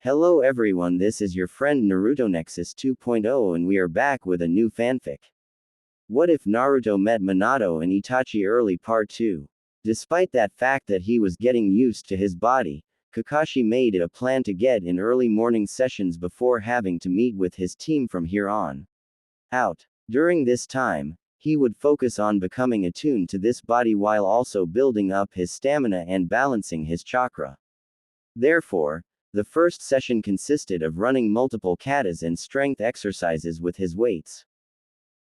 Hello everyone, this is your friend Naruto Nexus 2.0 and we are back with a new fanfic. What if Naruto met Minato and Itachi early part 2? Despite that fact that he was getting used to his body, Kakashi made it a plan to get in early morning sessions before having to meet with his team from here on out. During this time, he would focus on becoming attuned to this body while also building up his stamina and balancing his chakra. Therefore, the first session consisted of running multiple katas and strength exercises with his weights.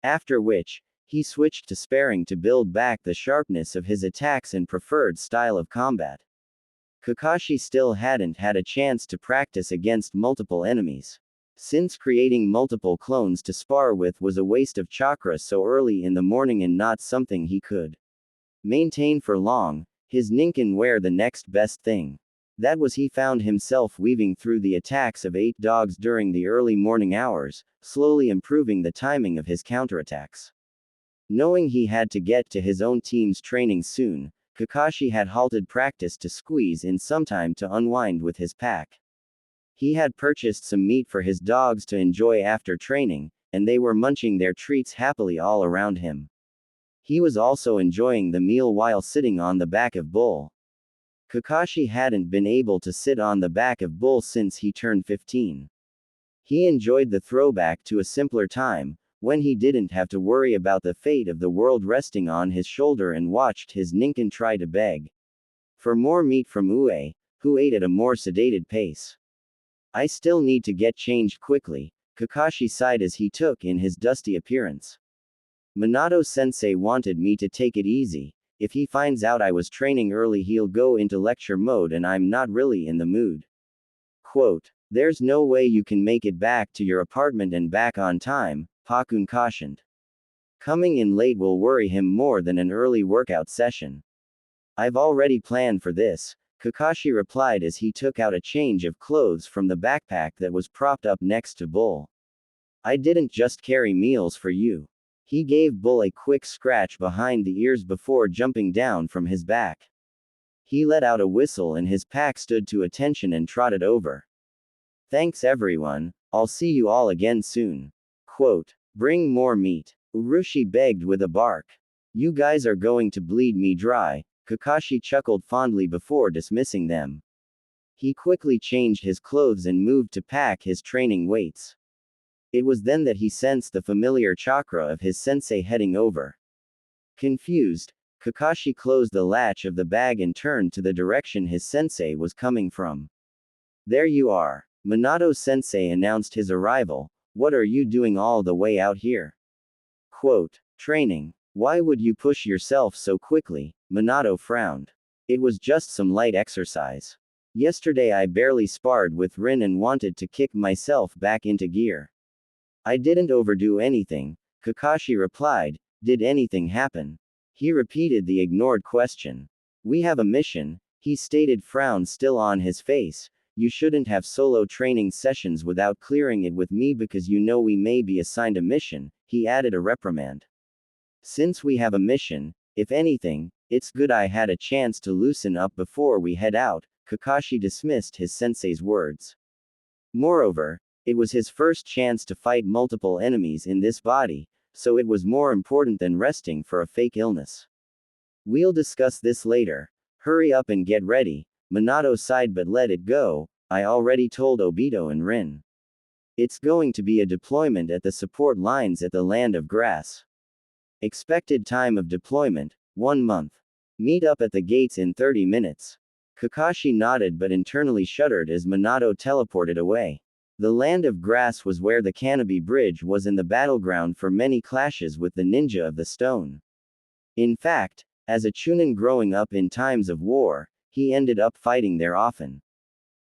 After which, he switched to sparring to build back the sharpness of his attacks and preferred style of combat. Kakashi still hadn't had a chance to practice against multiple enemies, since creating multiple clones to spar with was a waste of chakra so early in the morning and not something he could maintain for long. His Ninken were the next best thing. That was he found himself weaving through the attacks of 8 dogs during the early morning hours, slowly improving the timing of his counterattacks. Knowing he had to get to his own team's training soon, Kakashi had halted practice to squeeze in some time to unwind with his pack. He had purchased some meat for his dogs to enjoy after training, and they were munching their treats happily all around him. He was also enjoying the meal while sitting on the back of Bull. Kakashi hadn't been able to sit on the back of Bull since he turned 15. He enjoyed the throwback to a simpler time, when he didn't have to worry about the fate of the world resting on his shoulder and watched his Ninken try to beg for more meat from Ue, who ate at a more sedated pace. I still need to get changed quickly, Kakashi sighed as he took in his dusty appearance. Minato-sensei wanted me to take it easy. If he finds out I was training early, he'll go into lecture mode and I'm not really in the mood. Quote, "There's no way you can make it back to your apartment and back on time," Pakun cautioned. Coming in late will worry him more than an early workout session. I've already planned for this, Kakashi replied as he took out a change of clothes from the backpack that was propped up next to Bull. I didn't just carry meals for you. He gave Bull a quick scratch behind the ears before jumping down from his back. He let out a whistle and his pack stood to attention and trotted over. Thanks everyone, I'll see you all again soon. Quote, bring more meat. Urushi begged with a bark. You guys are going to bleed me dry, Kakashi chuckled fondly before dismissing them. He quickly changed his clothes and moved to pack his training weights. It was then that he sensed the familiar chakra of his sensei heading over. Confused, Kakashi closed the latch of the bag and turned to the direction his sensei was coming from. There you are. Minato-sensei announced his arrival. What are you doing all the way out here? Quote, training. Why would you push yourself so quickly? Minato frowned. It was just some light exercise. Yesterday I barely sparred with Rin and wanted to kick myself back into gear. I didn't overdo anything, Kakashi replied. Did anything happen? He repeated the ignored question. We have a mission, he stated, frown still on his face. You shouldn't have solo training sessions without clearing it with me because you know we may be assigned a mission, he added a reprimand. Since we have a mission, if anything, it's good I had a chance to loosen up before we head out, Kakashi dismissed his sensei's words. Moreover, it was his first chance to fight multiple enemies in this body, so it was more important than resting for a fake illness. We'll discuss this later. Hurry up and get ready. Minato sighed but let it go. I already told Obito and Rin. It's going to be a deployment at the support lines at the Land of Grass. Expected time of deployment, 1 month. Meet up at the gates in 30 minutes. Kakashi nodded but internally shuddered as Minato teleported away. The Land of Grass was where the Canopy Bridge was and the battleground for many clashes with the ninja of the stone. In fact, as a Chunin growing up in times of war, he ended up fighting there often.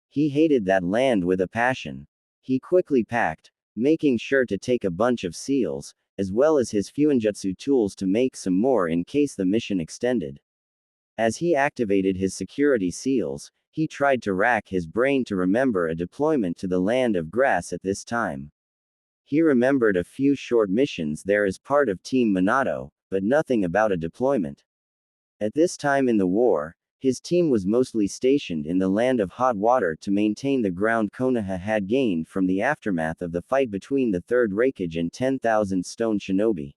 He hated that land with a passion. He quickly packed, making sure to take a bunch of seals, as well as his fuinjutsu tools to make some more in case the mission extended. As he activated his security seals, he tried to rack his brain to remember a deployment to the Land of Grass at this time. He remembered a few short missions there as part of Team Minato, but nothing about a deployment. At this time in the war, His team was mostly stationed in the land of hot water to maintain the ground Konoha had gained from the aftermath of the fight between the Third Raikage and 10,000 Stone Shinobi.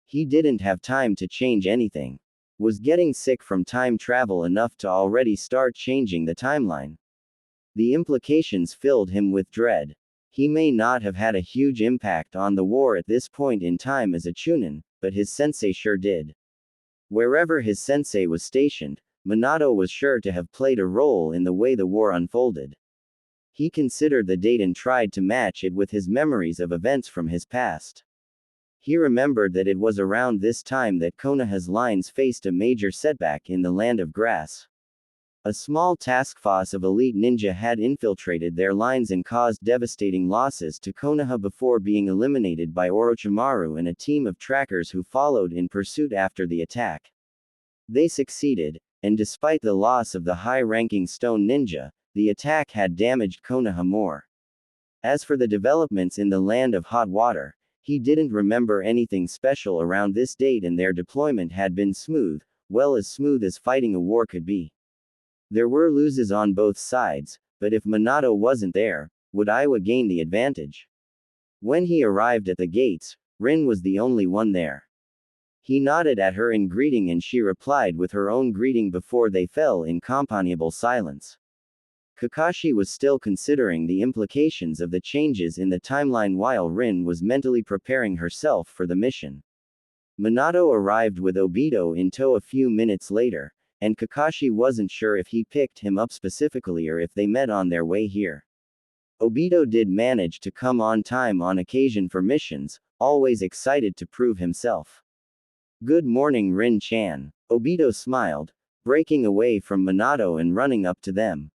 He didn't have time to change anything. Was getting sick from time travel enough to already start changing the timeline. The implications filled him with dread. He may not have had a huge impact on the war at this point in time as a Chunin, but his sensei sure did. Wherever his sensei was stationed, Minato was sure to have played a role in the way the war unfolded. He considered the date and tried to match it with his memories of events from his past. He remembered that it was around this time that Konoha's lines faced a major setback in the Land of Grass. A small task force of elite ninja had infiltrated their lines and caused devastating losses to Konoha before being eliminated by Orochimaru and a team of trackers who followed in pursuit after the attack. They succeeded, and despite the loss of the high-ranking stone ninja, the attack had damaged Konoha more. As for the developments in the Land of Hot Water, he didn't remember anything special around this date, and their deployment had been smooth, well as smooth as fighting a war could be. There were losses on both sides, but if Minato wasn't there, would Iwa gain the advantage? When he arrived at the gates, Rin was the only one there. He nodded at her in greeting and she replied with her own greeting before they fell in companionable silence. Kakashi was still considering the implications of the changes in the timeline while Rin was mentally preparing herself for the mission. Minato arrived with Obito in tow a few minutes later, and Kakashi wasn't sure if he picked him up specifically or if they met on their way here. Obito did manage to come on time on occasion for missions, always excited to prove himself. "Good morning, Rin-chan." Obito smiled, breaking away from Minato and running up to them.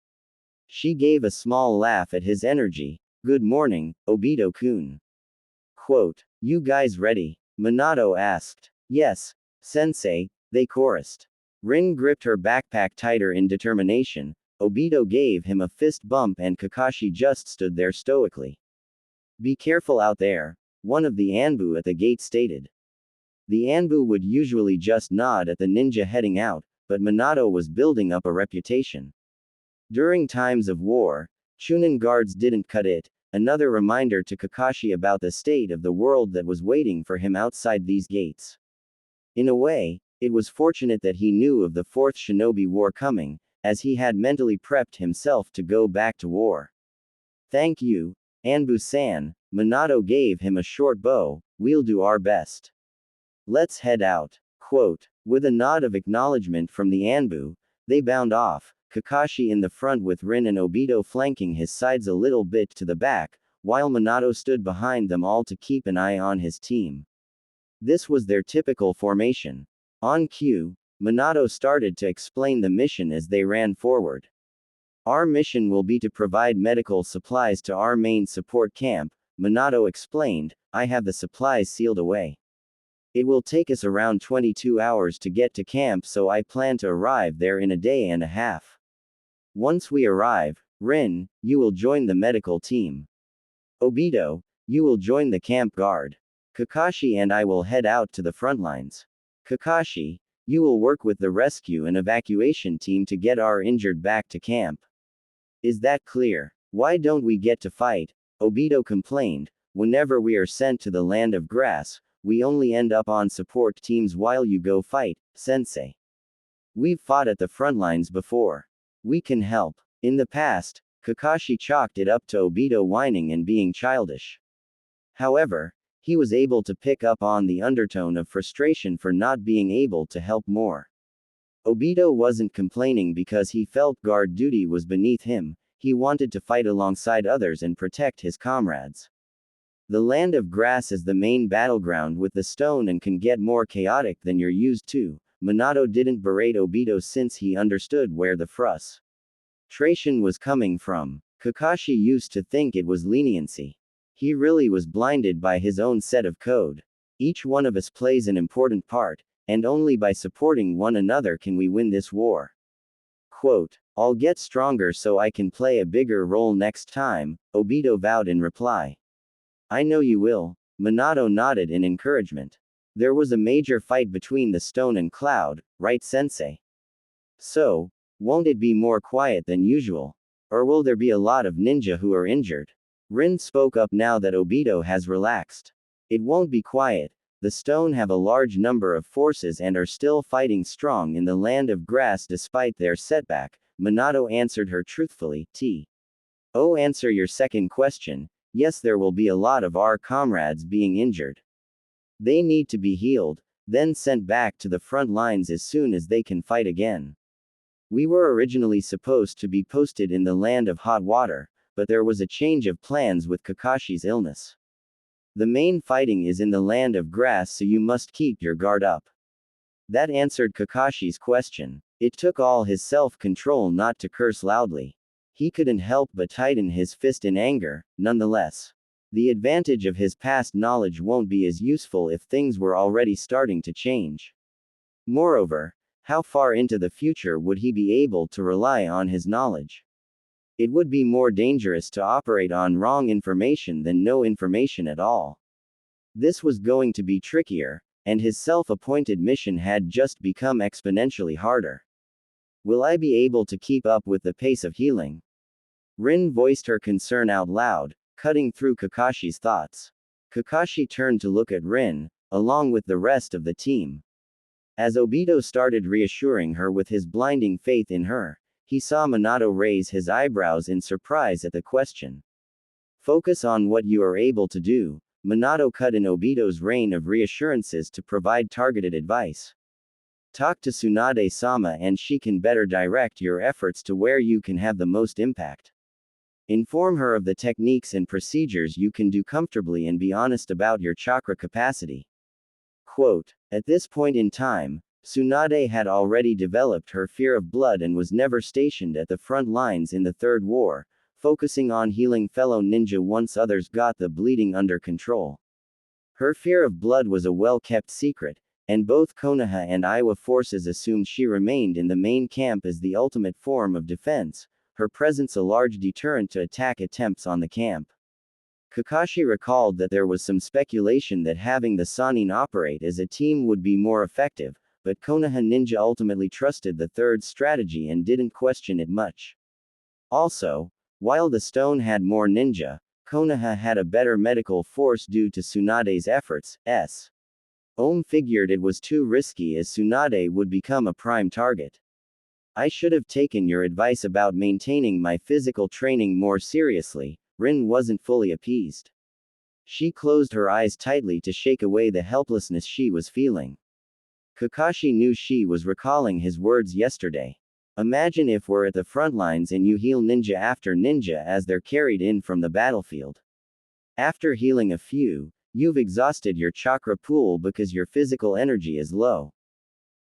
She gave a small laugh at his energy. "Good morning, Obito-kun." Quote, "You guys ready?" Minato asked. "Yes, sensei," they chorused. Rin gripped her backpack tighter in determination. Obito gave him a fist bump and Kakashi just stood there stoically. "Be careful out there," one of the Anbu at the gate stated. The Anbu would usually just nod at the ninja heading out, but Minato was building up a reputation. During times of war, Chunin guards didn't cut it, another reminder to Kakashi about the state of the world that was waiting for him outside these gates. In a way, it was fortunate that he knew of the Fourth Shinobi War coming, as he had mentally prepped himself to go back to war. "Thank you, Anbu-san," Minato gave him a short bow. "We'll do our best. Let's head out." Quote. With a nod of acknowledgement from the Anbu, they bound off, Kakashi in the front with Rin and Obito flanking his sides a little bit to the back, while Minato stood behind them all to keep an eye on his team. This was their typical formation. On cue, Minato started to explain the mission as they ran forward. "Our mission will be to provide medical supplies to our main support camp," Minato explained. "I have the supplies sealed away. It will take us around 22 hours to get to camp, so I plan to arrive there in a day and a half. Once we arrive, Rin, you will join the medical team. Obito, you will join the camp guard. Kakashi and I will head out to the front lines. Kakashi, you will work with the rescue and evacuation team to get our injured back to camp. Is that clear? Why don't we get to fight?" Obito complained. "Whenever we are sent to the Land of Grass, we only end up on support teams while you go fight, sensei. We've fought at the front lines before. We can help." In the past, Kakashi chalked it up to Obito whining and being childish. However, he was able to pick up on the undertone of frustration for not being able to help more. Obito wasn't complaining because he felt guard duty was beneath him, he wanted to fight alongside others and protect his comrades. The Land of Grass is the main battleground with the stone and can get more chaotic than you're used to. Minato didn't berate Obito since he understood where the frustration was coming from. Kakashi used to think it was leniency. He really was blinded by his own set of code. Each one of us plays an important part, and only by supporting one another can we win this war. Quote, "I'll get stronger so I can play a bigger role next time," Obito vowed in reply. "I know you will." Minato nodded in encouragement. "There was a major fight between the stone and cloud, right sensei?" So, won't it be more quiet than usual? Or will there be a lot of ninja who are injured? Rin spoke up now that Obito has relaxed. It won't be quiet. The stone have a large number of forces and are still fighting strong in the land of grass despite their setback, Minato answered her truthfully. Oh, answer your second question. Yes, there will be a lot of our comrades being injured. They need to be healed, then sent back to the front lines as soon as they can fight again. We were originally supposed to be posted in the land of hot water, but there was a change of plans with Kakashi's illness. The main fighting is in the land of grass, so you must keep your guard up. That answered Kakashi's question. It took all his self-control not to curse loudly. He couldn't help but tighten his fist in anger, nonetheless. The advantage of his past knowledge won't be as useful if things were already starting to change. Moreover, how far into the future would he be able to rely on his knowledge? It would be more dangerous to operate on wrong information than no information at all. This was going to be trickier, and his self-appointed mission had just become exponentially harder. Will I be able to keep up with the pace of healing? Rin voiced her concern out loud, cutting through Kakashi's thoughts. Kakashi turned to look at Rin, along with the rest of the team. As Obito started reassuring her with his blinding faith in her, he saw Minato raise his eyebrows in surprise at the question. Focus on what you are able to do. Minato cut in Obito's rain of reassurances to provide targeted advice. Talk to Tsunade-sama and she can better direct your efforts to where you can have the most impact. Inform her of the techniques and procedures you can do comfortably and be honest about your chakra capacity. Quote, at this point in time, Tsunade had already developed her fear of blood and was never stationed at the front lines in the Third War, focusing on healing fellow ninja once others got the bleeding under control. Her fear of blood was a well-kept secret, and both Konoha and Iowa forces assumed she remained in the main camp as the ultimate form of defense, her presence a large deterrent to attack attempts on the camp. Kakashi recalled that there was some speculation that having the Sannin operate as a team would be more effective, but Konoha ninja ultimately trusted the third strategy and didn't question it much. Also, while the stone had more ninja, Konoha had a better medical force due to Tsunade's efforts. Ohm figured it was too risky as Tsunade would become a prime target. I should have taken your advice about maintaining my physical training more seriously. Rin wasn't fully appeased. She closed her eyes tightly to shake away the helplessness she was feeling. Kakashi knew she was recalling his words yesterday. Imagine if we're at the front lines and you heal ninja after ninja as they're carried in from the battlefield. After healing a few, you've exhausted your chakra pool because your physical energy is low.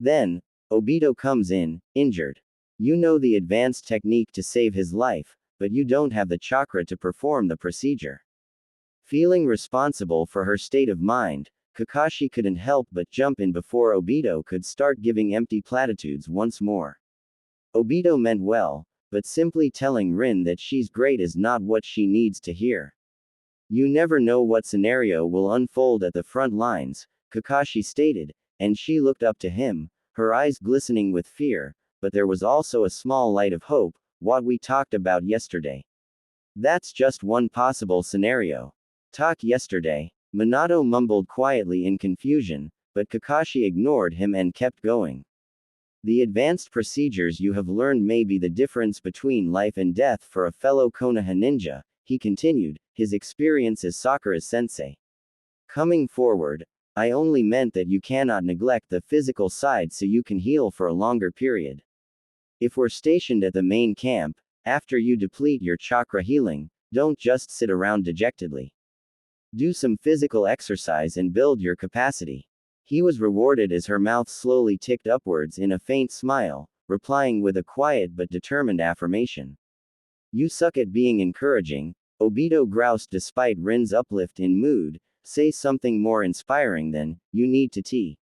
Then, Obito comes in, injured. You know the advanced technique to save his life, but you don't have the chakra to perform the procedure. Feeling responsible for her state of mind, Kakashi couldn't help but jump in before Obito could start giving empty platitudes once more. Obito meant well, but simply telling Rin that she's great is not what she needs to hear. You never know what scenario will unfold at the front lines, Kakashi stated, and she looked up to him, her eyes glistening with fear, but there was also a small light of hope, what we talked about yesterday. That's just one possible scenario. Talk yesterday. Minato mumbled quietly in confusion, but Kakashi ignored him and kept going. The advanced procedures you have learned may be the difference between life and death for a fellow Konoha ninja, he continued, his experience as Sakura's sensei. Coming forward, I only meant that you cannot neglect the physical side so you can heal for a longer period. If we're stationed at the main camp, after you deplete your chakra healing, don't just sit around dejectedly. Do some physical exercise and build your capacity. He was rewarded as her mouth slowly ticked upwards in a faint smile, replying with a quiet but determined affirmation. You suck at being encouraging, Obito groused despite Rin's uplift in mood, say something more inspiring than, you need to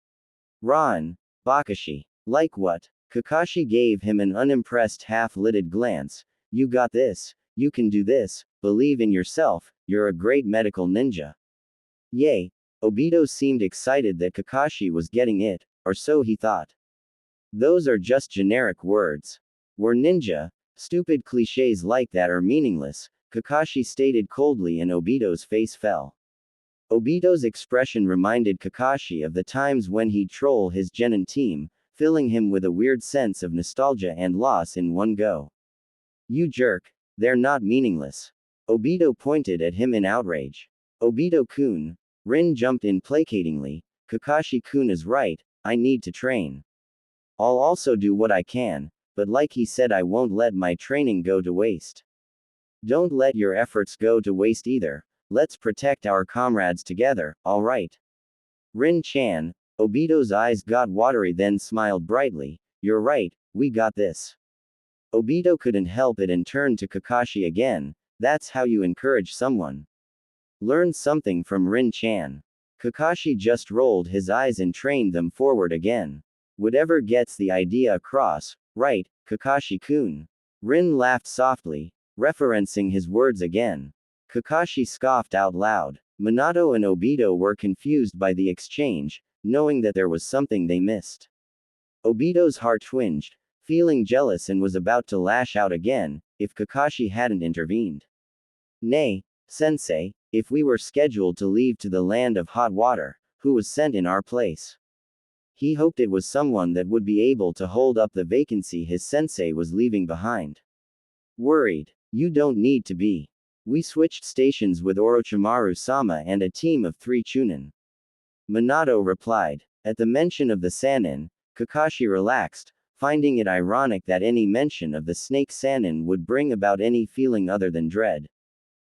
Ran, Bakashi. Like what? Kakashi gave him an unimpressed half-lidded glance. You got this, you can do this, believe in yourself, you're a great medical ninja. Yay! Obito seemed excited that Kakashi was getting it, or so he thought. Those are just generic words. We're ninja. Stupid cliches like that are meaningless, Kakashi stated coldly, and Obito's face fell. Obito's expression reminded Kakashi of the times when he'd troll his genin team, filling him with a weird sense of nostalgia and loss in one go. You jerk. They're not meaningless. Obito pointed at him in outrage. Obito-kun. Rin jumped in placatingly. Kakashi-kun is right, I need to train. I'll also do what I can, but like he said, I won't let my training go to waste. Don't let your efforts go to waste either. Let's protect our comrades together, alright? Rin-chan. Obito's eyes got watery, then smiled brightly. You're right, we got this. Obito couldn't help it and turned to Kakashi again. That's how you encourage someone. Learn something from Rin-chan. Kakashi just rolled his eyes and trained them forward again. Whatever gets the idea across, right, Kakashi-kun. Rin laughed softly, referencing his words again. Kakashi scoffed out loud. Minato and Obito were confused by the exchange, knowing that there was something they missed. Obito's heart twinged, feeling jealous, and was about to lash out again, if Kakashi hadn't intervened. Nay, sensei, if we were scheduled to leave to the land of hot water, who was sent in our place? He hoped it was someone that would be able to hold up the vacancy his sensei was leaving behind. Worried? You don't need to be. We switched stations with Orochimaru-sama and a team of 3 Chunin. Minato replied. At the mention of the Sannin, Kakashi relaxed, finding it ironic that any mention of the snake Sannin would bring about any feeling other than dread.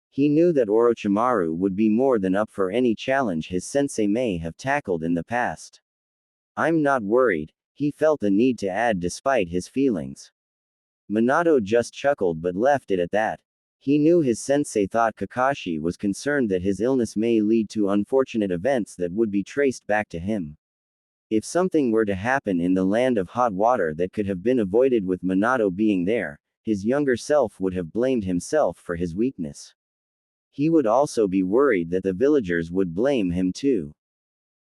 He knew that Orochimaru would be more than up for any challenge his sensei may have tackled in the past. I'm not worried, he felt the need to add despite his feelings. Minato just chuckled but left it at that. He knew his sensei thought Kakashi was concerned that his illness may lead to unfortunate events that would be traced back to him. If something were to happen in the land of hot water that could have been avoided with Minato being there, his younger self would have blamed himself for his weakness. He would also be worried that the villagers would blame him too.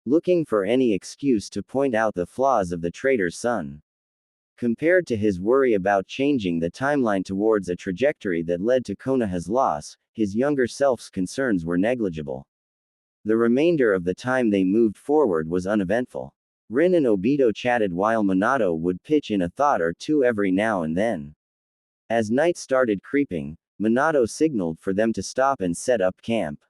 Looking for any excuse to point out the flaws of the traitor's son. Compared to his worry about changing the timeline towards a trajectory that led to Konoha's loss, his younger self's concerns were negligible. The remainder of the time they moved forward was uneventful. Rin and Obito chatted while Minato would pitch in a thought or two every now and then. As night started creeping, Minato signaled for them to stop and set up camp.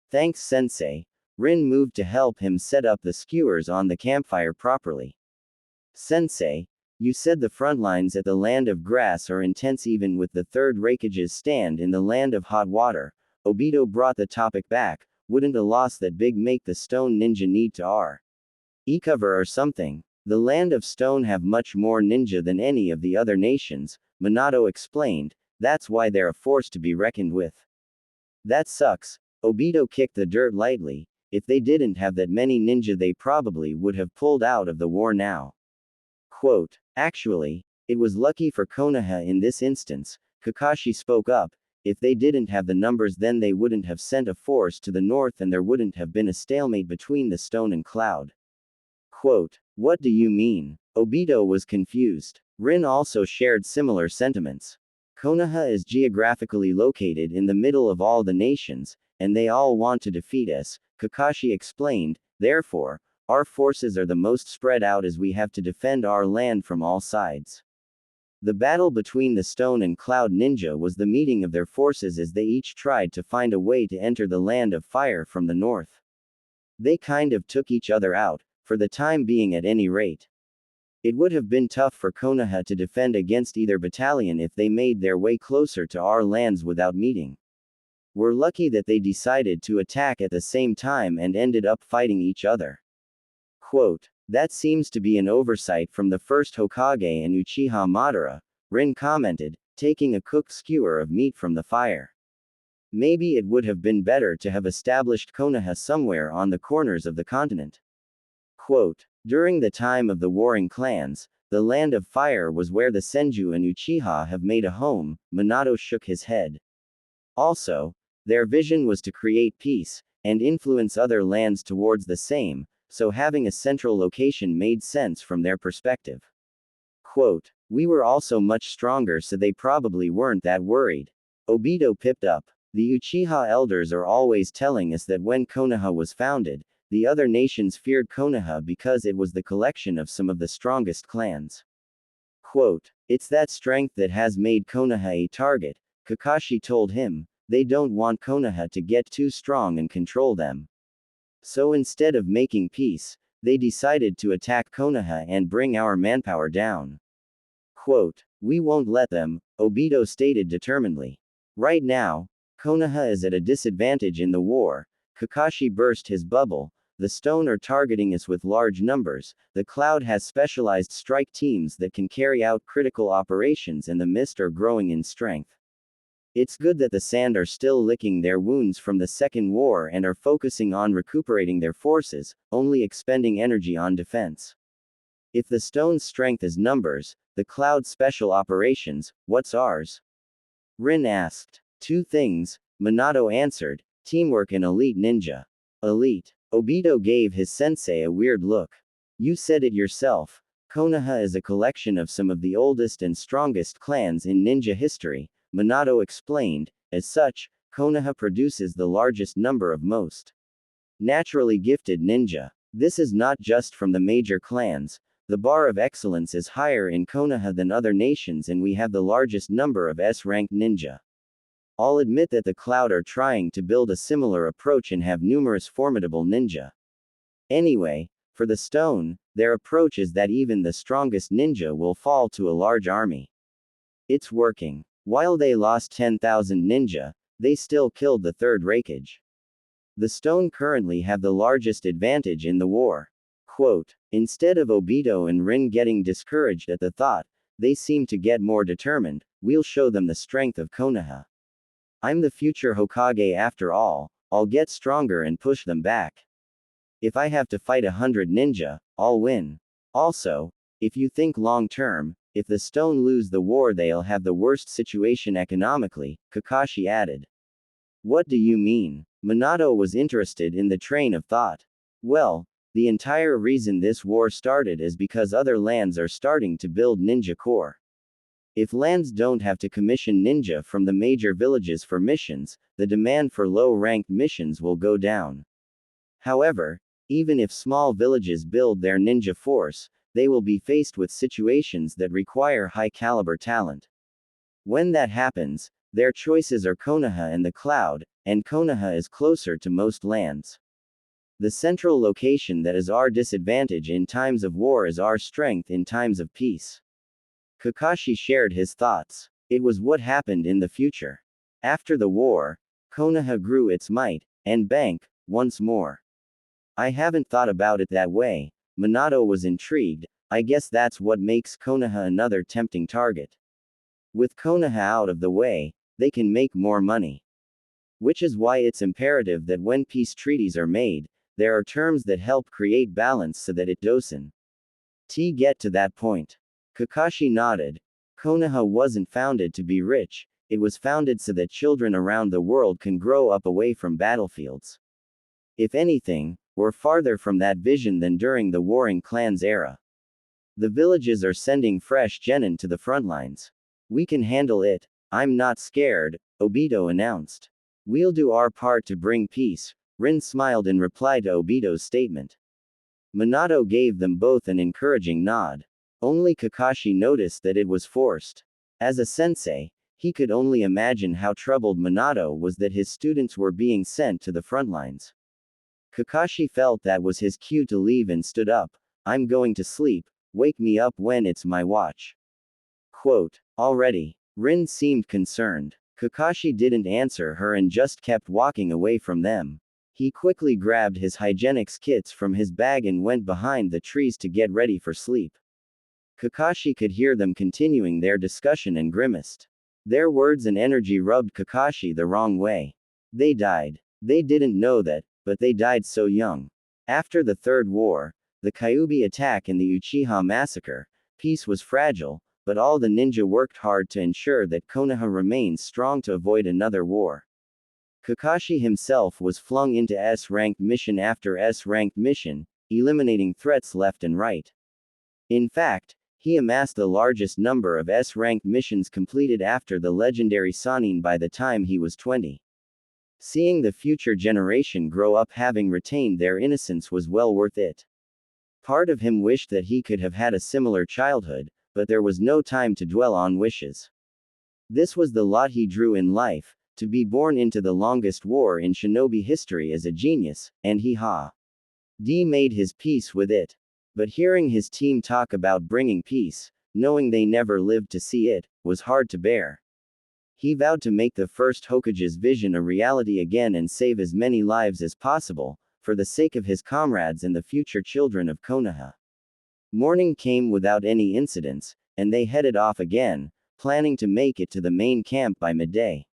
Thanks, Sensei. Rin moved to help him set up the skewers on the campfire properly. Sensei, you said the front lines at the land of grass are intense even with the third Raikage's stand in the land of hot water. Obito brought the topic back. Wouldn't a loss that big make the stone ninja need to cover or something? The land of stone have much more ninja than any of the other nations, Minato explained. That's why they're a force to be reckoned with. That sucks. Obito kicked the dirt lightly. If they didn't have that many ninja, they probably would have pulled out of the war now. Quote, actually, it was lucky for Konoha in this instance, Kakashi spoke up. If they didn't have the numbers, then they wouldn't have sent a force to the north and there wouldn't have been a stalemate between the stone and cloud. Quote, what do you mean? Obito was confused. Rin also shared similar sentiments. Konoha is geographically located in the middle of all the nations, and they all want to defeat us, Kakashi explained. Therefore, our forces are the most spread out as we have to defend our land from all sides. The battle between the Stone and Cloud Ninja was the meeting of their forces as they each tried to find a way to enter the land of fire from the north. They kind of took each other out, for the time being at any rate. It would have been tough for Konoha to defend against either battalion if they made their way closer to our lands without meeting. We're lucky that they decided to attack at the same time and ended up fighting each other. Quote, that seems to be an oversight from the first Hokage and Uchiha Madara, Rin commented, taking a cooked skewer of meat from the fire. Maybe it would have been better to have established Konoha somewhere on the corners of the continent. Quote, during the time of the warring clans, the land of fire was where the Senju and Uchiha have made a home, Minato shook his head. Also, their vision was to create peace, and influence other lands towards the same, so having a central location made sense from their perspective. Quote, "We were also much stronger, so they probably weren't that worried." Obito pipped up. "The Uchiha elders are always telling us that when Konoha was founded, the other nations feared Konoha because it was the collection of some of the strongest clans. Quote, it's that strength that has made Konoha a target," Kakashi told him. "They don't want Konoha to get too strong and control them. So instead of making peace, they decided to attack Konoha and bring our manpower down." Quote, "We won't let them," Obito stated determinedly. "Right now, Konoha is at a disadvantage in the war." Kakashi burst his bubble. "The stone are targeting us with large numbers, the cloud has specialized strike teams that can carry out critical operations, and the mist are growing in strength. It's good that the sand are still licking their wounds from the Second War and are focusing on recuperating their forces, only expending energy on defense. If the stone's strength is numbers, the cloud's special operations, what's ours?" Rin asked. "Two things," Minato answered, "teamwork and elite ninja." Elite. Obito gave his sensei a weird look. "You said it yourself. Konoha is a collection of some of the oldest and strongest clans in ninja history," Minato explained. "As such, Konoha produces the largest number of most naturally gifted ninja. This is not just from the major clans. The bar of excellence is higher in Konoha than other nations, and we have the largest number of S-ranked ninja. I'll admit that the Cloud are trying to build a similar approach and have numerous formidable ninja. Anyway, for the stone, their approach is that even the strongest ninja will fall to a large army. It's working. While they lost 10,000 ninja, they still killed the third Raikage. The stone currently have the largest advantage in the war." Quote, instead of Obito and Rin getting discouraged at the thought, they seem to get more determined. "We'll show them the strength of Konoha. I'm the future Hokage after all, I'll get stronger and push them back. If I have to fight 100 ninja, I'll win. Also, if you think long term, if the stone lose the war, they'll have the worst situation economically," Kakashi added. "What do you mean?" Minato was interested in the train of thought. "Well, the entire reason this war started is because other lands are starting to build ninja corps. If lands don't have to commission ninja from the major villages for missions, the demand for low-ranked missions will go down. However, even if small villages build their ninja force, they will be faced with situations that require high-caliber talent. When that happens, their choices are Konoha and the Cloud, and Konoha is closer to most lands. The central location that is our disadvantage in times of war is our strength in times of peace." Kakashi shared his thoughts. It was what happened in the future. After the war, Konoha grew its might and bank once more. "I haven't thought about it that way." Minato was intrigued. "I guess that's what makes Konoha another tempting target. With Konoha out of the way, they can make more money. Which is why it's imperative that when peace treaties are made, there are terms that help create balance so that it doesn't get to that point." Kakashi nodded. "Konoha wasn't founded to be rich, it was founded so that children around the world can grow up away from battlefields. If anything, we're farther from that vision than during the warring clans era. The villages are sending fresh genin to the front lines. We can handle it. I'm not scared," Obito announced. "We'll do our part to bring peace," Rin smiled in reply to Obito's statement. Minato gave them both an encouraging nod. Only Kakashi noticed that it was forced. As a sensei, he could only imagine how troubled Minato was that his students were being sent to the front lines. Kakashi felt that was his cue to leave and stood up. "I'm going to sleep, wake me up when it's my watch." Quote, "Already?" Rin seemed concerned. Kakashi didn't answer her and just kept walking away from them. He quickly grabbed his hygienics kits from his bag and went behind the trees to get ready for sleep. Kakashi could hear them continuing their discussion and grimaced. Their words and energy rubbed Kakashi the wrong way. They died. They didn't know that, but they died so young. After the Third War, the Kyuubi attack and the Uchiha massacre, peace was fragile, but all the ninja worked hard to ensure that Konoha remains strong to avoid another war. Kakashi himself was flung into S-ranked mission after S-ranked mission, eliminating threats left and right. In fact, He amassed the largest number of S-ranked missions completed after the legendary Sannin by the time he was 20. Seeing the future generation grow up having retained their innocence was well worth it. Part of him wished that he could have had a similar childhood, but there was no time to dwell on wishes. This was the lot he drew in life, to be born into the longest war in shinobi history as a genius, and he made his peace with it. But hearing his team talk about bringing peace, knowing they never lived to see it, was hard to bear. He vowed to make the first Hokage's vision a reality again and save as many lives as possible, for the sake of his comrades and the future children of Konoha. Morning came without any incidents, and they headed off again, planning to make it to the main camp by midday.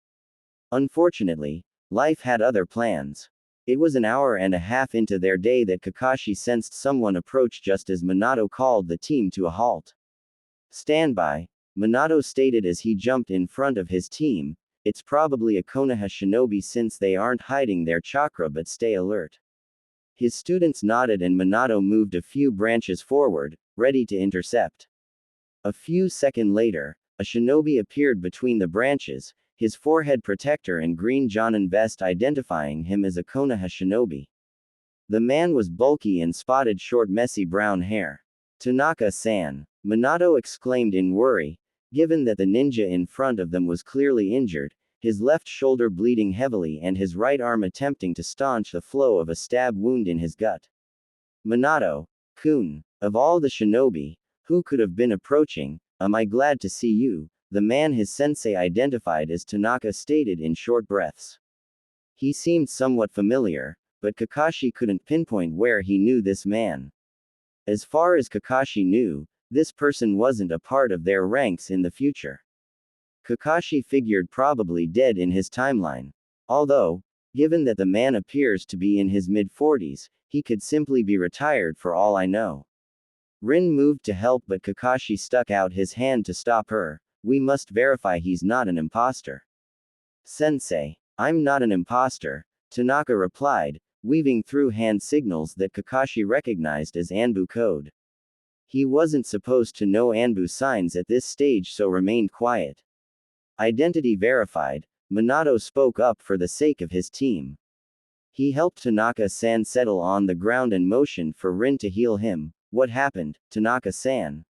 Unfortunately, life had other plans. It was an hour and a half into their day that Kakashi sensed someone approach just as Minato called the team to a halt. "Stand by," Minato stated as he jumped in front of his team. "It's probably a Konoha shinobi since they aren't hiding their chakra, but stay alert." His students nodded and Minato moved a few branches forward, ready to intercept. A few seconds later, a shinobi appeared between the branches, his forehead protector and green Jonin vest identifying him as a Konoha shinobi. The man was bulky and spotted short messy brown hair. "Tanaka-san," Minato exclaimed in worry, given that the ninja in front of them was clearly injured, his left shoulder bleeding heavily and his right arm attempting to staunch the flow of a stab wound in his gut. "Minato-kun, of all the shinobi, who could have been approaching, am I glad to see you," the man his sensei identified as Tanaka stated in short breaths. He seemed somewhat familiar, but Kakashi couldn't pinpoint where he knew this man. As far as Kakashi knew, this person wasn't a part of their ranks in the future. Kakashi figured probably dead in his timeline. Although, given that the man appears to be in his mid-40s, he could simply be retired for all I know. Rin moved to help but Kakashi stuck out his hand to stop her. "We must verify he's not an imposter." "Sensei, I'm not an imposter," Tanaka replied, weaving through hand signals that Kakashi recognized as Anbu code. He wasn't supposed to know Anbu signs at this stage so remained quiet. Identity verified, Minato spoke up for the sake of his team. He helped Tanaka-san settle on the ground and motioned for Rin to heal him. "What happened, Tanaka-san?"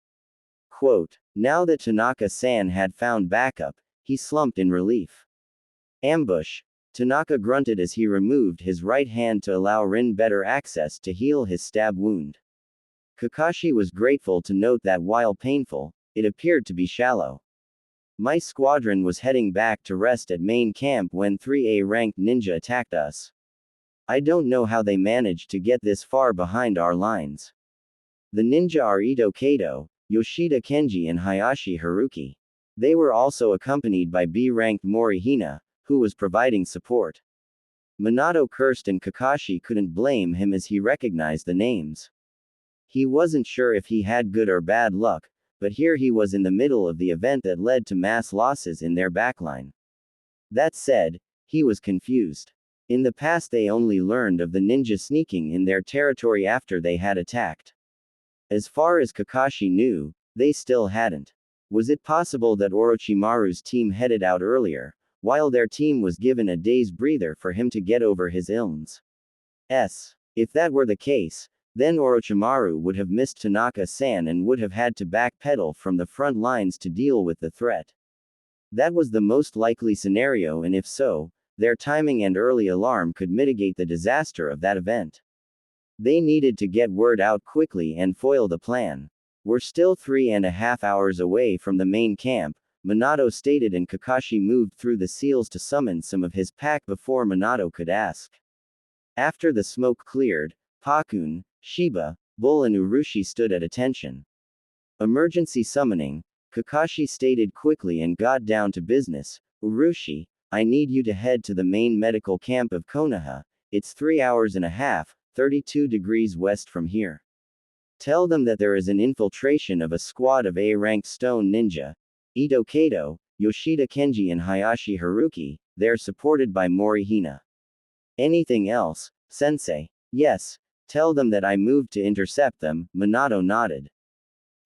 Quote, now that Tanaka-san had found backup, he slumped in relief. "Ambush," Tanaka grunted as he removed his right hand to allow Rin better access to heal his stab wound. Kakashi was grateful to note that while painful, it appeared to be shallow. "My squadron was heading back to rest at main camp when 3A-ranked ninja attacked us. I don't know how they managed to get this far behind our lines. The ninja are Ito Kato, Yoshida Kenji and Hayashi Haruki. They were also accompanied by B-ranked Morihina, who was providing support." Minato cursed and Kakashi couldn't blame him as he recognized the names. He wasn't sure if he had good or bad luck, but here he was in the middle of the event that led to mass losses in their backline. That said, he was confused. In the past they only learned of the ninja sneaking in their territory after they had attacked. As far as Kakashi knew, they still hadn't. Was it possible that Orochimaru's team headed out earlier, while their team was given a day's breather for him to get over his illness? If that were the case, then Orochimaru would have missed Tanaka-san and would have had to backpedal from the front lines to deal with the threat. That was the most likely scenario, and if so, their timing and early alarm could mitigate the disaster of that event. They needed to get word out quickly and foil the plan. "We're still 3.5 hours away from the main camp," Minato stated, and Kakashi moved through the seals to summon some of his pack before Minato could ask. After the smoke cleared, Pakun, Shiba, Bull and Urushi stood at attention. "Emergency summoning," Kakashi stated quickly and got down to business. "Urushi, I need you to head to the main medical camp of Konoha. It's 3 hours and a half, 32 degrees west from here. Tell them that there is an infiltration of a squad of A-ranked stone ninja. Ito Kato, Yoshida Kenji and Hayashi Haruki, they're supported by Morihina. Anything else, sensei?" "Yes. Tell them that I moved to intercept them," Minato nodded.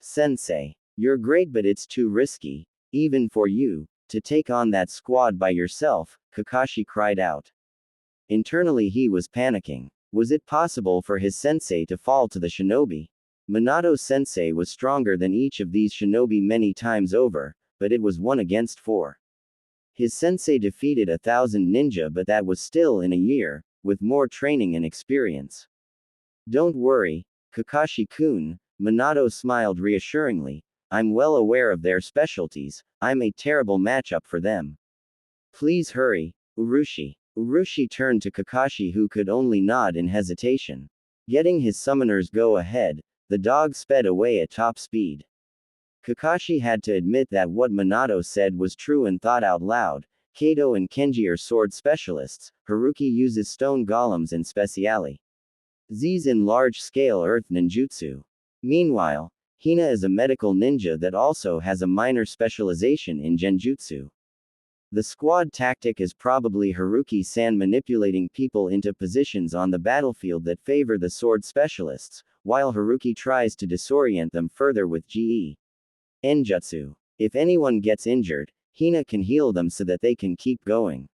"Sensei, You're great, but it's too risky, even for you, to take on that squad by yourself, Kakashi cried out. Internally he was panicking. Was it possible for his sensei to fall to the shinobi? Minato's sensei was stronger than each of these shinobi many times over, but it was 1 against 4. His sensei defeated 1,000 ninja, but that was still in a year, with more training and experience. Don't worry, Kakashi-kun, Minato smiled reassuringly. I'm well aware of their specialties, I'm a terrible matchup for them. Please hurry, Urushi. Urushi turned to Kakashi, who could only nod in hesitation. Getting his summoner's go-ahead, the dog sped away at top speed. Kakashi had to admit that what Minato said was true and thought out loud. Kato and Kenji are sword specialists, Haruki uses stone golems and speciale. Z's in large-scale earth ninjutsu. Meanwhile, Hina is a medical ninja that also has a minor specialization in genjutsu. The squad tactic is probably Haruki-san manipulating people into positions on the battlefield that favor the sword specialists, while Haruki tries to disorient them further with GE Enjutsu. If anyone gets injured, Hina can heal them so that they can keep going.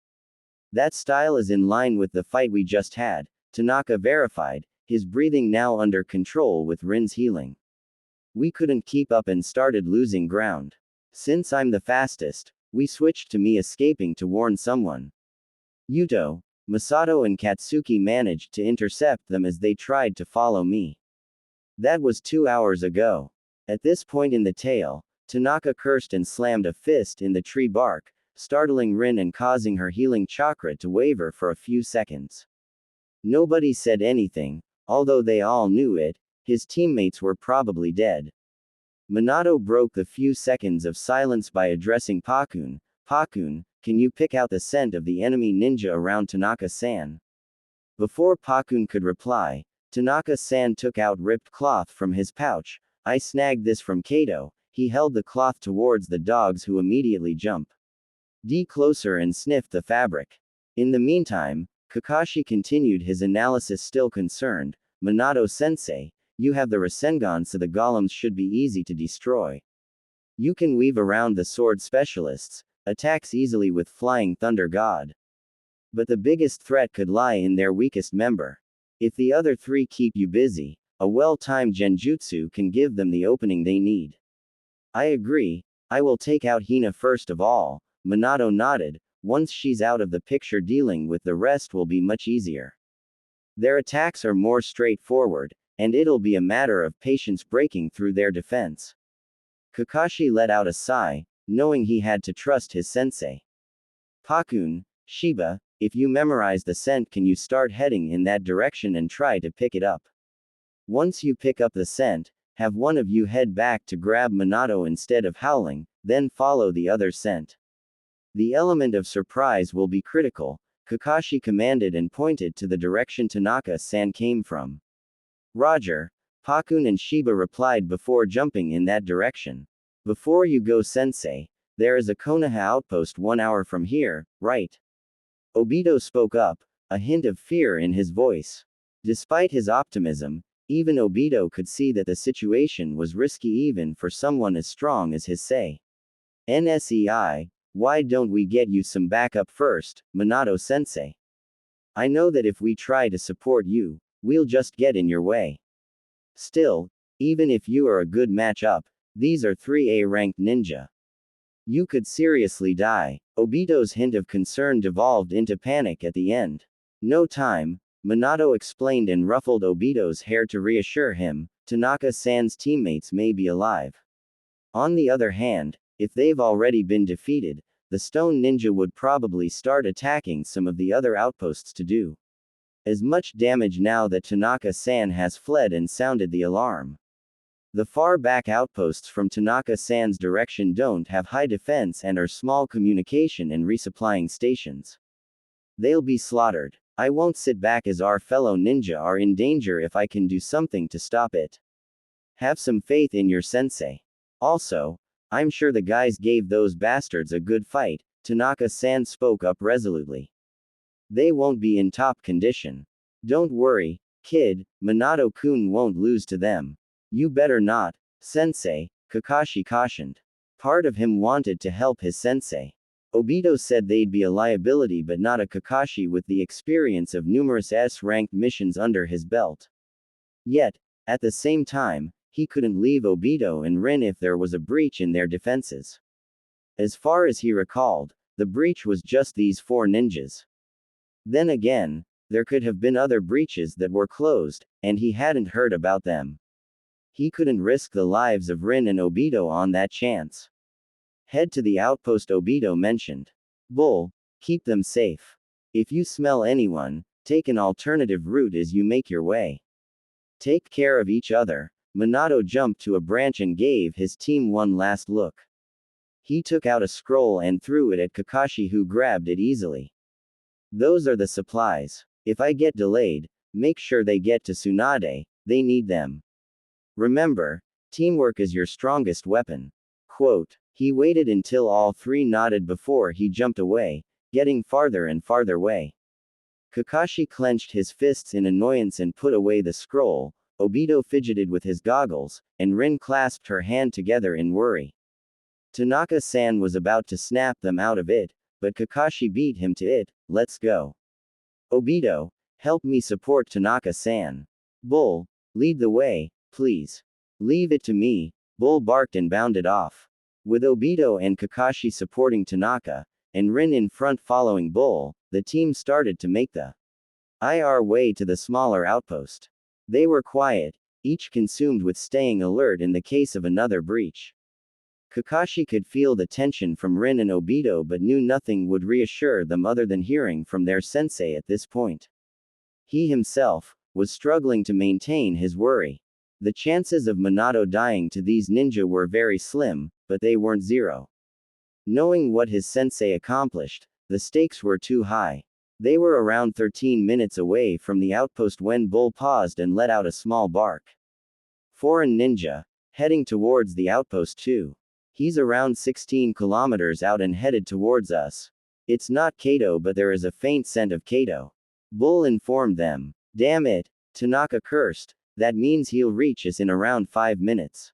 That style is in line with the fight we just had, Tanaka verified, his breathing now under control with Rin's healing. We couldn't keep up and started losing ground. Since I'm the fastest, we switched to me escaping to warn someone. Yuto, Masato and Katsuki managed to intercept them as they tried to follow me. That was 2 hours ago. At this point in the tale, Tanaka cursed and slammed a fist in the tree bark, startling Rin and causing her healing chakra to waver for a few seconds. Nobody said anything, although they all knew it, his teammates were probably dead. Minato broke the few seconds of silence by addressing Pakun. Pakun, can you pick out the scent of the enemy ninja around Tanaka-san? Before Pakun could reply, Tanaka-san took out ripped cloth from his pouch. I snagged this from Kato. He held the cloth towards the dogs, who immediately jump closer and sniffed the fabric. In the meantime, Kakashi continued his analysis, still concerned. Minato-sensei, you have the Rasengan, so the golems should be easy to destroy. You can weave around the sword specialists, attacks easily with Flying Thunder God. But the biggest threat could lie in their weakest member. If the other 3 keep you busy, a well-timed genjutsu can give them the opening they need. I agree, I will take out Hina first of all, Minato nodded. Once she's out of the picture, dealing with the rest will be much easier. Their attacks are more straightforward, and it'll be a matter of patience breaking through their defense. Kakashi let out a sigh, knowing he had to trust his sensei. Pakun, Shiba, if you memorize the scent, can you start heading in that direction and try to pick it up? Once you pick up the scent, have one of you head back to grab Minato instead of howling, then follow the other scent. The element of surprise will be critical, Kakashi commanded and pointed to the direction Tanaka-san came from. Roger, Pakun and Shiba replied before jumping in that direction. Before you go, sensei, there is a Konoha outpost 1 hour from here, right? Obito spoke up, a hint of fear in his voice. Despite his optimism, even Obito could see that the situation was risky even for someone as strong as his sei. NSEI, why don't we get you some backup first, Minato-sensei? I know that if we try to support you, we'll just get in your way. Still, even if you are a good matchup, these are 3A ranked ninja. You could seriously die. Obito's hint of concern devolved into panic at the end. No time, Minato explained and ruffled Obito's hair to reassure him, Tanaka-san's teammates may be alive. On the other hand, if they've already been defeated, the stone ninja would probably start attacking some of the other outposts to do as much damage now that Tanaka-san has fled and sounded the alarm. The far back outposts from Tanaka-san's direction don't have high defense and are small communication and resupplying stations. They'll be slaughtered. I won't sit back as our fellow ninja are in danger if I can do something to stop it. Have some faith in your sensei. Also, I'm sure the guys gave those bastards a good fight, Tanaka-san spoke up resolutely. They won't be in top condition. Don't worry, kid, Minato-kun won't lose to them. You better not, sensei, Kakashi cautioned. Part of him wanted to help his sensei. Obito said they'd be a liability but not a Kakashi with the experience of numerous S-ranked missions under his belt. Yet, at the same time, he couldn't leave Obito and Rin if there was a breach in their defenses. As far as he recalled, the breach was just these 4 ninjas. Then again, there could have been other breaches that were closed, and he hadn't heard about them. He couldn't risk the lives of Rin and Obito on that chance. Head to the outpost, Obito mentioned. Bull, keep them safe. If you smell anyone, take an alternative route as you make your way. Take care of each other. Minato jumped to a branch and gave his team one last look. He took out a scroll and threw it at Kakashi, who grabbed it easily. Those are the supplies. If I get delayed, make sure they get to Tsunade, they need them. Remember, teamwork is your strongest weapon. Quote. He waited until all 3 nodded before he jumped away, getting farther and farther away. Kakashi clenched his fists in annoyance and put away the scroll. Obito fidgeted with his goggles, and Rin clasped her hand together in worry. Tanaka-san was about to snap them out of it, but Kakashi beat him to it. Let's go. Obito, help me support Tanaka-san. Bull, lead the way, please. Leave it to me, Bull barked and bounded off. With Obito and Kakashi supporting Tanaka, and Rin in front following Bull, the team started to make the way to the smaller outpost. They were quiet, each consumed with staying alert in the case of another breach. Kakashi could feel the tension from Rin and Obito but knew nothing would reassure them other than hearing from their sensei at this point. He himself was struggling to maintain his worry. The chances of Minato dying to these ninja were very slim, but they weren't zero. Knowing what his sensei accomplished, the stakes were too high. They were around 13 minutes away from the outpost when Bull paused and let out a small bark. Foreign ninja, heading towards the outpost too. He's around 16 kilometers out and headed towards us. It's not Kato, but there is a faint scent of Kato. Bull informed them. Damn it, Tanaka cursed, that means he'll reach us in around 5 minutes.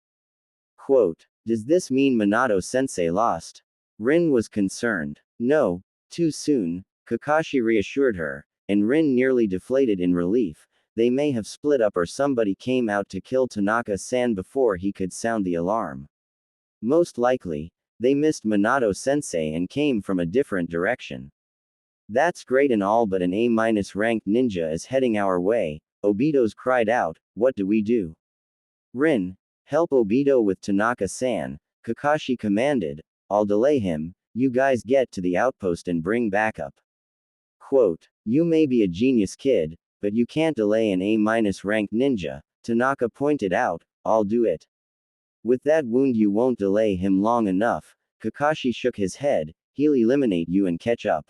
Quote. Does this mean Minato-sensei lost? Rin was concerned. No, too soon, Kakashi reassured her, and Rin nearly deflated in relief. They may have split up or somebody came out to kill Tanaka-san before he could sound the alarm. Most likely, they missed Minato-sensei and came from a different direction. That's great and all, but an A-ranked ninja is heading our way, Obito's cried out. What do we do? Rin, help Obito with Tanaka-san, Kakashi commanded. I'll delay him, you guys get to the outpost and bring backup. Quote. You may be a genius kid, but you can't delay an A-ranked ninja, Tanaka pointed out. I'll do it. With that wound you won't delay him long enough, Kakashi shook his head. He'll eliminate you and catch up.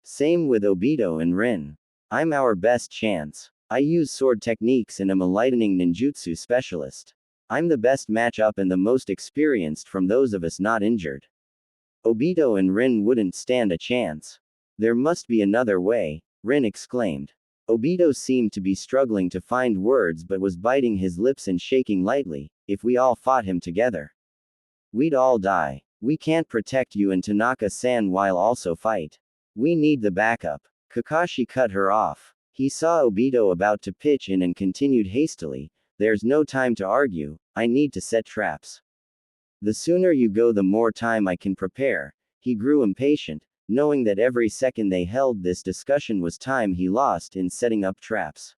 Same with Obito and Rin. I'm our best chance. I use sword techniques and am a lightning ninjutsu specialist. I'm the best matchup and the most experienced from those of us not injured. Obito and Rin wouldn't stand a chance. There must be another way, Rin exclaimed. Obito seemed to be struggling to find words but was biting his lips and shaking lightly. If we all fought him together, we'd all die. We can't protect you and Tanaka-san while also fight. We need the backup. Kakashi cut her off. He saw Obito about to pitch in and continued hastily. There's no time to argue, I need to set traps. The sooner you go the more time I can prepare. He grew impatient, knowing that every second they held this discussion was time he lost in setting up traps.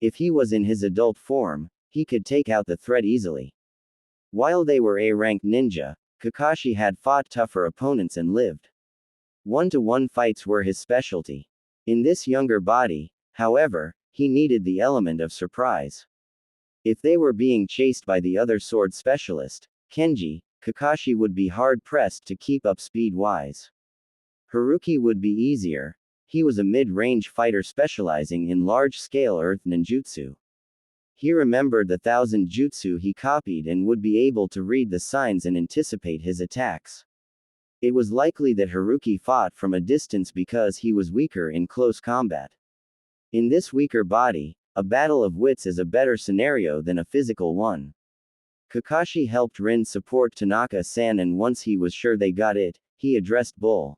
If he was in his adult form, he could take out the threat easily. While they were A-ranked ninja, Kakashi had fought tougher opponents and lived. 1-to-1 fights were his specialty. In this younger body, however, he needed the element of surprise. If they were being chased by the other sword specialist, Kenji, Kakashi would be hard-pressed to keep up speed-wise. Haruki would be easier. He was a mid-range fighter specializing in large-scale earth ninjutsu. He remembered the 1000 jutsu he copied and would be able to read the signs and anticipate his attacks. It was likely that Haruki fought from a distance because he was weaker in close combat. In this weaker body, a battle of wits is a better scenario than a physical one. Kakashi helped Rin support Tanaka-san, and once he was sure they got it, he addressed Bull.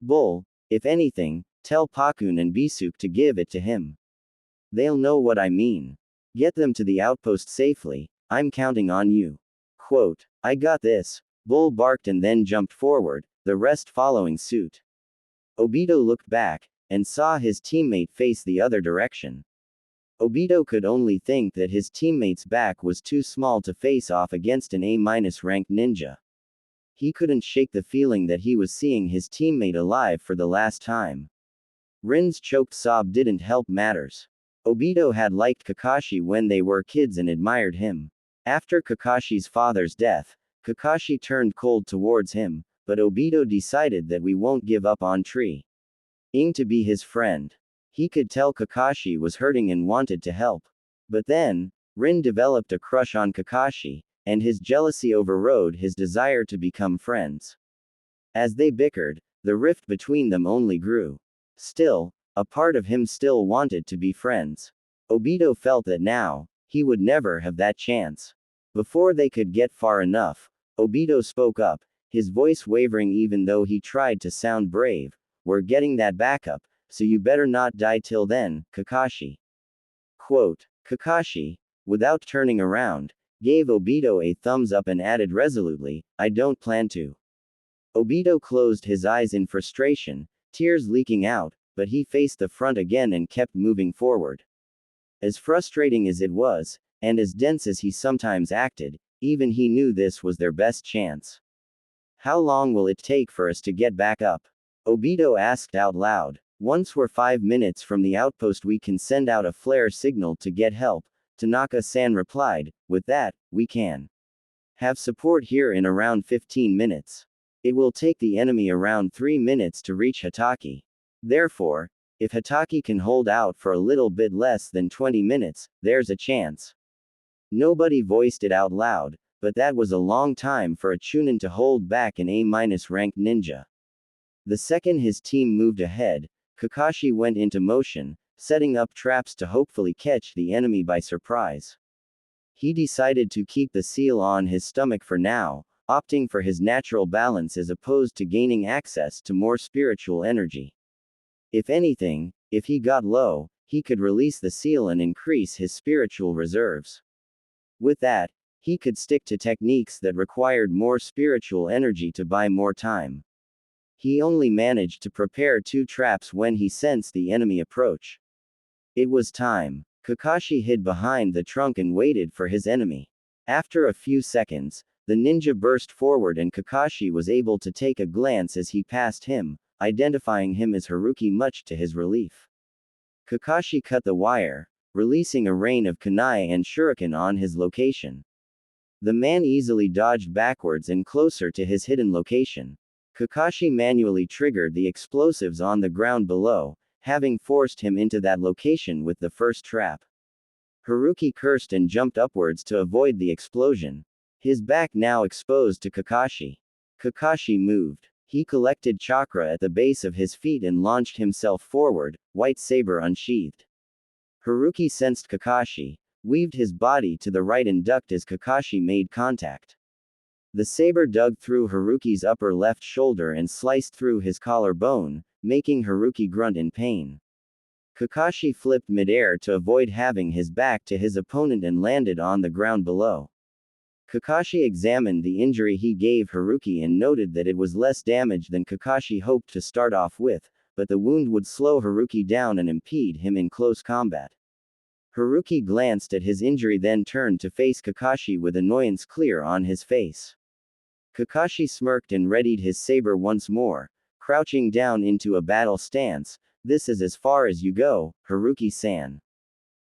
Bull, if anything, tell Pakun and Bisuke to give it to him. They'll know what I mean. Get them to the outpost safely, I'm counting on you. Quote, I got this, Bull barked and then jumped forward, the rest following suit. Obito looked back, and saw his teammate face the other direction. Obito could only think that his teammate's back was too small to face off against an A-ranked ninja. He couldn't shake the feeling that he was seeing his teammate alive for the last time. Rin's choked sob didn't help matters. Obito had liked Kakashi when they were kids and admired him. After Kakashi's father's death, Kakashi turned cold towards him, but Obito decided that we won't give up on Tree Ing to be his friend. He could tell Kakashi was hurting and wanted to help. But then, Rin developed a crush on Kakashi, and his jealousy overrode his desire to become friends. As they bickered, the rift between them only grew. Still, a part of him still wanted to be friends. Obito felt that now, he would never have that chance. Before they could get far enough, Obito spoke up, his voice wavering even though he tried to sound brave. We're getting that backup, so you better not die till then, Kakashi. Quote, Kakashi, without turning around, gave Obito a thumbs up and added resolutely, I don't plan to. Obito closed his eyes in frustration, tears leaking out, but he faced the front again and kept moving forward. As frustrating as it was, and as dense as he sometimes acted, even he knew this was their best chance. How long will it take for us to get back up? Obito asked out loud. Once we're 5 minutes from the outpost we can send out a flare signal to get help, Tanaka-san replied. With that, we can have support here in around 15 minutes. It will take the enemy around 3 minutes to reach Hitaki. Therefore, if Hitaki can hold out for a little bit less than 20 minutes, there's a chance. Nobody voiced it out loud, but that was a long time for a Chunin to hold back an A-ranked ninja. The second his team moved ahead, Kakashi went into motion, setting up traps to hopefully catch the enemy by surprise. He decided to keep the seal on his stomach for now, opting for his natural balance as opposed to gaining access to more spiritual energy. If anything, if he got low, he could release the seal and increase his spiritual reserves. With that, he could stick to techniques that required more spiritual energy to buy more time. He only managed to prepare 2 traps when he sensed the enemy approach. It was time. Kakashi hid behind the trunk and waited for his enemy. After a few seconds, the ninja burst forward and Kakashi was able to take a glance as he passed him, identifying him as Haruki much to his relief. Kakashi cut the wire, releasing a rain of kunai and shuriken on his location. The man easily dodged backwards and closer to his hidden location. Kakashi manually triggered the explosives on the ground below, having forced him into that location with the first trap. Haruki cursed and jumped upwards to avoid the explosion. His back now exposed to Kakashi. Kakashi moved. He collected chakra at the base of his feet and launched himself forward, white saber unsheathed. Haruki sensed Kakashi, weaved his body to the right and ducked as Kakashi made contact. The saber dug through Haruki's upper left shoulder and sliced through his collarbone, making Haruki grunt in pain. Kakashi flipped midair to avoid having his back to his opponent and landed on the ground below. Kakashi examined the injury he gave Haruki and noted that it was less damage than Kakashi hoped to start off with, but the wound would slow Haruki down and impede him in close combat. Haruki glanced at his injury then turned to face Kakashi with annoyance clear on his face. Kakashi smirked and readied his saber once more, crouching down into a battle stance. This is as far as you go, Haruki-san.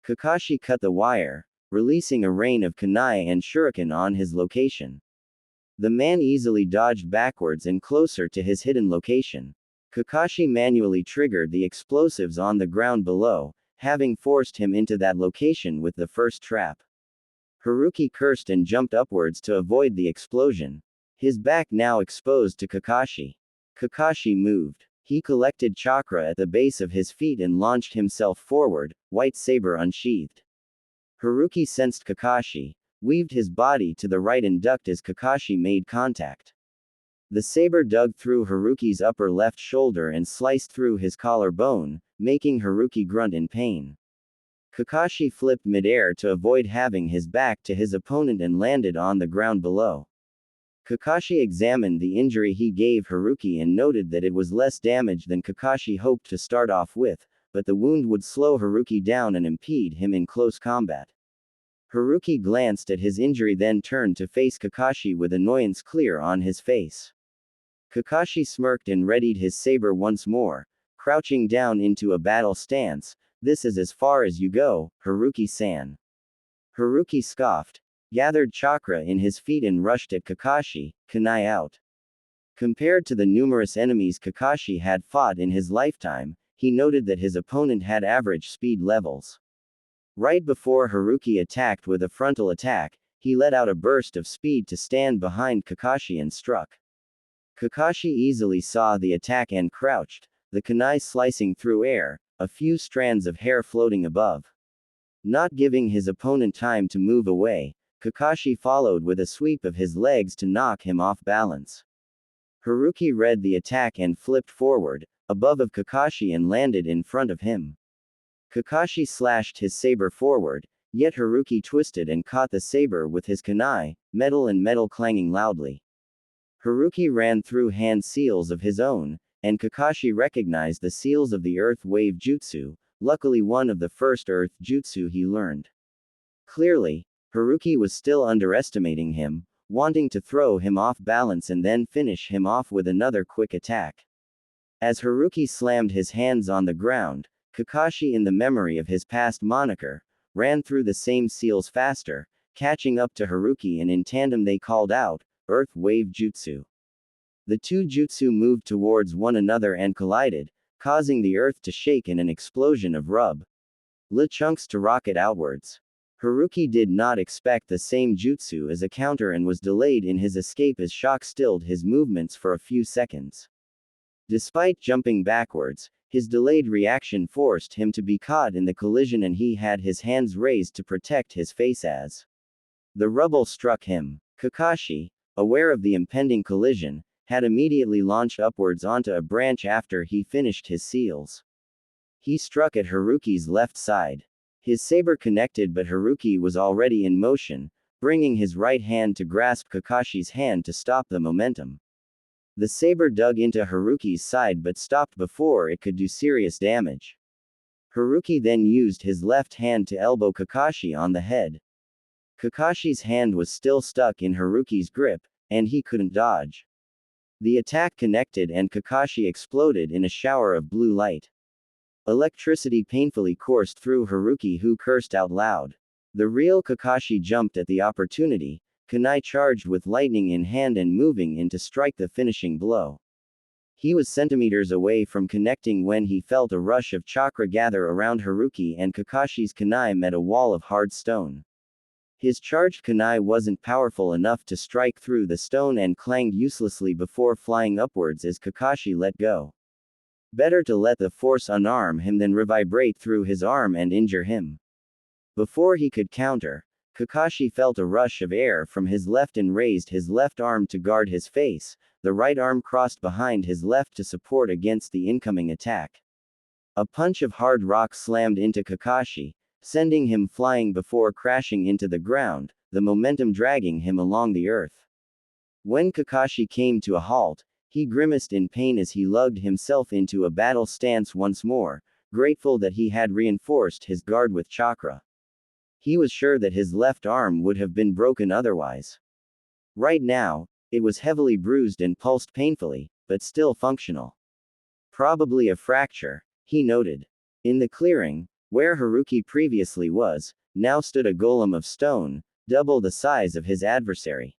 Kakashi cut the wire, releasing a rain of kunai and shuriken on his location. The man easily dodged backwards and closer to his hidden location. Kakashi manually triggered the explosives on the ground below, having forced him into that location with the first trap. Haruki cursed and jumped upwards to avoid the explosion. His back now exposed to Kakashi. Kakashi moved. He collected chakra at the base of his feet and launched himself forward, white saber unsheathed. Haruki sensed Kakashi, weaved his body to the right and ducked as Kakashi made contact. The saber dug through Haruki's upper left shoulder and sliced through his collarbone, making Haruki grunt in pain. Kakashi flipped midair to avoid having his back to his opponent and landed on the ground below. Kakashi examined the injury he gave Haruki and noted that it was less damage than Kakashi hoped to start off with, but the wound would slow Haruki down and impede him in close combat. Haruki glanced at his injury, then turned to face Kakashi with annoyance clear on his face. Kakashi smirked and readied his saber once more, crouching down into a battle stance. "This is as far as you go, Haruki-san." Haruki scoffed, gathered chakra in his feet and rushed at Kakashi, kunai out. Compared to the numerous enemies Kakashi had fought in his lifetime, he noted that his opponent had average speed levels. Right before Haruki attacked with a frontal attack, he let out a burst of speed to stand behind Kakashi and struck. Kakashi easily saw the attack and crouched, the kunai slicing through air, a few strands of hair floating above. Not giving his opponent time to move away, Kakashi followed with a sweep of his legs to knock him off balance. Haruki read the attack and flipped forward, above of Kakashi and landed in front of him. Kakashi slashed his saber forward, yet Haruki twisted and caught the saber with his kunai, metal and metal clanging loudly. Haruki ran through hand seals of his own, and Kakashi recognized the seals of the Earth Wave Jutsu, luckily one of the first Earth Jutsu he learned. Clearly, Haruki was still underestimating him, wanting to throw him off balance and then finish him off with another quick attack. As Haruki slammed his hands on the ground, Kakashi, in the memory of his past moniker, ran through the same seals faster, catching up to Haruki, and in tandem they called out, "Earth Wave Jutsu." The two jutsu moved towards one another and collided, causing the earth to shake in an explosion of rub-la chunks to rocket outwards. Haruki did not expect the same jutsu as a counter and was delayed in his escape as shock stilled his movements for a few seconds. Despite jumping backwards, his delayed reaction forced him to be caught in the collision and he had his hands raised to protect his face as the rubble struck him. Kakashi, aware of the impending collision, had immediately launched upwards onto a branch after he finished his seals. He struck at Haruki's left side. His saber connected, but Haruki was already in motion, bringing his right hand to grasp Kakashi's hand to stop the momentum. The saber dug into Haruki's side but stopped before it could do serious damage. Haruki then used his left hand to elbow Kakashi on the head. Kakashi's hand was still stuck in Haruki's grip, and he couldn't dodge. The attack connected and Kakashi exploded in a shower of blue light. Electricity painfully coursed through Haruki, who cursed out loud. The real Kakashi jumped at the opportunity, kunai charged with lightning in hand and moving in to strike the finishing blow. He was centimeters away from connecting when he felt a rush of chakra gather around Haruki and Kakashi's kunai met a wall of hard stone. His charged kunai wasn't powerful enough to strike through the stone and clanged uselessly before flying upwards as Kakashi let go. Better to let the force unarm him than revibrate through his arm and injure him. Before he could counter, Kakashi felt a rush of air from his left and raised his left arm to guard his face, the right arm crossed behind his left to support against the incoming attack. A punch of hard rock slammed into Kakashi, sending him flying before crashing into the ground, the momentum dragging him along the earth. When Kakashi came to a halt, he grimaced in pain as he lugged himself into a battle stance once more, grateful that he had reinforced his guard with chakra. He was sure that his left arm would have been broken otherwise. Right now, it was heavily bruised and pulsed painfully, but still functional. Probably a fracture, he noted. In the clearing, where Haruki previously was, now stood a golem of stone, double the size of his adversary.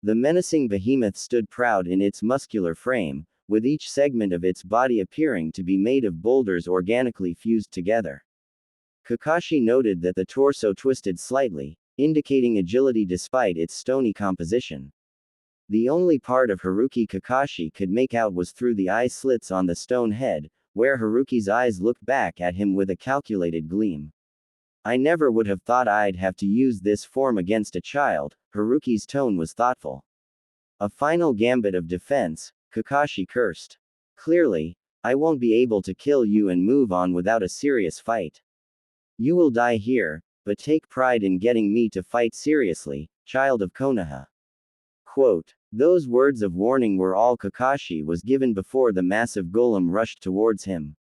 The menacing behemoth stood proud in its muscular frame, with each segment of its body appearing to be made of boulders organically fused together. Kakashi noted that the torso twisted slightly, indicating agility despite its stony composition. The only part of Haruki Kakashi could make out was through the eye slits on the stone head, where Haruki's eyes looked back at him with a calculated gleam. I never would have thought I'd have to use this form against a child. Haruki's tone was thoughtful. A final gambit of defense, Kakashi cursed. Clearly, I won't be able to kill you and move on without a serious fight. You will die here, but take pride in getting me to fight seriously, child of Konoha. Quote. Those words of warning were all Kakashi was given before the massive golem rushed towards him.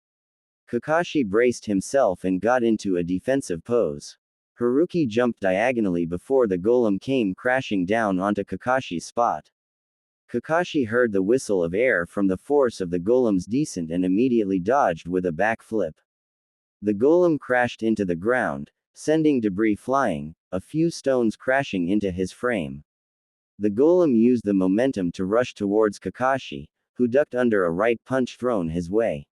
Kakashi braced himself and got into a defensive pose. Haruki jumped diagonally before the golem came crashing down onto Kakashi's spot. Kakashi heard the whistle of air from the force of the golem's descent and immediately dodged with a backflip. The golem crashed into the ground, sending debris flying, a few stones crashing into his frame. The golem used the momentum to rush towards Kakashi, who ducked under a right punch thrown his way.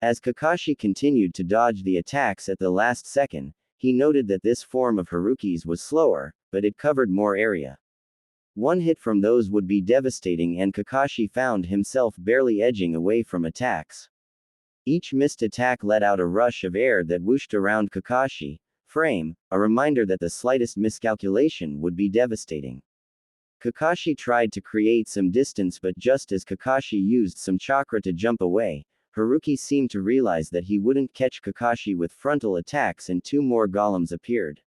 As Kakashi continued to dodge the attacks at the last second, he noted that this form of Haruki's was slower, but it covered more area. One hit from those would be devastating and Kakashi found himself barely edging away from attacks. Each missed attack let out a rush of air that whooshed around Kakashi's frame, a reminder that the slightest miscalculation would be devastating. Kakashi tried to create some distance, but just as Kakashi used some chakra to jump away, Haruki seemed to realize that he wouldn't catch Kakashi with frontal attacks and two more golems appeared.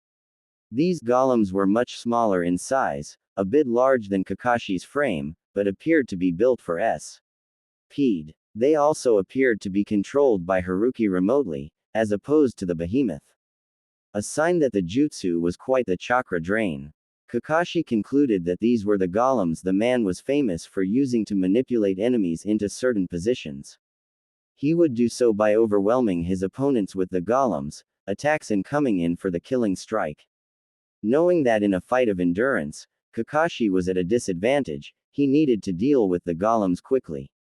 These golems were much smaller in size, a bit large than Kakashi's frame, but appeared to be built for speed. They also appeared to be controlled by Haruki remotely, as opposed to the behemoth. A sign that the jutsu was quite the chakra drain. Kakashi concluded that these were the golems the man was famous for using to manipulate enemies into certain positions. He would do so by overwhelming his opponents with the golems, attacks and coming in for the killing strike. Knowing that in a fight of endurance, Kakashi was at a disadvantage, he needed to deal with the golems quickly.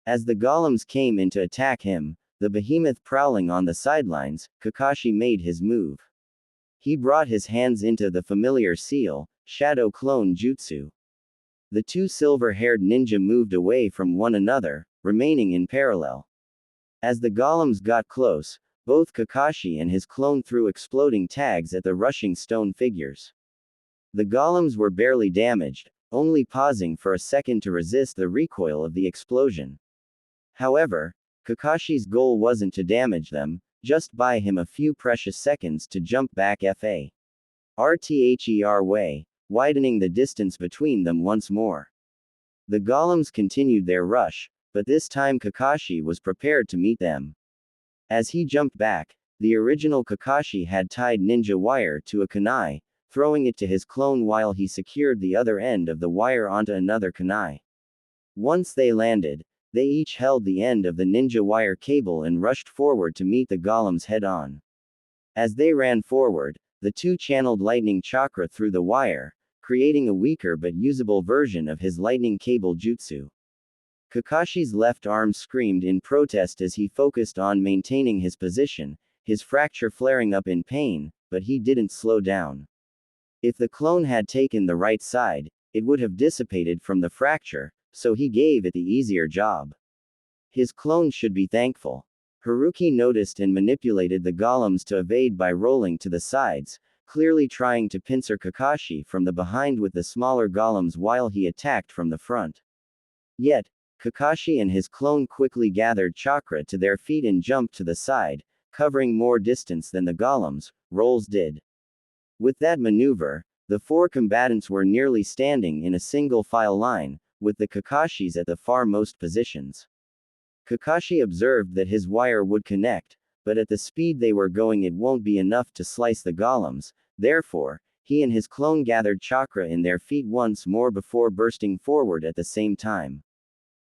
As the golems came in to attack him, the behemoth prowling on the sidelines, Kakashi made his move. He brought his hands into the familiar seal, shadow clone jutsu. The two silver-haired ninja moved away from one another, remaining in parallel. As the golems got close, both Kakashi and his clone threw exploding tags at the rushing stone figures. The golems were barely damaged, only pausing for a second to resist the recoil of the explosion. However, Kakashi's goal wasn't to damage them, just buy him a few precious seconds to jump back FARTHER way, widening the distance between them once more. The golems continued their rush, but this time Kakashi was prepared to meet them. As he jumped back, the original Kakashi had tied ninja wire to a kunai, throwing it to his clone while he secured the other end of the wire onto another kunai. Once they landed, they each held the end of the ninja wire cable and rushed forward to meet the golems head-on. As they ran forward, the two channeled lightning chakra through the wire, creating a weaker but usable version of his lightning cable jutsu. Kakashi's left arm screamed in protest as he focused on maintaining his position, his fracture flaring up in pain, but he didn't slow down. If the clone had taken the right side, it would have dissipated from the fracture, so he gave it the easier job. His clone should be thankful. Haruki noticed and manipulated the golems to evade by rolling to the sides, clearly trying to pincer Kakashi from the behind with the smaller golems while he attacked from the front. Yet, Kakashi and his clone quickly gathered chakra to their feet and jumped to the side, covering more distance than the golems' rolls did. With that maneuver, the four combatants were nearly standing in a single file line, with the Kakashis at the farmost positions. Kakashi observed that his wire would connect, but at the speed they were going it won't be enough to slice the golems, therefore, he and his clone gathered chakra in their feet once more before bursting forward at the same time.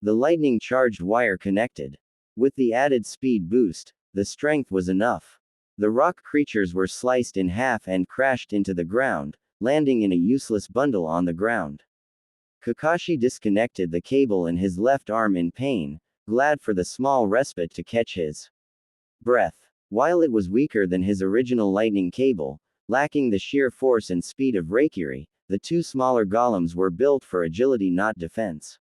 The lightning-charged wire connected. With the added speed boost, the strength was enough. The rock creatures were sliced in half and crashed into the ground, landing in a useless bundle on the ground. Kakashi disconnected the cable in his left arm in pain, glad for the small respite to catch his breath. While it was weaker than his original lightning cable, lacking the sheer force and speed of Reikiri, the two smaller golems were built for agility not defense.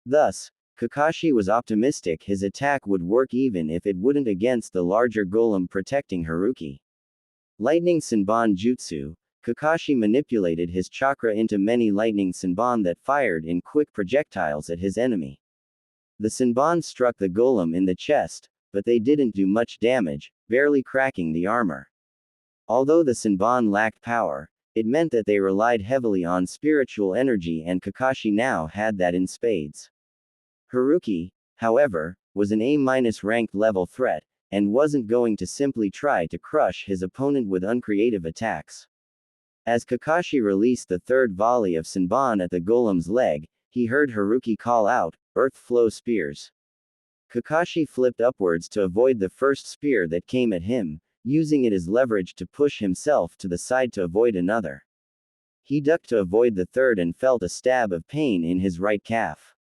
Thus, Kakashi was optimistic his attack would work even if it wouldn't against the larger golem protecting Haruki. Lightning Senbon Jutsu. Kakashi manipulated his chakra into many lightning Senbon that fired in quick projectiles at his enemy. The Senbon struck the golem in the chest, but they didn't do much damage, barely cracking the armor. Although the Senbon lacked power, it meant that they relied heavily on spiritual energy, and Kakashi now had that in spades. Haruki, however, was an A-ranked level threat, and wasn't going to simply try to crush his opponent with uncreative attacks. As Kakashi released the third volley of Senbon at the golem's leg, he heard Haruki call out, "Earth Flow Spears." Kakashi flipped upwards to avoid the first spear that came at him, using it as leverage to push himself to the side to avoid another. He ducked to avoid the third and felt a stab of pain in his right calf.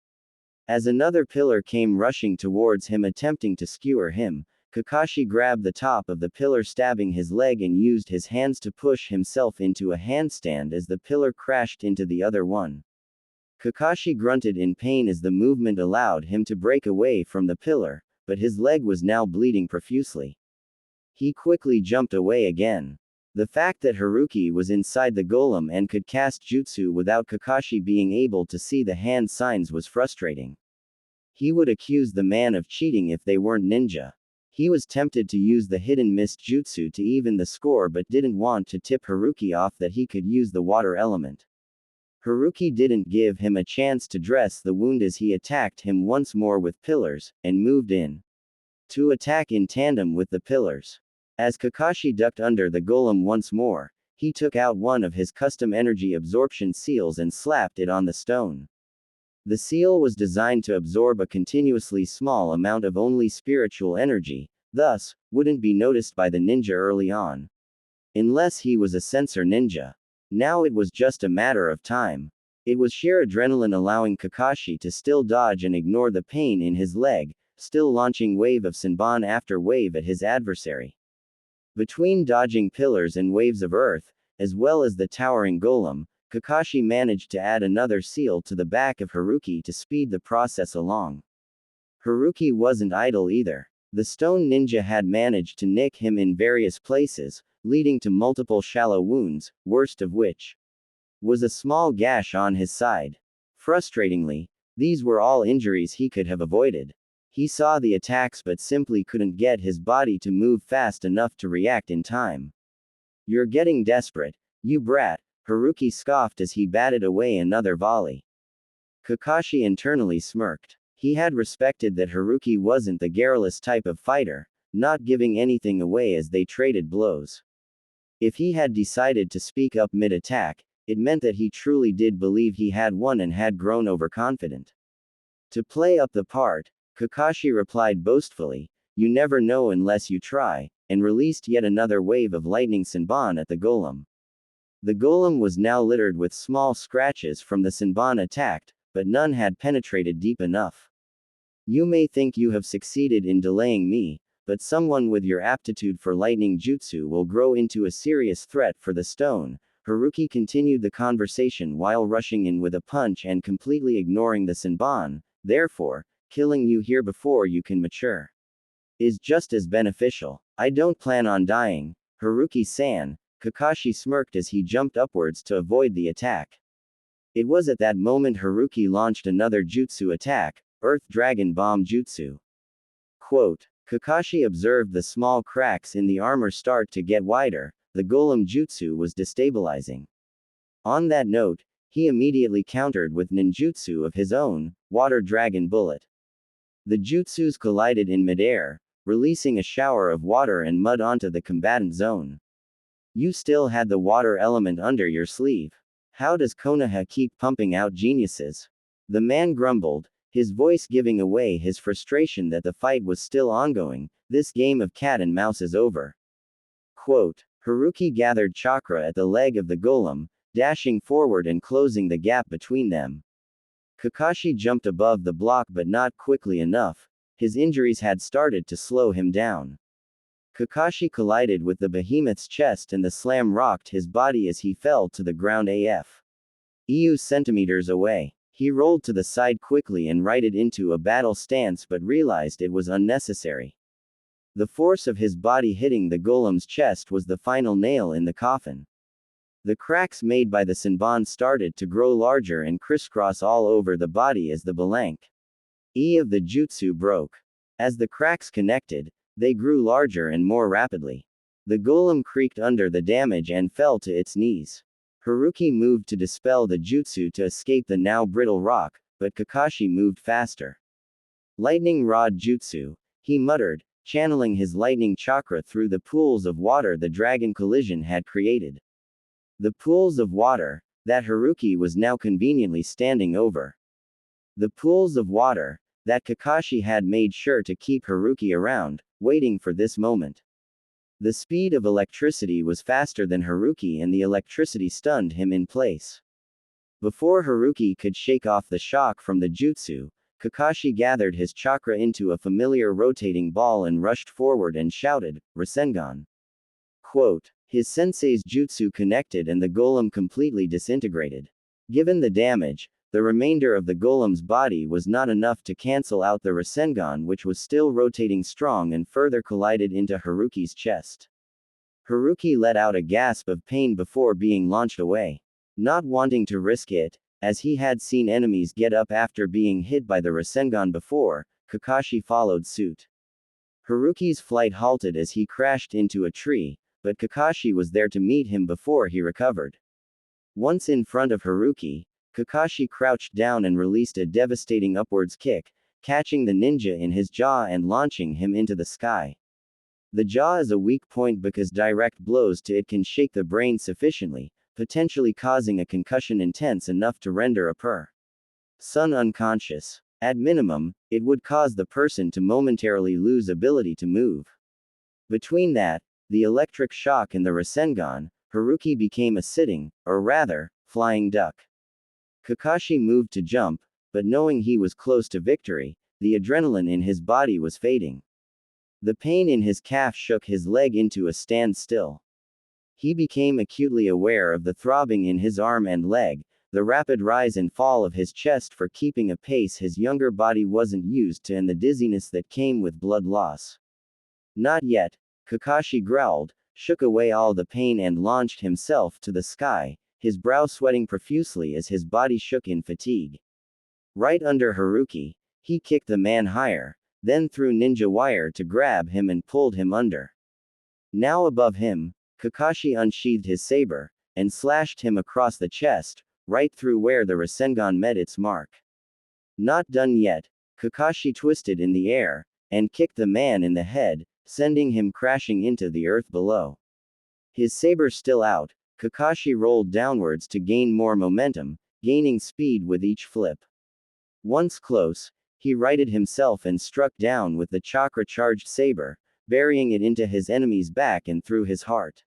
As another pillar came rushing towards him attempting to skewer him, Kakashi grabbed the top of the pillar stabbing his leg and used his hands to push himself into a handstand as the pillar crashed into the other one. Kakashi grunted in pain as the movement allowed him to break away from the pillar, but his leg was now bleeding profusely. He quickly jumped away again. The fact that Haruki was inside the golem and could cast jutsu without Kakashi being able to see the hand signs was frustrating. He would accuse the man of cheating if they weren't ninja. He was tempted to use the hidden mist jutsu to even the score but didn't want to tip Haruki off that he could use the water element. Haruki didn't give him a chance to dress the wound as he attacked him once more with pillars, and moved in to attack in tandem with the pillars. As Kakashi ducked under the golem once more, he took out one of his custom energy absorption seals and slapped it on the stone. The seal was designed to absorb a continuously small amount of only spiritual energy, thus, wouldn't be noticed by the ninja early on. Unless he was a sensor ninja. Now it was just a matter of time. It was sheer adrenaline allowing Kakashi to still dodge and ignore the pain in his leg, still launching wave of Senbon after wave at his adversary. Between dodging pillars and waves of earth, as well as the towering golem, Kakashi managed to add another seal to the back of Haruki to speed the process along. Haruki wasn't idle either. The stone ninja had managed to nick him in various places, leading to multiple shallow wounds, worst of which was a small gash on his side. Frustratingly, these were all injuries he could have avoided. He saw the attacks but simply couldn't get his body to move fast enough to react in time. "You're getting desperate, you brat," Haruki scoffed as he batted away another volley. Kakashi internally smirked. He had respected that Haruki wasn't the garrulous type of fighter, not giving anything away as they traded blows. If he had decided to speak up mid-attack, it meant that he truly did believe he had won and had grown overconfident. To play up the part, Kakashi replied boastfully, "You never know unless you try," and released yet another wave of lightning Senbon at the golem. The golem was now littered with small scratches from the Senbon attacked, but none had penetrated deep enough. "You may think you have succeeded in delaying me, but someone with your aptitude for lightning jutsu will grow into a serious threat for the stone." Haruki continued the conversation while rushing in with a punch and completely ignoring the Senbon. "Therefore, killing you here before you can mature is just as beneficial. I don't plan on dying, Haruki-san." Kakashi smirked as he jumped upwards to avoid the attack. It was at that moment Haruki launched another jutsu attack, Earth Dragon Bomb Jutsu. Quote, Kakashi observed the small cracks in the armor start to get wider. The golem jutsu was destabilizing. On that note, he immediately countered with ninjutsu of his own, Water Dragon Bullet. The jutsus collided in midair, releasing a shower of water and mud onto the combatant zone. "You still had the water element under your sleeve. How does Konoha keep pumping out geniuses?" The man grumbled, his voice giving away his frustration that the fight was still ongoing. "This game of cat and mouse is over." Quote, Haruki gathered chakra at the leg of the golem, dashing forward and closing the gap between them. Kakashi jumped above the block but not quickly enough. His injuries had started to slow him down. Kakashi collided with the behemoth's chest and the slam rocked his body as he fell to the ground EU centimeters away. He rolled to the side quickly and righted into a battle stance but realized it was unnecessary. The force of his body hitting the golem's chest was the final nail in the coffin. The cracks made by the Senbon started to grow larger and crisscross all over the body as the Balank E of the jutsu broke. As the cracks connected, they grew larger and more rapidly. The golem creaked under the damage and fell to its knees. Haruki moved to dispel the jutsu to escape the now brittle rock, but Kakashi moved faster. Lightning Rod Jutsu, he muttered, channeling his lightning chakra through the pools of water the dragon collision had created. The pools of water, that Haruki was now conveniently standing over. The pools of water, that Kakashi had made sure to keep Haruki around, waiting for this moment. The speed of electricity was faster than Haruki and the electricity stunned him in place. Before Haruki could shake off the shock from the jutsu, Kakashi gathered his chakra into a familiar rotating ball and rushed forward and shouted, Rasengan. Quote, his sensei's jutsu connected and the golem completely disintegrated. Given the damage, the remainder of the golem's body was not enough to cancel out the Rasengan, which was still rotating strong and further collided into Haruki's chest. Haruki let out a gasp of pain before being launched away. Not wanting to risk it, as he had seen enemies get up after being hit by the Rasengan before, Kakashi followed suit. Haruki's flight halted as he crashed into a tree, but Kakashi was there to meet him before he recovered. Once in front of Haruki, Kakashi crouched down and released a devastating upwards kick, catching the ninja in his jaw and launching him into the sky. The jaw is a weak point because direct blows to it can shake the brain sufficiently, potentially causing a concussion intense enough to render a person unconscious. At minimum, it would cause the person to momentarily lose ability to move. Between that, the electric shock and the Rasengan, Haruki became a sitting, or rather, flying duck. Kakashi moved to jump, but knowing he was close to victory, the adrenaline in his body was fading. The pain in his calf shook his leg into a standstill. He became acutely aware of the throbbing in his arm and leg, the rapid rise and fall of his chest for keeping a pace his younger body wasn't used to, and the dizziness that came with blood loss. Not yet, Kakashi growled, shook away all the pain and launched himself to the sky, his brow sweating profusely as his body shook in fatigue. Right under Haruki, he kicked the man higher, then threw ninja wire to grab him and pulled him under. Now above him, Kakashi unsheathed his saber, and slashed him across the chest, right through where the Rasengan met its mark. Not done yet, Kakashi twisted in the air, and kicked the man in the head, sending him crashing into the earth below. His saber still out, Kakashi rolled downwards to gain more momentum, gaining speed with each flip. Once close, he righted himself and struck down with the chakra-charged saber, burying it into his enemy's back and through his heart.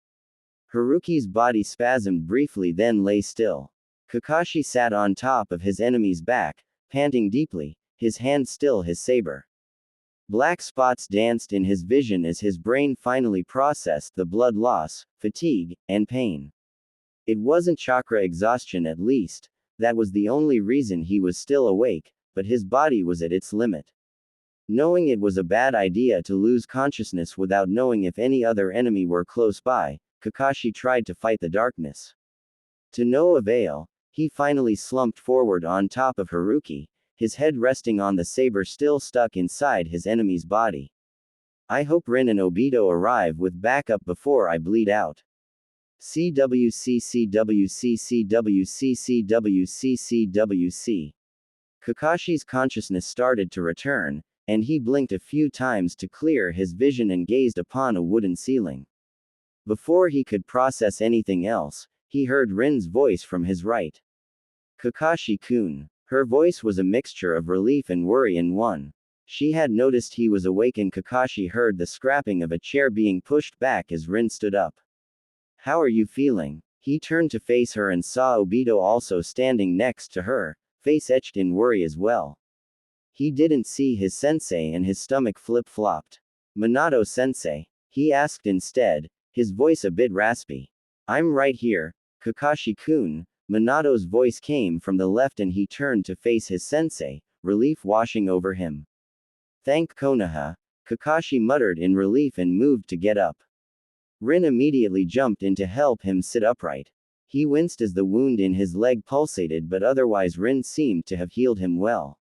Haruki's body spasmed briefly then lay still. Kakashi sat on top of his enemy's back, panting deeply, his hand still his saber. Black spots danced in his vision as his brain finally processed the blood loss, fatigue, and pain. It wasn't chakra exhaustion at least, that was the only reason he was still awake, but his body was at its limit. Knowing it was a bad idea to lose consciousness without knowing if any other enemy were close by, Kakashi tried to fight the darkness. To no avail, he finally slumped forward on top of Haruki, his head resting on the saber still stuck inside his enemy's body. I hope Rin and Obito arrive with backup before I bleed out. CWCCWCCWCCWCCWC. Kakashi's consciousness started to return, and he blinked a few times to clear his vision and gazed upon a wooden ceiling. Before he could process anything else, he heard Rin's voice from his right. Kakashi-kun. Her voice was a mixture of relief and worry in one. She had noticed he was awake and Kakashi heard the scrapping of a chair being pushed back as Rin stood up. How are you feeling? He turned to face her and saw Obito also standing next to her, face etched in worry as well. He didn't see his sensei and his stomach flip-flopped. Minato sensei? He asked instead, his voice a bit raspy. I'm right here, Kakashi-kun. Minato's voice came from the left and he turned to face his sensei, relief washing over him. Thank Konoha. Kakashi muttered in relief and moved to get up. Rin immediately jumped in to help him sit upright. He winced as the wound in his leg pulsated, but otherwise Rin seemed to have healed him well.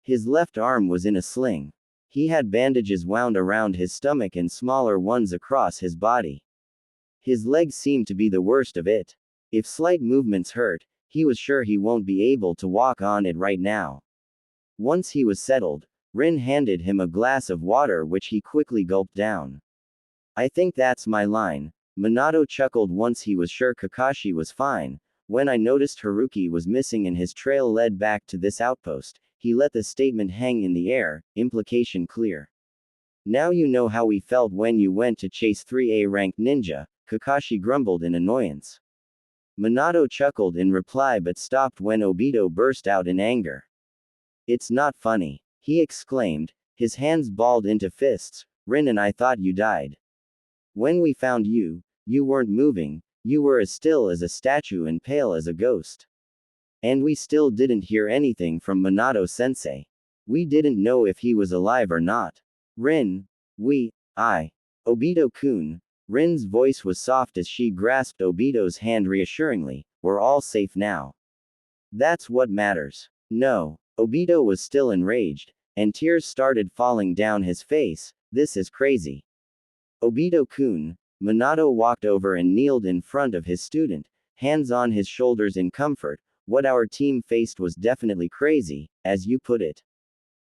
His left arm was in a sling. He had bandages wound around his stomach and smaller ones across his body. His leg seemed to be the worst of it. If slight movements hurt, he was sure he won't be able to walk on it right now. Once he was settled, Rin handed him a glass of water which he quickly gulped down. I think that's my line. Minato chuckled once he was sure Kakashi was fine. When I noticed Haruki was missing and his trail led back to this outpost, he let the statement hang in the air, implication clear. Now you know how we felt when you went to chase 3A-ranked ninja, Kakashi grumbled in annoyance. Minato chuckled in reply but stopped when Obito burst out in anger. It's not funny, he exclaimed, his hands balled into fists. Rin and I thought you died. When we found you, you weren't moving, you were as still as a statue and pale as a ghost. And we still didn't hear anything from Minato-sensei. We didn't know if he was alive or not. Rin, Obito-kun. Rin's voice was soft as she grasped Obito's hand reassuringly, we're all safe now. That's what matters. No. Obito was still enraged, and tears started falling down his face. This is crazy. Obito-kun. Minato walked over and kneeled in front of his student, hands on his shoulders in comfort. What our team faced was definitely crazy, as you put it.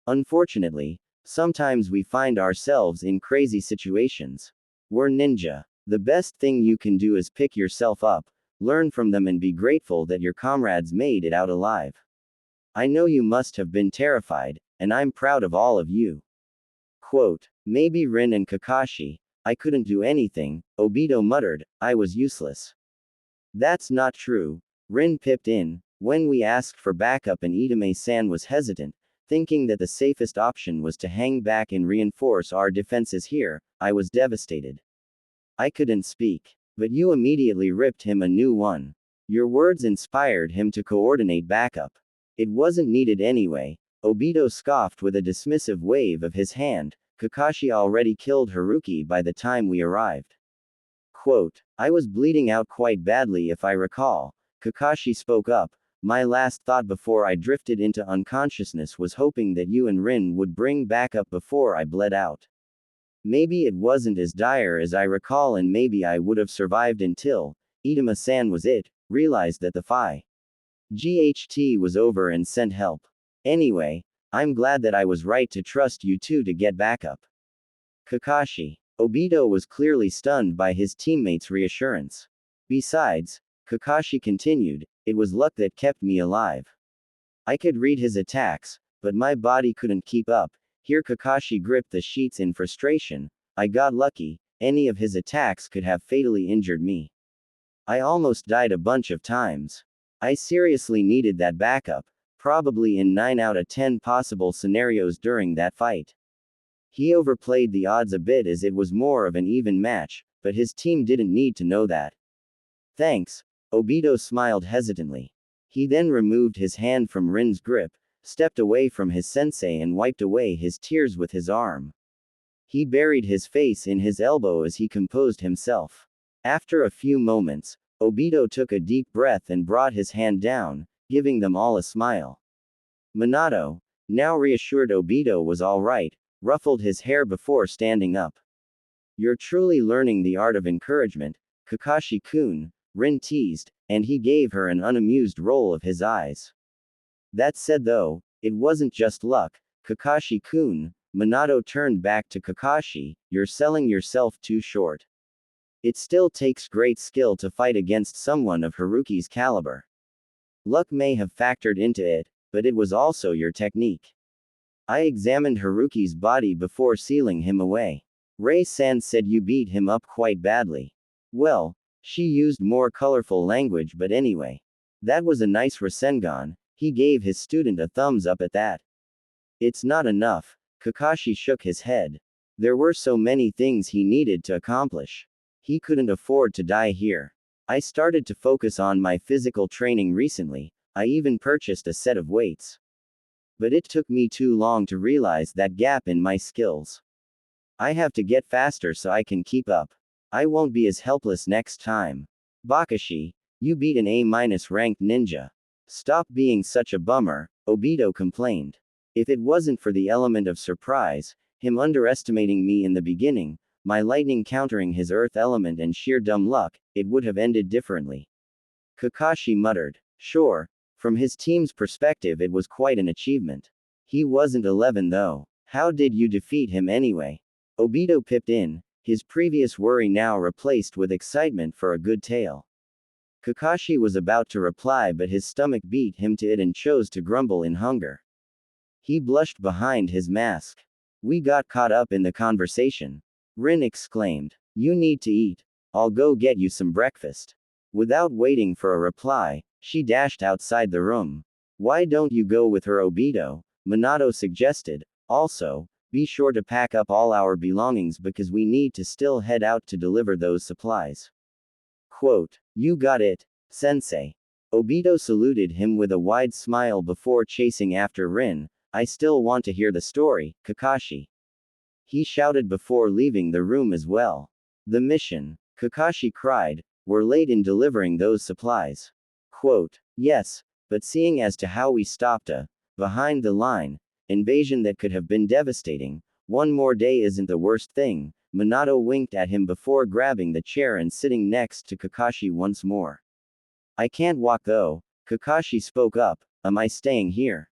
Unfortunately, sometimes we find ourselves in crazy situations. We're ninja. The best thing you can do is pick yourself up, learn from them and be grateful that your comrades made it out alive. I know you must have been terrified, and I'm proud of all of you. Quote, maybe Rin and Kakashi. I couldn't do anything, Obito muttered, I was useless. That's not true. Rin pipped in. When we asked for backup and Itame-san was hesitant, thinking that the safest option was to hang back and reinforce our defenses here, I was devastated. I couldn't speak. But you immediately ripped him a new one. Your words inspired him to coordinate backup. It wasn't needed anyway, Obito scoffed with a dismissive wave of his hand. Kakashi already killed Haruki by the time we arrived. Quote, I was bleeding out quite badly if I recall. Kakashi spoke up. My last thought before I drifted into unconsciousness was hoping that you and Rin would bring backup before I bled out. Maybe it wasn't as dire as I recall and maybe I would have survived until Itama-san was it, realized that the GHT was over and sent help. Anyway, I'm glad that I was right to trust you two to get backup. Kakashi. Obito was clearly stunned by his teammates' reassurance. Besides, Kakashi continued, it was luck that kept me alive. I could read his attacks, but my body couldn't keep up. Here Kakashi gripped the sheets in frustration. I got lucky, any of his attacks could have fatally injured me. I almost died a bunch of times. I seriously needed that backup, probably in 9 out of 10 possible scenarios during that fight. He overplayed the odds a bit as it was more of an even match, but his team didn't need to know that. Thanks. Obito smiled hesitantly. He then removed his hand from Rin's grip, stepped away from his sensei and wiped away his tears with his arm. He buried his face in his elbow as he composed himself. After a few moments, Obito took a deep breath and brought his hand down, giving them all a smile. Minato, now reassured Obito was all right, ruffled his hair before standing up. You're truly learning the art of encouragement, Kakashi-kun, Rin teased, and he gave her an unamused roll of his eyes. That said though, it wasn't just luck, Kakashi-kun. Minato turned back to Kakashi, you're selling yourself too short. It still takes great skill to fight against someone of Haruki's caliber. Luck may have factored into it, but it was also your technique. I examined Haruki's body before sealing him away. Rei-san said you beat him up quite badly. Well, she used more colorful language but anyway. That was a nice Rasengan, he gave his student a thumbs up at that. It's not enough, Kakashi shook his head. There were so many things he needed to accomplish. He couldn't afford to die here. I started to focus on my physical training recently, I even purchased a set of weights. But it took me too long to realize that gap in my skills. I have to get faster so I can keep up. I won't be as helpless next time. Bakashi, you beat an A- ranked ninja. Stop being such a bummer, Obito complained. If it wasn't for the element of surprise, him underestimating me in the beginning, my lightning countering his earth element and sheer dumb luck, it would have ended differently. Kakashi muttered. Sure, from his team's perspective it was quite an achievement. He wasn't 11 though. How did you defeat him anyway? Obito pipped in, his previous worry now replaced with excitement for a good tale. Kakashi was about to reply but his stomach beat him to it and chose to grumble in hunger. He blushed behind his mask. We got caught up in the conversation. Rin exclaimed. You need to eat. I'll go get you some breakfast. Without waiting for a reply, she dashed outside the room. Why don't you go with her, Obito? Minato suggested. Also, be sure to pack up all our belongings because we need to still head out to deliver those supplies. Quote, you got it, sensei. Obito saluted him with a wide smile before chasing after Rin. I still want to hear the story, Kakashi. He shouted before leaving the room as well. The mission, Kakashi cried, we're late in delivering those supplies. Quote, yes, but seeing as to how we stopped a behind the line invasion that could have been devastating, one more day isn't the worst thing. Minato winked at him before grabbing the chair and sitting next to Kakashi once more. I can't walk though, Kakashi spoke up, am I staying here?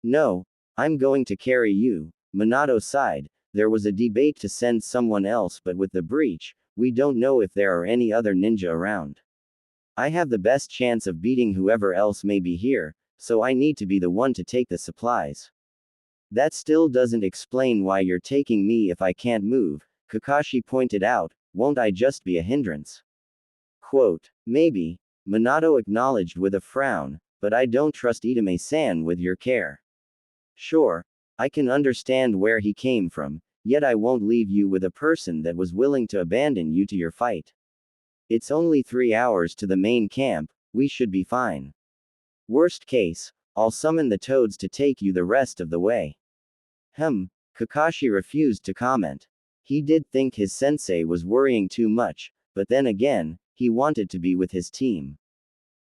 No, I'm going to carry you, Minato sighed. There was a debate to send someone else but with the breach, we don't know if there are any other ninja around. I have the best chance of beating whoever else may be here, so I need to be the one to take the supplies. That still doesn't explain why you're taking me if I can't move, Kakashi pointed out, won't I just be a hindrance? Quote, maybe, Minato acknowledged with a frown, but I don't trust Itame-san with your care. Sure, I can understand where he came from, yet I won't leave you with a person that was willing to abandon you to your fate. It's only 3 hours to the main camp, we should be fine. Worst case, I'll summon the toads to take you the rest of the way. Kakashi refused to comment. He did think his sensei was worrying too much, but then again, he wanted to be with his team.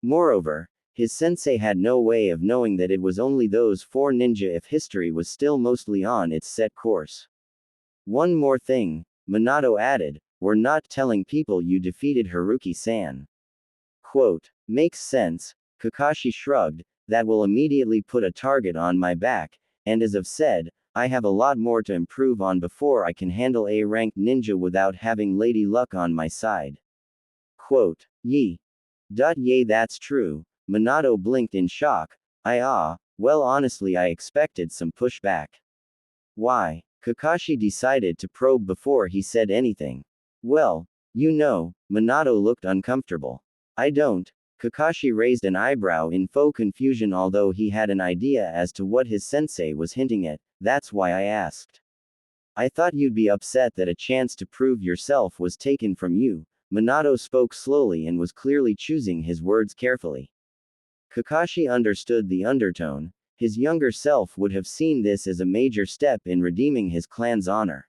Moreover, his sensei had no way of knowing that it was only those 4 ninja if history was still mostly on its set course. One more thing, Minato added, we're not telling people you defeated Haruki-san. Quote, makes sense, Kakashi shrugged, that will immediately put a target on my back, and as I've said, I have a lot more to improve on before I can handle a ranked ninja without having Lady Luck on my side. Quote, yee. Yay, that's true, Minato blinked in shock. Well honestly I expected some pushback. Why? Kakashi decided to probe before he said anything. Well, you know, Minato looked uncomfortable. I don't. Kakashi raised an eyebrow in faux confusion although he had an idea as to what his sensei was hinting at, that's why I asked. I thought you'd be upset that a chance to prove yourself was taken from you. Minato spoke slowly and was clearly choosing his words carefully. Kakashi understood the undertone. His younger self would have seen this as a major step in redeeming his clan's honor.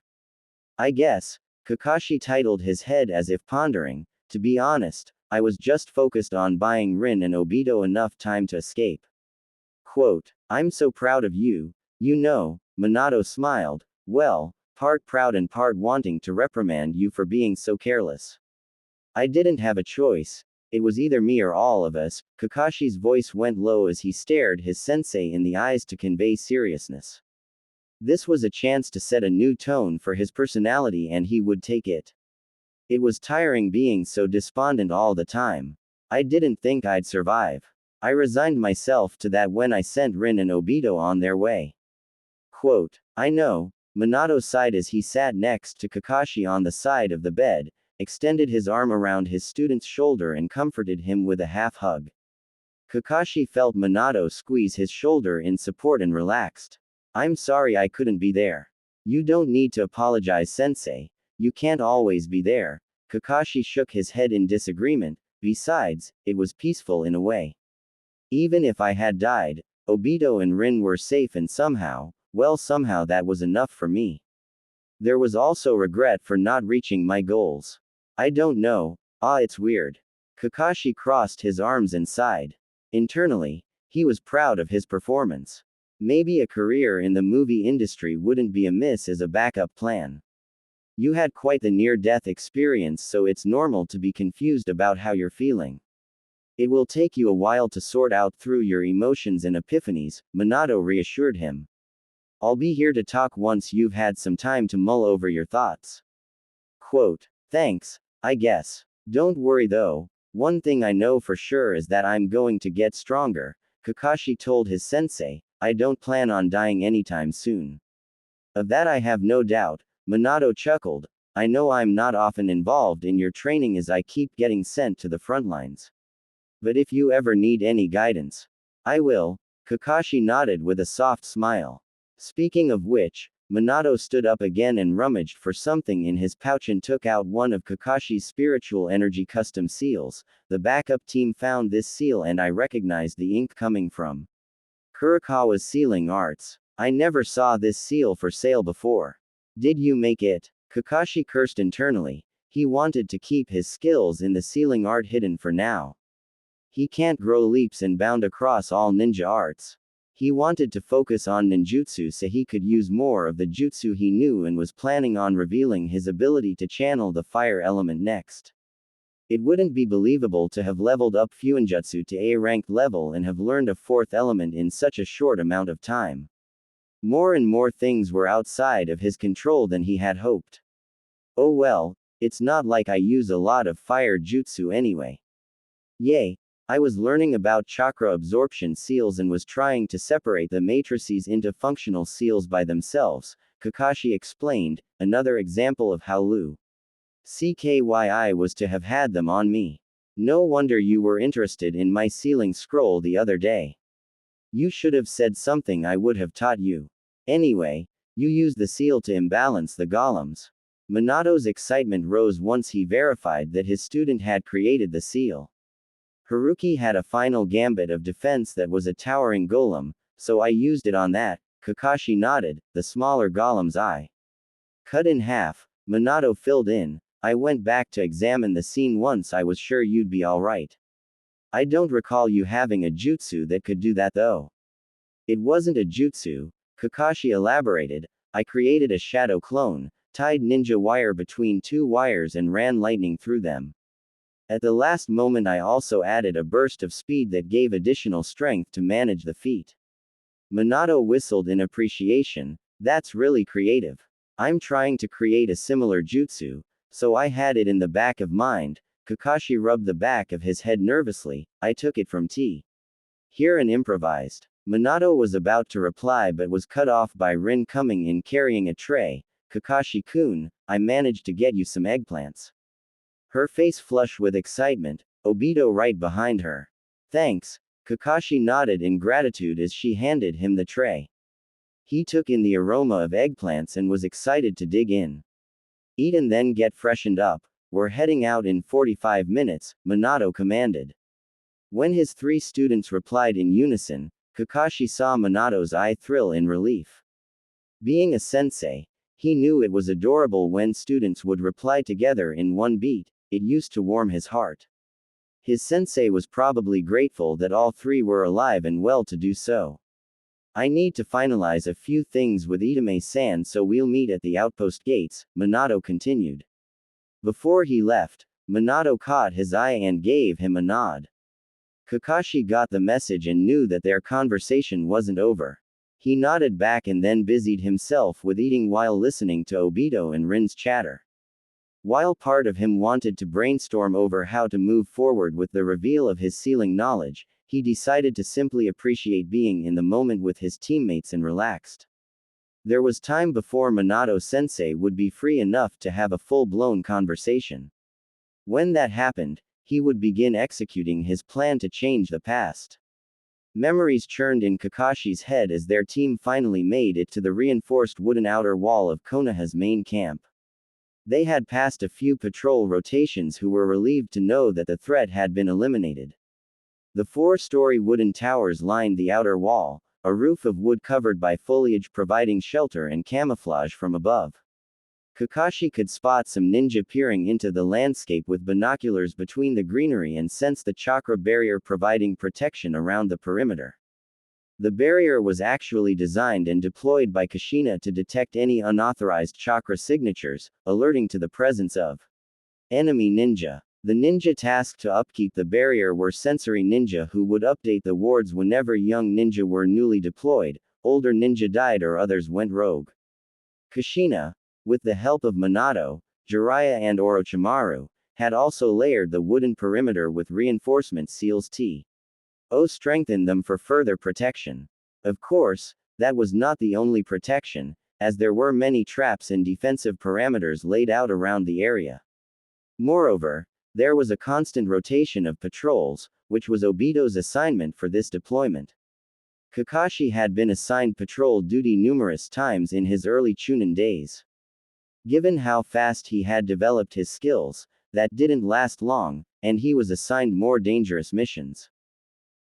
I guess, Kakashi titled his head as if pondering, to be honest, I was just focused on buying Rin and Obito enough time to escape. Quote, I'm so proud of you, you know, Minato smiled, well, part proud and part wanting to reprimand you for being so careless. I didn't have a choice. It was either me or all of us. Kakashi's voice went low as he stared his sensei in the eyes to convey seriousness. This was a chance to set a new tone for his personality and he would take it. It was tiring being so despondent all the time. I didn't think I'd survive. I resigned myself to that when I sent Rin and Obito on their way. Quote, I know, Minato sighed as he sat next to Kakashi on the side of the bed, extended his arm around his student's shoulder and comforted him with a half hug. Kakashi felt Minato squeeze his shoulder in support and relaxed. I'm sorry I couldn't be there. You don't need to apologize, sensei. You can't always be there. Kakashi shook his head in disagreement. Besides, it was peaceful in a way. Even if I had died, Obito and Rin were safe and somehow, well somehow that was enough for me. There was also regret for not reaching my goals. I don't know. It's weird. Kakashi crossed his arms and sighed. Internally, he was proud of his performance. Maybe a career in the movie industry wouldn't be amiss as a backup plan. You had quite the near-death experience, so it's normal to be confused about how you're feeling. It will take you a while to sort out through your emotions and epiphanies, Minato reassured him. I'll be here to talk once you've had some time to mull over your thoughts. Quote, thanks, I guess. Don't worry though, one thing I know for sure is that I'm going to get stronger, Kakashi told his sensei. I don't plan on dying anytime soon. Of that I have no doubt, Minato chuckled. I know I'm not often involved in your training as I keep getting sent to the front lines. But if you ever need any guidance, I will. Kakashi nodded with a soft smile. Speaking of which, Minato stood up again and rummaged for something in his pouch and took out one of Kakashi's spiritual energy custom seals. The backup team found this seal and I recognized the ink coming from Kurikawa's sealing arts. I never saw this seal for sale before. Did you make it? Kakashi cursed internally. He wanted to keep his skills in the sealing art hidden for now. He can't grow leaps and bound across all ninja arts. He wanted to focus on ninjutsu so he could use more of the jutsu he knew and was planning on revealing his ability to channel the fire element next. It wouldn't be believable to have leveled up Fuinjutsu to A ranked level and have learned a fourth element in such a short amount of time. More and more things were outside of his control than he had hoped. Oh well, it's not like I use a lot of fire jutsu anyway. Yay, I was learning about chakra absorption seals and was trying to separate the matrices into functional seals by themselves, Kakashi explained, another example of how Lu CKYI was to have had them on me. No wonder you were interested in my sealing scroll the other day. You should have said something I would have taught you. Anyway, you used the seal to imbalance the golems. Minato's excitement rose once he verified that his student had created the seal. Haruki had a final gambit of defense that was a towering golem, so I used it on that. Kakashi nodded, the smaller golem's eye cut in half. Minato filled in, I went back to examine the scene once I was sure you'd be alright. I don't recall you having a jutsu that could do that though. It wasn't a jutsu, Kakashi elaborated, I created a shadow clone, tied ninja wire between two wires and ran lightning through them. At the last moment I also added a burst of speed that gave additional strength to manage the feat. Minato whistled in appreciation, that's really creative. I'm trying to create a similar jutsu, so I had it in the back of mind. Kakashi rubbed the back of his head nervously, I took it from T. Here and improvised. Minato was about to reply but was cut off by Rin coming in carrying a tray. Kakashi-kun, I managed to get you some eggplants. Her face flushed with excitement, Obito right behind her. Thanks. Kakashi nodded in gratitude as she handed him the tray. He took in the aroma of eggplants and was excited to dig in. Eat and then get freshened up. We're heading out in 45 minutes, Minato commanded. When his three students replied in unison, Kakashi saw Minato's eye thrill in relief. Being a sensei, he knew it was adorable when students would reply together in one beat. It used to warm his heart. His sensei was probably grateful that all three were alive and well to do so. I need to finalize a few things with Itame-san, so we'll meet at the outpost gates, Minato continued. Before he left, Minato caught his eye and gave him a nod. Kakashi got the message and knew that their conversation wasn't over. He nodded back and then busied himself with eating while listening to Obito and Rin's chatter. While part of him wanted to brainstorm over how to move forward with the reveal of his sealing knowledge, he decided to simply appreciate being in the moment with his teammates and relaxed. There was time before Minato-sensei would be free enough to have a full-blown conversation. When that happened, he would begin executing his plan to change the past. Memories churned in Kakashi's head as their team finally made it to the reinforced wooden outer wall of Konoha's main camp. They had passed a few patrol rotations who were relieved to know that the threat had been eliminated. The four-story wooden towers lined the outer wall, a roof of wood covered by foliage providing shelter and camouflage from above. Kakashi could spot some ninja peering into the landscape with binoculars between the greenery and sense the chakra barrier providing protection around the perimeter. The barrier was actually designed and deployed by Kushina to detect any unauthorized chakra signatures, alerting to the presence of enemy ninja. The ninja tasked to upkeep the barrier were sensory ninja who would update the wards whenever young ninja were newly deployed, older ninja died or others went rogue. Kushina, with the help of Minato, Jiraiya and Orochimaru, had also layered the wooden perimeter with reinforcement seals to strengthen them for further protection. Of course, that was not the only protection, as there were many traps and defensive parameters laid out around the area. Moreover, there was a constant rotation of patrols, which was Obito's assignment for this deployment. Kakashi had been assigned patrol duty numerous times in his early Chunin days. Given how fast he had developed his skills, that didn't last long, and he was assigned more dangerous missions.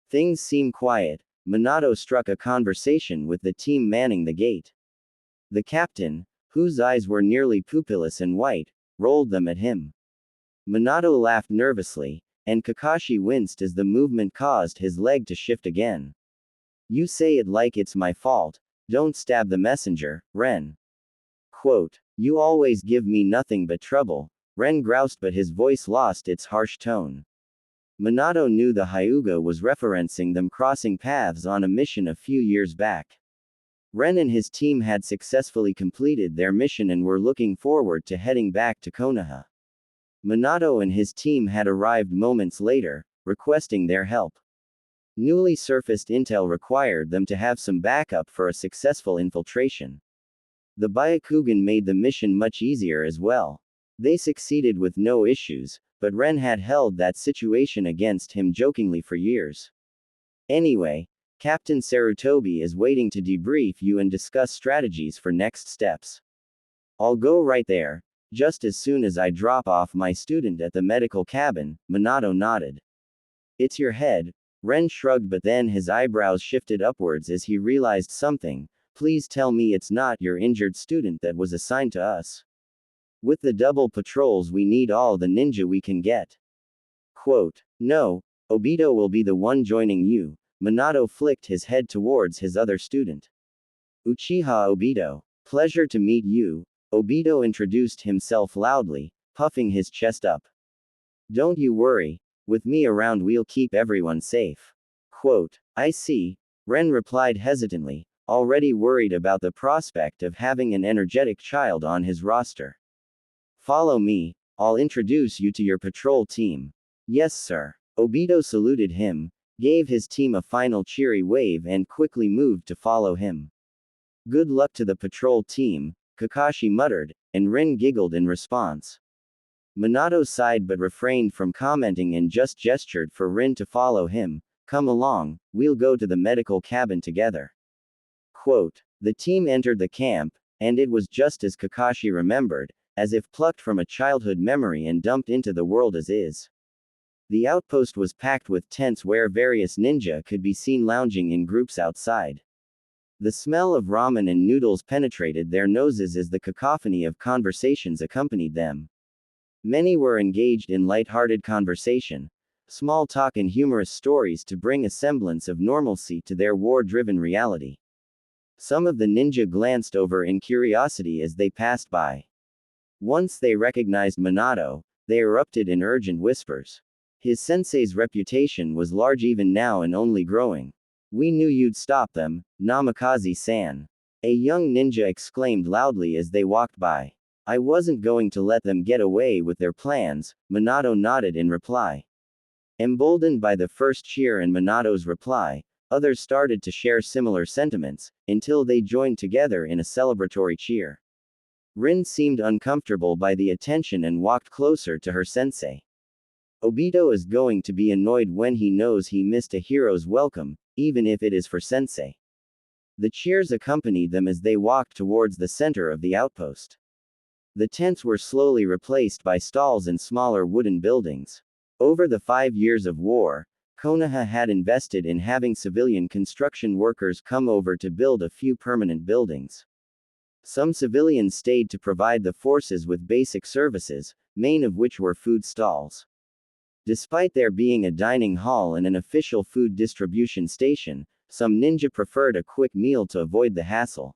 Things seem quiet. Minato struck a conversation with the team manning the gate. The captain, whose eyes were nearly pupilless and white, rolled them at him. Minato laughed nervously, and Kakashi winced as the movement caused his leg to shift again. You say it like it's my fault. Don't stab the messenger, Ren. Quote, you always give me nothing but trouble, Ren groused, but his voice lost its harsh tone. Minato knew the Hyuga was referencing them crossing paths on a mission a few years back. Ren and his team had successfully completed their mission and were looking forward to heading back to Konoha. Minato and his team had arrived moments later, requesting their help. Newly surfaced intel required them to have some backup for a successful infiltration. The Byakugan made the mission much easier as well. They succeeded with no issues, but Ren had held that situation against him jokingly for years. Anyway, Captain Sarutobi is waiting to debrief you and discuss strategies for next steps. I'll go right there, just as soon as I drop off my student at the medical cabin, Minato nodded. It's your head, Ren shrugged, but then his eyebrows shifted upwards as he realized something. Please tell me it's not your injured student that was assigned to us. With the double patrols we need all the ninja we can get. Quote, no, Obito will be the one joining you. Minato flicked his head towards his other student. Uchiha Obito, pleasure to meet you. Obito introduced himself loudly, puffing his chest up. Don't you worry, with me around we'll keep everyone safe. Quote, I see, Ren replied hesitantly, already worried about the prospect of having an energetic child on his roster. Follow me, I'll introduce you to your patrol team. Yes, sir. Obito saluted him, gave his team a final cheery wave and quickly moved to follow him. Good luck to the patrol team, Kakashi muttered, and Ren giggled in response. Minato sighed but refrained from commenting and just gestured for Ren to follow him. Come along, we'll go to the medical cabin together. Quote, the team entered the camp, and it was just as Kakashi remembered, as if plucked from a childhood memory and dumped into the world as is. The outpost was packed with tents where various ninja could be seen lounging in groups outside. The smell of ramen and noodles penetrated their noses as the cacophony of conversations accompanied them. Many were engaged in light-hearted conversation, small talk and humorous stories to bring a semblance of normalcy to their war-driven reality. Some of the ninja glanced over in curiosity as they passed by. Once they recognized Minato, they erupted in urgent whispers. His sensei's reputation was large even now and only growing. We knew you'd stop them, Namikaze-san. A young ninja exclaimed loudly as they walked by. I wasn't going to let them get away with their plans, Minato nodded in reply. Emboldened by the first cheer and Minato's reply, others started to share similar sentiments, until they joined together in a celebratory cheer. Rin seemed uncomfortable by the attention and walked closer to her sensei. Obito is going to be annoyed when he knows he missed a hero's welcome, even if it is for sensei. The cheers accompanied them as they walked towards the center of the outpost. The tents were slowly replaced by stalls and smaller wooden buildings. Over the 5 years of war, Konoha had invested in having civilian construction workers come over to build a few permanent buildings. Some civilians stayed to provide the forces with basic services, main of which were food stalls. Despite there being a dining hall and an official food distribution station, some ninja preferred a quick meal to avoid the hassle.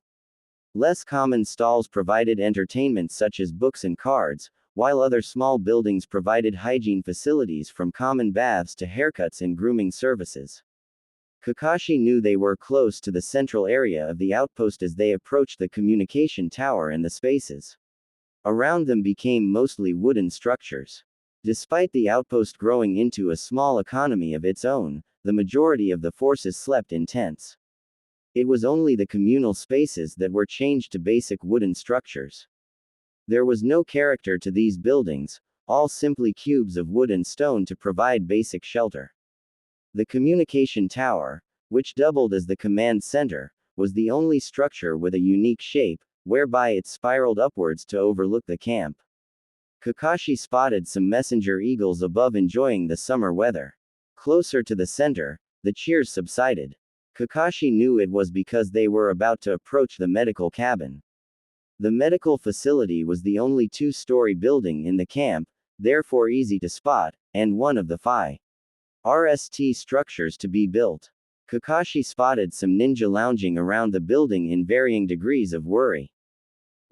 Less common stalls provided entertainment such as books and cards, while other small buildings provided hygiene facilities from common baths to haircuts and grooming services. Kakashi knew they were close to the central area of the outpost as they approached the communication tower and the spaces around them became mostly wooden structures. Despite the outpost growing into a small economy of its own, the majority of the forces slept in tents. It was only the communal spaces that were changed to basic wooden structures. There was no character to these buildings, all simply cubes of wood and stone to provide basic shelter. The communication tower, which doubled as the command center, was the only structure with a unique shape, whereby it spiraled upwards to overlook the camp. Kakashi spotted some messenger eagles above enjoying the summer weather. Closer to the center, the cheers subsided. Kakashi knew it was because they were about to approach the medical cabin. The medical facility was the only two-story building in the camp, therefore easy to spot, and one of the 5 RST structures to be built. Kakashi spotted some ninja lounging around the building in varying degrees of worry.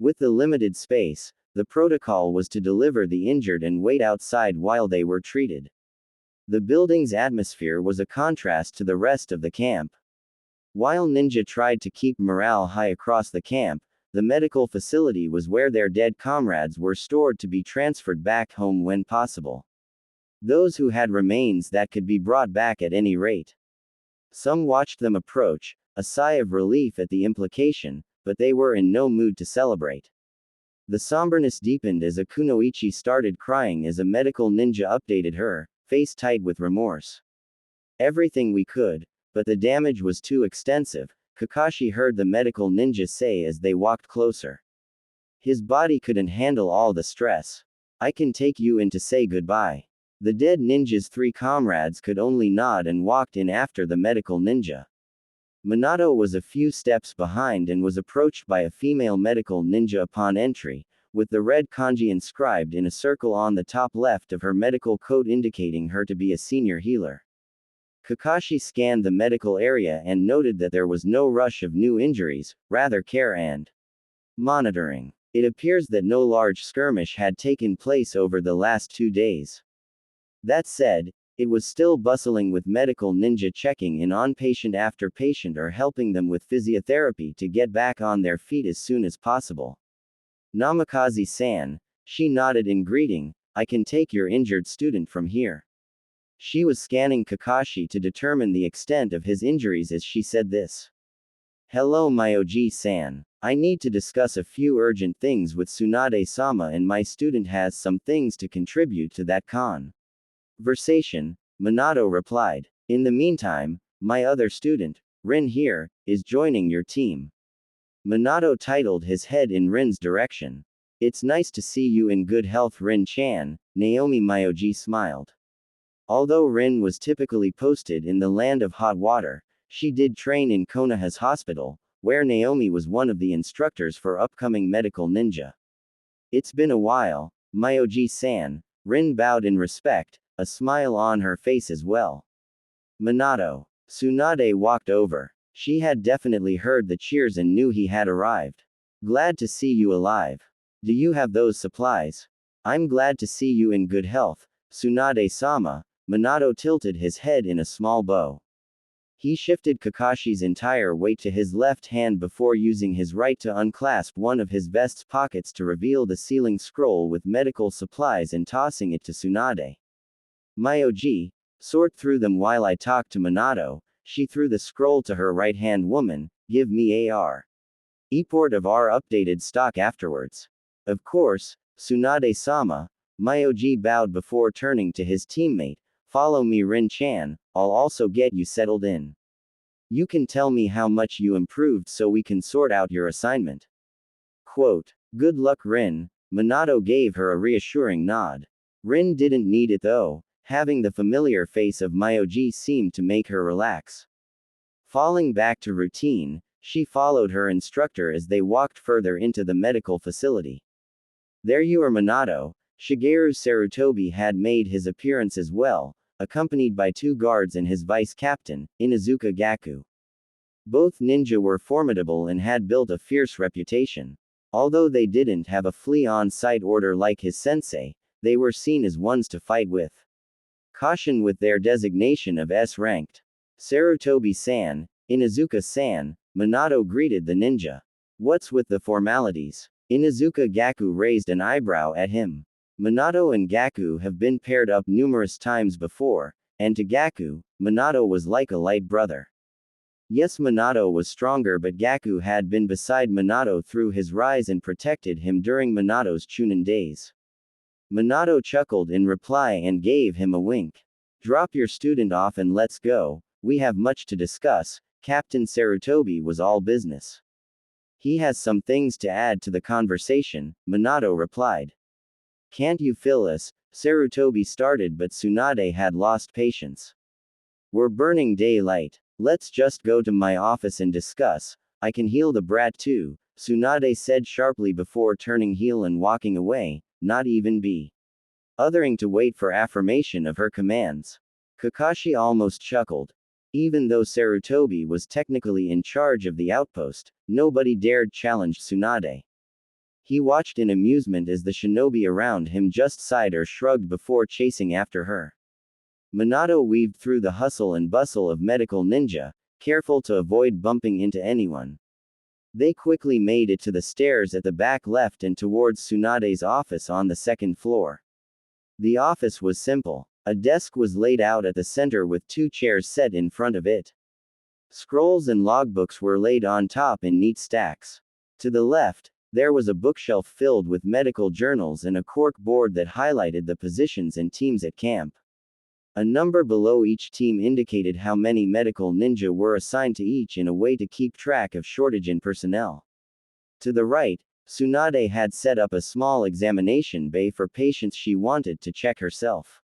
With the limited space, the protocol was to deliver the injured and wait outside while they were treated. The building's atmosphere was a contrast to the rest of the camp. While ninja tried to keep morale high across the camp, the medical facility was where their dead comrades were stored to be transferred back home when possible. Those who had remains that could be brought back at any rate. Some watched them approach, a sigh of relief at the implication, but they were in no mood to celebrate. The somberness deepened as Akunoichi started crying as a medical ninja updated her, face tight with remorse. Everything we could, but the damage was too extensive, Kakashi heard the medical ninja say as they walked closer. His body couldn't handle all the stress. I can take you in to say goodbye. The dead ninja's 3 comrades could only nod and walked in after the medical ninja. Minato was a few steps behind and was approached by a female medical ninja upon entry, with the red kanji inscribed in a circle on the top left of her medical coat indicating her to be a senior healer. Kakashi scanned the medical area and noted that there was no rush of new injuries, rather care and monitoring. It appears that no large skirmish had taken place over the last 2 days. That said, it was still bustling with medical ninja checking in on patient after patient or helping them with physiotherapy to get back on their feet as soon as possible. Namikaze-san, she nodded in greeting, I can take your injured student from here. She was scanning Kakashi to determine the extent of his injuries as she said this. Hello Myoji-san. I need to discuss a few urgent things with Tsunade-sama and my student has some things to contribute to that conversation, Minato replied. In the meantime, my other student, Rin here, is joining your team. Minato titled his head in Rin's direction. It's nice to see you in good health Rin-chan, Naomi Myoji smiled. Although Rin was typically posted in the land of hot water, she did train in Konoha's hospital, where Naomi was one of the instructors for upcoming medical ninja. It's been a while, Myoji-san, Rin bowed in respect, a smile on her face as well. Minato. Tsunade walked over. She had definitely heard the cheers and knew he had arrived. Glad to see you alive. Do you have those supplies? I'm glad to see you in good health, Tsunade-sama. Minato tilted his head in a small bow. He shifted Kakashi's entire weight to his left hand before using his right to unclasp one of his vest's pockets to reveal the sealing scroll with medical supplies and tossing it to Tsunade. Myoji, sort through them while I talk to Minato. She threw the scroll to her right-hand woman, give me AR. Report of our updated stock afterwards. Of course, Tsunade-sama. Myoji bowed before turning to his teammate, follow me Rin-chan, I'll also get you settled in. You can tell me how much you improved so we can sort out your assignment. Quote, good luck Rin, Minato gave her a reassuring nod. Rin didn't need it though, having the familiar face of Myoji seemed to make her relax. Falling back to routine, She followed her instructor as they walked further into the medical facility. There you are, Minato. Shigeru Sarutobi had made his appearance as well, accompanied by 2 guards and his vice captain, Inuzuka Gaku. Both ninja were formidable and had built a fierce reputation. Although they didn't have a flee on sight order like his sensei, they were seen as ones to fight with. Caution with their designation of S-ranked. Sarutobi-san, Inuzuka-san, Minato greeted the ninja. What's with the formalities? Inuzuka Gaku raised an eyebrow at him. Minato and Gaku have been paired up numerous times before, and to Gaku, Minato was like a light brother. Yes, Minato was stronger, but Gaku had been beside Minato through his rise and protected him during Minato's Chunin days. Minato chuckled in reply and gave him a wink. Drop your student off and let's go, we have much to discuss. Captain Sarutobi was all business. He has some things to add to the conversation, Minato replied. Can't you fill us? Sarutobi started, but Tsunade had lost patience. We're burning daylight. Let's just go to my office and discuss. I can heal the brat too, Tsunade said sharply before turning heel and walking away, not even othering to wait for affirmation of her commands. Kakashi almost chuckled. Even though Sarutobi was technically in charge of the outpost, nobody dared challenge Tsunade. He watched in amusement as the shinobi around him just sighed or shrugged before chasing after her. Minato weaved through the hustle and bustle of medical ninja, careful to avoid bumping into anyone. They quickly made it to the stairs at the back left and towards Tsunade's office on the 2nd floor. The office was simple. A desk was laid out at the center with 2 chairs set in front of it. Scrolls and logbooks were laid on top in neat stacks. To the left, there was a bookshelf filled with medical journals and a cork board that highlighted the positions and teams at camp. A number below each team indicated how many medical ninja were assigned to each in a way to keep track of shortage in personnel. To the right, Tsunade had set up a small examination bay for patients she wanted to check herself.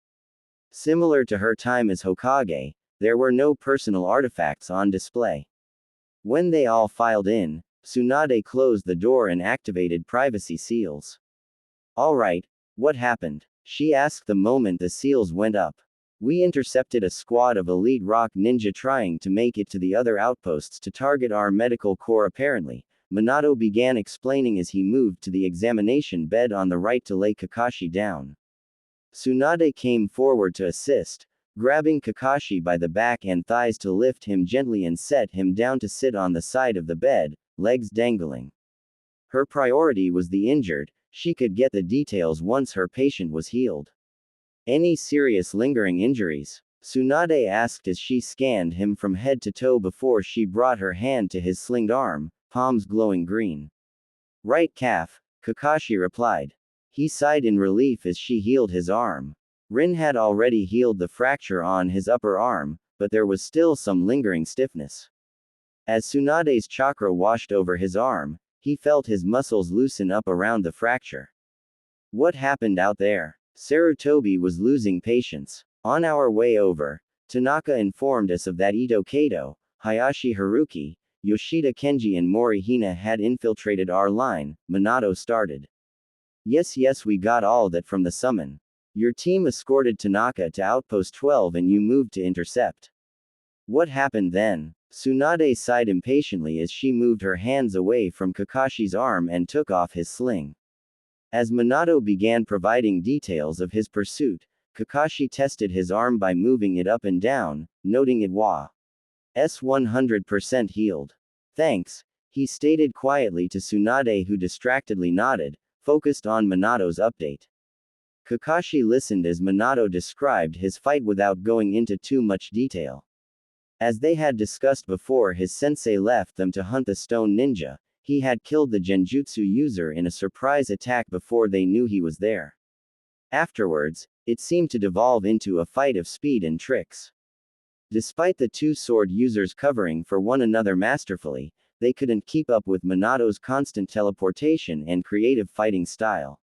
Similar to her time as Hokage, there were no personal artifacts on display. When they all filed in, Tsunade closed the door and activated privacy seals. Alright, what happened? She asked the moment the seals went up. We intercepted a squad of elite rock ninja trying to make it to the other outposts to target our medical corps apparently, Minato began explaining as he moved to the examination bed on the right to lay Kakashi down. Tsunade came forward to assist, grabbing Kakashi by the back and thighs to lift him gently and set him down to sit on the side of the bed, legs dangling. Her priority was the injured, she could get the details once her patient was healed. Any serious lingering injuries? Tsunade asked as she scanned him from head to toe before she brought her hand to his slinged arm, palms glowing green. Right calf, Kakashi replied. He sighed in relief as she healed his arm. Rin had already healed the fracture on his upper arm, but there was still some lingering stiffness. As Tsunade's chakra washed over his arm, he felt his muscles loosen up around the fracture. What happened out there? Sarutobi was losing patience. On our way over, Tanaka informed us of that Ito Kato, Hayashi Haruki, Yoshida Kenji and Morihina had infiltrated our line, Minato started. Yes, we got all that from the summon. Your team escorted Tanaka to Outpost 12 and you moved to intercept. What happened then? Tsunade sighed impatiently as she moved her hands away from Kakashi's arm and took off his sling. As Minato began providing details of his pursuit, Kakashi tested his arm by moving it up and down, noting it was 100% healed. Thanks, he stated quietly to Tsunade, who distractedly nodded, focused on Minato's update. Kakashi listened as Minato described his fight without going into too much detail. As they had discussed before, his sensei left them to hunt the stone ninja. He had killed the genjutsu user in a surprise attack before they knew he was there. Afterwards, it seemed to devolve into a fight of speed and tricks. Despite the 2 sword users covering for one another masterfully, they couldn't keep up with Minato's constant teleportation and creative fighting style.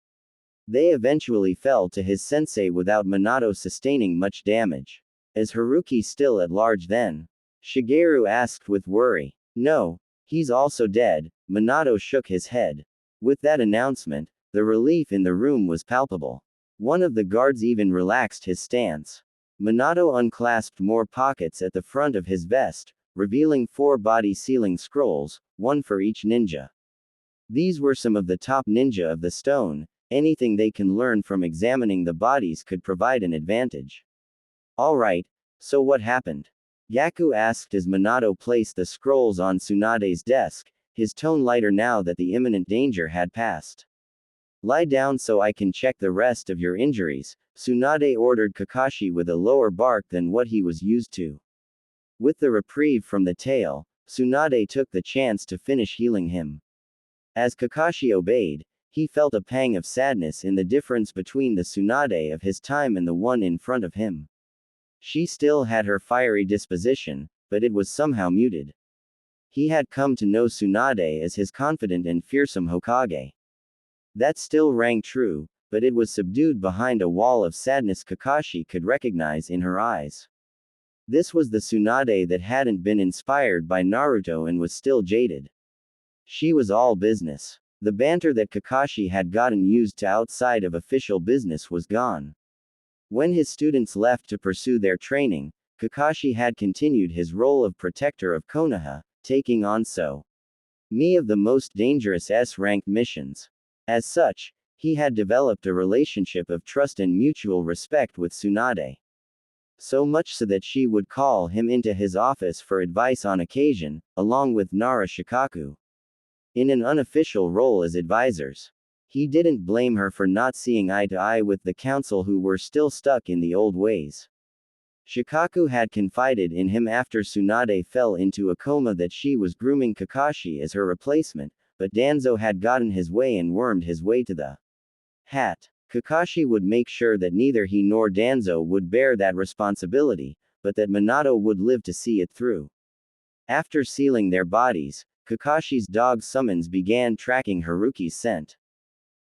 They eventually fell to his sensei without Minato sustaining much damage. Is Haruki still at large then? Shigeru asked with worry. No. He's also dead. Minato shook his head. With that announcement, the relief in the room was palpable. One of the guards even relaxed his stance. Minato unclasped more pockets at the front of his vest, revealing 4 body-sealing scrolls, one for each ninja. These were some of the top ninja of the stone. Anything they can learn from examining the bodies could provide an advantage. Alright, so what happened? Yaku asked as Minato placed the scrolls on Tsunade's desk, his tone lighter now that the imminent danger had passed. Lie down so I can check the rest of your injuries, Tsunade ordered Kakashi with a lower bark than what he was used to. With the reprieve from the tail, Tsunade took the chance to finish healing him. As Kakashi obeyed, he felt a pang of sadness in the difference between the Tsunade of his time and the one in front of him. She still had her fiery disposition, but it was somehow muted. He had come to know Tsunade as his confident and fearsome Hokage. That still rang true, but it was subdued behind a wall of sadness Kakashi could recognize in her eyes. This was the Tsunade that hadn't been inspired by Naruto and was still jaded. She was all business. The banter that Kakashi had gotten used to outside of official business was gone. When his students left to pursue their training, Kakashi had continued his role of protector of Konoha, taking on many of the most dangerous S-rank missions. As such, he had developed a relationship of trust and mutual respect with Tsunade. So much so that she would call him into his office for advice on occasion, along with Nara Shikaku. In an unofficial role as advisors. He didn't blame her for not seeing eye to eye with the council who were still stuck in the old ways. Shikaku had confided in him after Tsunade fell into a coma that she was grooming Kakashi as her replacement, but Danzo had gotten his way and wormed his way to the hat. Kakashi would make sure that neither he nor Danzo would bear that responsibility, but that Minato would live to see it through. After sealing their bodies, Kakashi's dog summons began tracking Haruki's scent.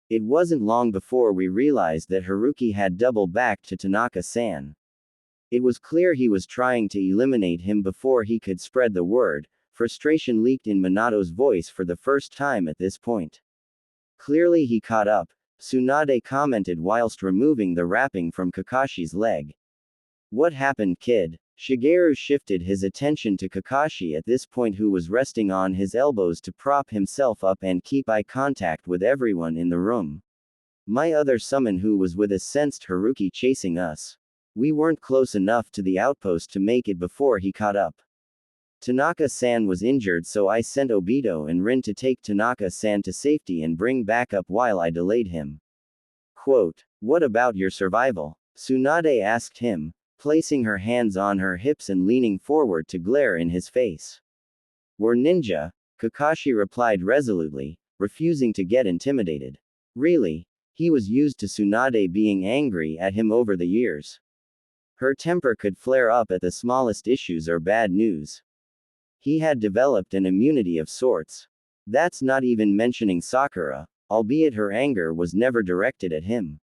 It wasn't long before we realized that Haruki had doubled back to Tanaka-san. It was clear he was trying to eliminate him before he could spread the word. Frustration leaked in Minato's voice for the first time at this point. Clearly he caught up, Tsunade commented whilst removing the wrapping from Kakashi's leg. What happened, kid? Shigeru shifted his attention to Kakashi at this point, who was resting on his elbows to prop himself up and keep eye contact with everyone in the room. My other summon who was with us sensed Haruki chasing us. We weren't close enough to the outpost to make it before he caught up. Tanaka-san was injured, so I sent Obito and Rin to take Tanaka-san to safety and bring back up while I delayed him. Quote, what about your survival? Tsunade asked him, placing her hands on her hips and leaning forward to glare in his face. We're ninja, Kakashi replied resolutely, refusing to get intimidated. Really? He was used to Tsunade being angry at him over the years. Her temper could flare up at the smallest issues or bad news. He had developed an immunity of sorts. That's not even mentioning Sakura, albeit her anger was never directed at him.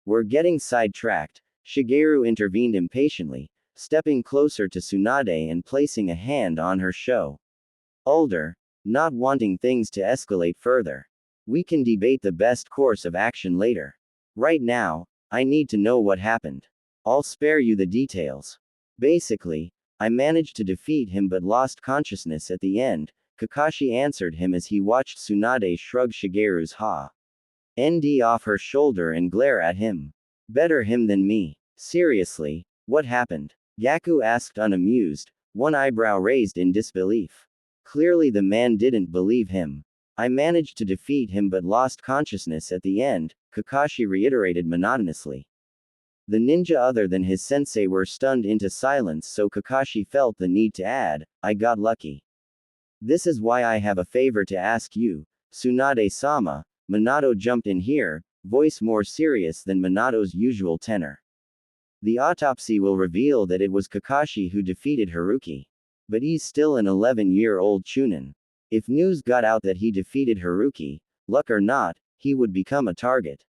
We're getting sidetracked. Shigeru intervened impatiently, stepping closer to Tsunade and placing a hand on her shoulder, not wanting things to escalate further. We can debate the best course of action later. Right now, I need to know what happened. I'll spare you the details. Basically, I managed to defeat him but lost consciousness at the end, Kakashi answered him as he watched Tsunade shrug Shigeru's hand off her shoulder and glare at him. Better him than me. Seriously, what happened? Yaku asked unamused, one eyebrow raised in disbelief. Clearly the man didn't believe him. I managed to defeat him but lost consciousness at the end, Kakashi reiterated monotonously. The ninja other than his sensei were stunned into silence, so Kakashi felt the need to add, I got lucky. This is why I have a favor to ask you, Tsunade-sama. Minato jumped in here, voice more serious than Minato's usual tenor. The autopsy will reveal that it was Kakashi who defeated Haruki. But he's still an 11-year-old chunin. If news got out that he defeated Haruki, luck or not, he would become a target.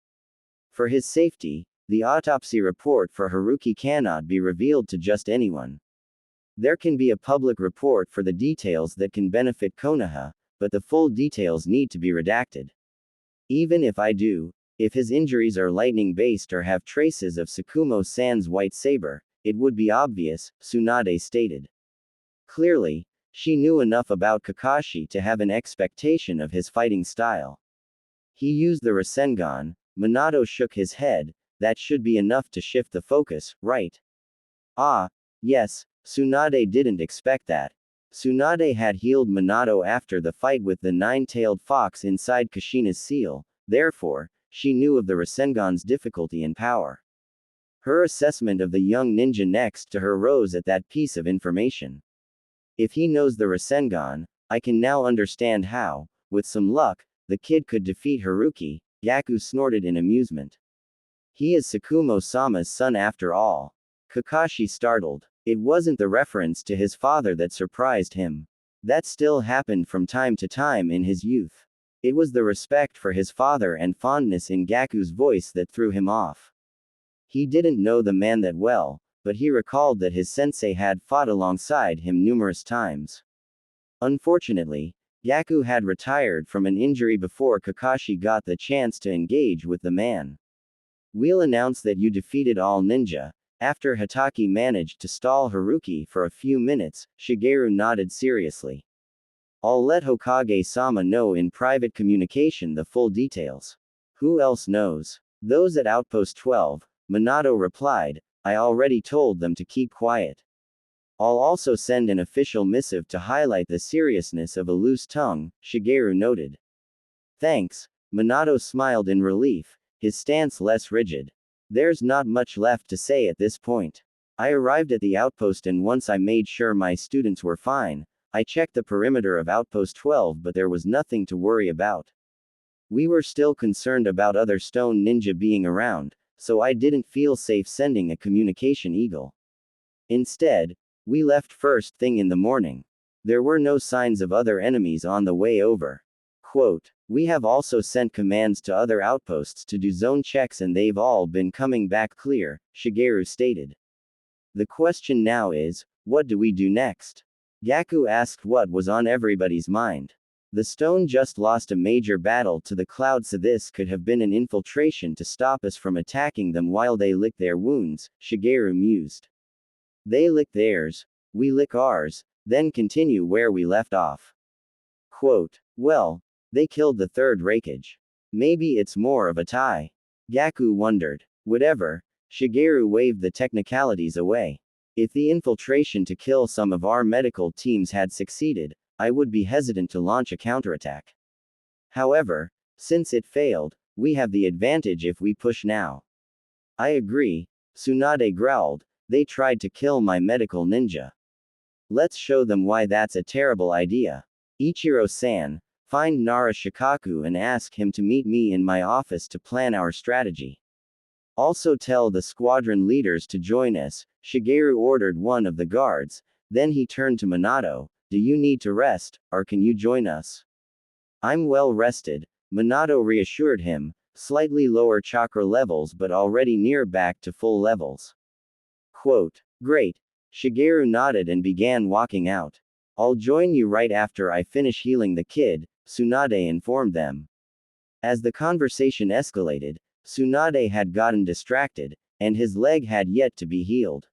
For his safety, the autopsy report for Haruki cannot be revealed to just anyone. There can be a public report for the details that can benefit Konoha, but the full details need to be redacted. Even if I do, if his injuries are lightning-based or have traces of Tsukumo-san's white saber, it would be obvious, Tsunade stated. Clearly, she knew enough about Kakashi to have an expectation of his fighting style. He used the Rasengan. Minato shook his head. That should be enough to shift the focus, right? Ah, yes, Tsunade didn't expect that. Tsunade had healed Minato after the fight with the nine-tailed fox inside Kushina's seal, therefore, she knew of the Rasengan's difficulty and power. Her assessment of the young ninja next to her rose at that piece of information. If he knows the Rasengan, I can now understand how, with some luck, the kid could defeat Haruki. Yaku snorted in amusement. He is Tsukumo-sama's son after all. Kakashi startled. It wasn't the reference to his father that surprised him. That still happened from time to time in his youth. It was the respect for his father and fondness in Gaku's voice that threw him off. He didn't know the man that well, but he recalled that his sensei had fought alongside him numerous times. Unfortunately, Yaku had retired from an injury before Kakashi got the chance to engage with the man. We'll announce that you defeated all ninja. After Hitaki managed to stall Haruki for a few minutes, Shigeru nodded seriously. I'll let Hokage-sama know in private communication the full details. Who else knows? Those at Outpost 12, Minato replied. I already told them to keep quiet. I'll also send an official missive to highlight the seriousness of a loose tongue, Shigeru noted. Thanks, Minato smiled in relief, his stance less rigid. There's not much left to say at this point. I arrived at the outpost and once I made sure my students were fine, I checked the perimeter of Outpost 12 but there was nothing to worry about. We were still concerned about other stone ninja being around, so I didn't feel safe sending a communication eagle. Instead, we left first thing in the morning. There were no signs of other enemies on the way over. Quote, we have also sent commands to other outposts to do zone checks and they've all been coming back clear, Shigeru stated. The question now is, what do we do next? Yaku asked what was on everybody's mind. The stone just lost a major battle to the cloud, so this could have been an infiltration to stop us from attacking them while they lick their wounds, Shigeru mused. They lick theirs, we lick ours, then continue where we left off. Quote, well, they killed the third Raikage. Maybe it's more of a tie. Yaku wondered. Whatever, Shigeru waved the technicalities away. If the infiltration to kill some of our medical teams had succeeded, I would be hesitant to launch a counterattack. However, since it failed, we have the advantage if we push now. I agree, Tsunade growled, they tried to kill my medical ninja. Let's show them why that's a terrible idea. Ichiro-san, find Nara Shikaku and ask him to meet me in my office to plan our strategy. Also tell the squadron leaders to join us, Shigeru ordered one of the guards, then he turned to Minato. Do you need to rest, or can you join us? I'm well rested, Minato reassured him, slightly lower chakra levels but already near back to full levels. Quote, great. Shigeru nodded and began walking out. I'll join you right after I finish healing the kid, Tsunade informed them. As the conversation escalated, Tsunade had gotten distracted, and his leg had yet to be healed.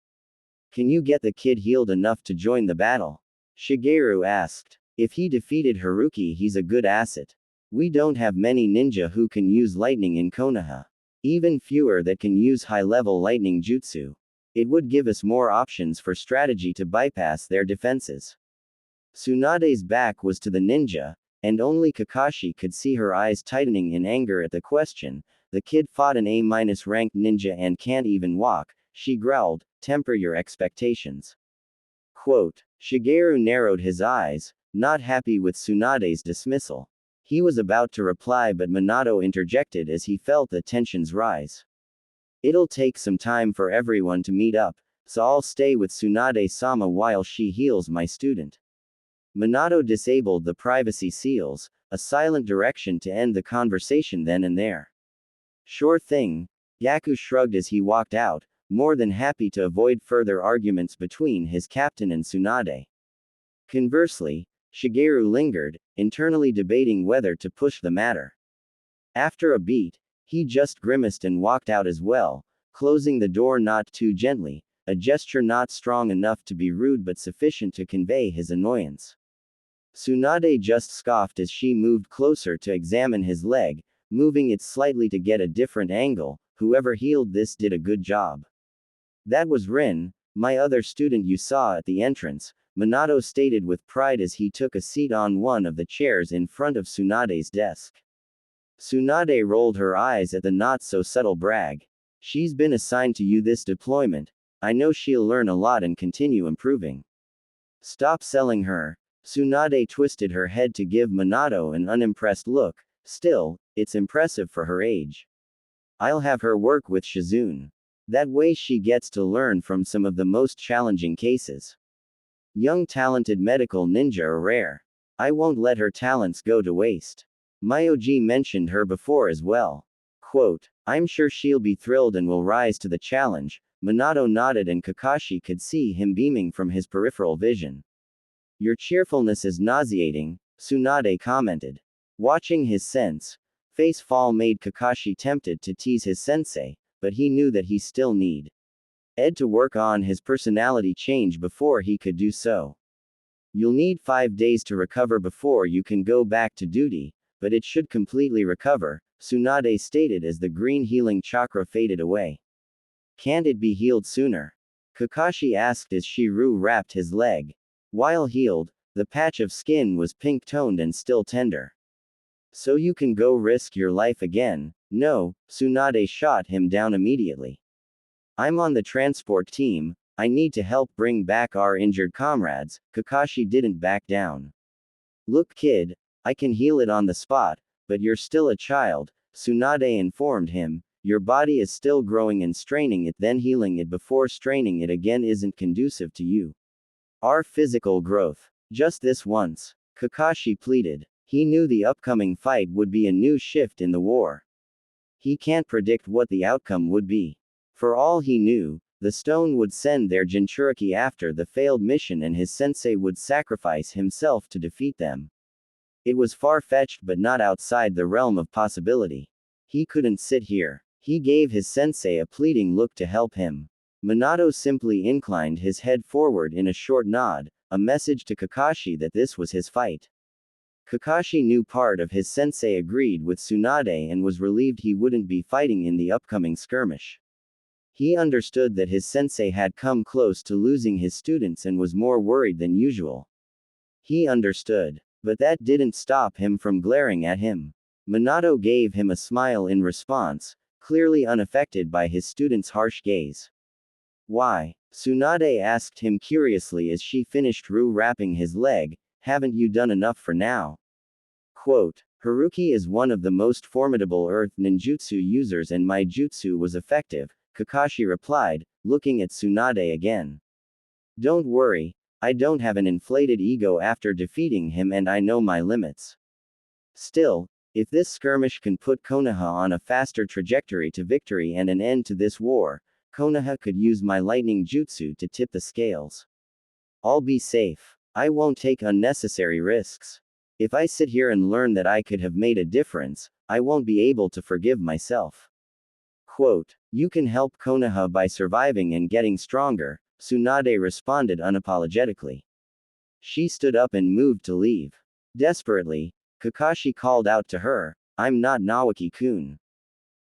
Can you get the kid healed enough to join the battle? Shigeru asked. If he defeated Haruki, he's a good asset. We don't have many ninja who can use lightning in Konoha. Even fewer that can use high-level lightning jutsu. It would give us more options for strategy to bypass their defenses. Tsunade's back was to the ninja, and only Kakashi could see her eyes tightening in anger at the question. The kid fought an A-ranked ninja and can't even walk, she growled, temper your expectations. Quote, Shigeru narrowed his eyes, not happy with Tsunade's dismissal. He was about to reply but Minato interjected as he felt the tensions rise. It'll take some time for everyone to meet up, so I'll stay with Tsunade-sama while she heals my student. Minato disabled the privacy seals, a silent direction to end the conversation then and there. Sure thing. Yaku shrugged as he walked out, more than happy to avoid further arguments between his captain and Tsunade. Conversely, Shigeru lingered, internally debating whether to push the matter. After a beat, he just grimaced and walked out as well, closing the door not too gently, a gesture not strong enough to be rude but sufficient to convey his annoyance. Tsunade just scoffed as she moved closer to examine his leg, moving it slightly to get a different angle. Whoever healed this did a good job. That was Rin, my other student you saw at the entrance, Minato stated with pride as he took a seat on one of the chairs in front of Tsunade's desk. Tsunade rolled her eyes at the not-so-subtle brag. She's been assigned to you this deployment. I know she'll learn a lot and continue improving. Stop selling her. Tsunade twisted her head to give Minato an unimpressed look. Still, it's impressive for her age. I'll have her work with Shizune. That way she gets to learn from some of the most challenging cases. Young talented medical ninja are rare. I won't let her talents go to waste. Myoji mentioned her before as well. Quote, I'm sure she'll be thrilled and will rise to the challenge. Minato nodded and Kakashi could see him beaming from his peripheral vision. Your cheerfulness is nauseating, Tsunade commented. Watching his face fall made Kakashi tempted to tease his sensei, but he knew that he still needed to work on his personality change before he could do so. You'll need 5 days to recover before you can go back to duty, but it should completely recover, Tsunade stated as the green healing chakra faded away. Can't it be healed sooner? Kakashi asked as Shiru wrapped his leg. While healed, the patch of skin was pink-toned and still tender. So you can go risk your life again? No, Tsunade shot him down immediately. I'm on the transport team, I need to help bring back our injured comrades. Kakashi didn't back down. Look kid, I can heal it on the spot, but you're still a child, Tsunade informed him. Your body is still growing and straining it, then healing it before straining it again isn't conducive to you. Our physical growth. Just this once. Kakashi pleaded. He knew the upcoming fight would be a new shift in the war. He can't predict what the outcome would be. For all he knew, the stone would send their Jinchuriki after the failed mission and his sensei would sacrifice himself to defeat them. It was far-fetched but not outside the realm of possibility. He couldn't sit here. He gave his sensei a pleading look to help him. Minato simply inclined his head forward in a short nod, a message to Kakashi that this was his fight. Kakashi knew part of his sensei agreed with Tsunade and was relieved he wouldn't be fighting in the upcoming skirmish. He understood that his sensei had come close to losing his students and was more worried than usual. He understood. But that didn't stop him from glaring at him. Minato gave him a smile in response, clearly unaffected by his student's harsh gaze. Why? Tsunade asked him curiously as she finished wrapping his leg. Haven't you done enough for now? Quote, Haruki is one of the most formidable earth ninjutsu users and my jutsu was effective, Kakashi replied, looking at Tsunade again. Don't worry, I don't have an inflated ego after defeating him and I know my limits. Still, if this skirmish can put Konoha on a faster trajectory to victory and an end to this war, Konoha could use my lightning jutsu to tip the scales. I'll be safe. I won't take unnecessary risks. If I sit here and learn that I could have made a difference, I won't be able to forgive myself. Quote, you can help Konoha by surviving and getting stronger, Tsunade responded unapologetically. She stood up and moved to leave. Desperately, Kakashi called out to her, I'm not Naoki-kun.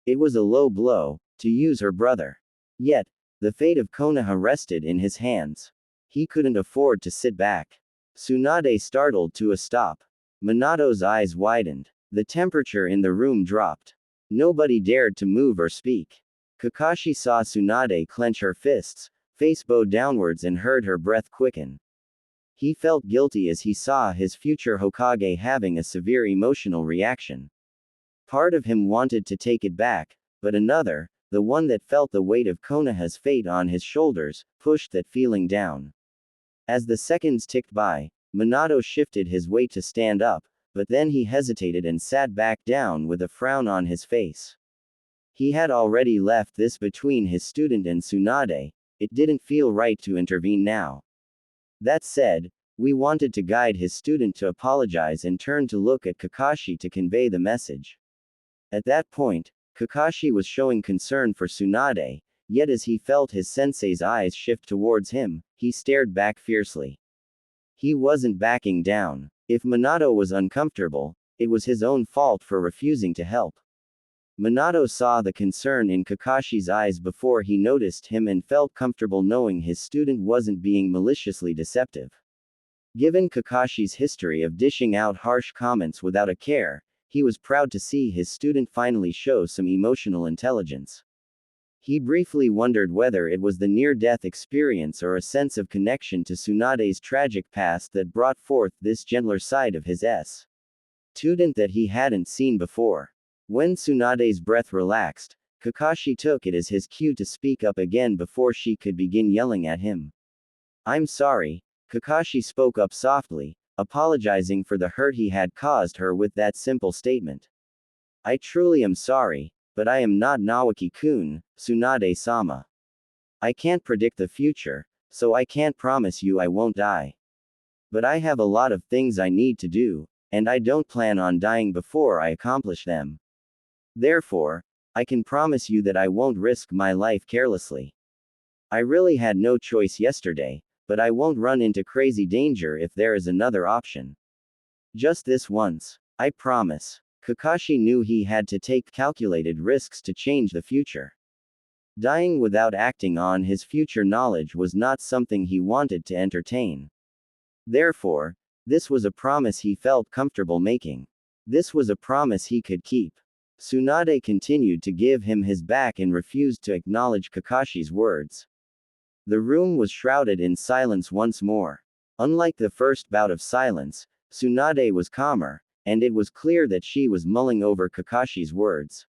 It was a low blow, to use her brother. Yet, the fate of Konoha rested in his hands. He couldn't afford to sit back. Tsunade startled to a stop. Minato's eyes widened. The temperature in the room dropped. Nobody dared to move or speak. Kakashi saw Tsunade clench her fists, face bow downwards and heard her breath quicken. He felt guilty as he saw his future Hokage having a severe emotional reaction. Part of him wanted to take it back, but another, the one that felt the weight of Konoha's fate on his shoulders, pushed that feeling down. As the seconds ticked by, Minato shifted his weight to stand up, but then he hesitated and sat back down with a frown on his face. He had already left this between his student and Tsunade. It didn't feel right to intervene now. That said, we wanted to guide his student to apologize and turn to look at Kakashi to convey the message. At that point, Kakashi was showing concern for Tsunade, yet as he felt his sensei's eyes shift towards him, he stared back fiercely. He wasn't backing down. If Minato was uncomfortable, it was his own fault for refusing to help. Minato saw the concern in Kakashi's eyes before he noticed him and felt comfortable knowing his student wasn't being maliciously deceptive. Given Kakashi's history of dishing out harsh comments without a care, he was proud to see his student finally show some emotional intelligence. He briefly wondered whether it was the near-death experience or a sense of connection to Tsunade's tragic past that brought forth this gentler side of his student that he hadn't seen before. When Tsunade's breath relaxed, Kakashi took it as his cue to speak up again before she could begin yelling at him. "I'm sorry," Kakashi spoke up softly, apologizing for the hurt he had caused her with that simple statement. "I truly am sorry, but I am not Naoki-kun, Tsunade-sama. I can't predict the future, so I can't promise you I won't die. But I have a lot of things I need to do, and I don't plan on dying before I accomplish them. Therefore, I can promise you that I won't risk my life carelessly. I really had no choice yesterday, but I won't run into crazy danger if there is another option. Just this once. I promise." Kakashi knew he had to take calculated risks to change the future. Dying without acting on his future knowledge was not something he wanted to entertain. Therefore, this was a promise he felt comfortable making. This was a promise he could keep. Tsunade continued to give him his back and refused to acknowledge Kakashi's words. The room was shrouded in silence once more. Unlike the first bout of silence, Tsunade was calmer, and it was clear that she was mulling over Kakashi's words.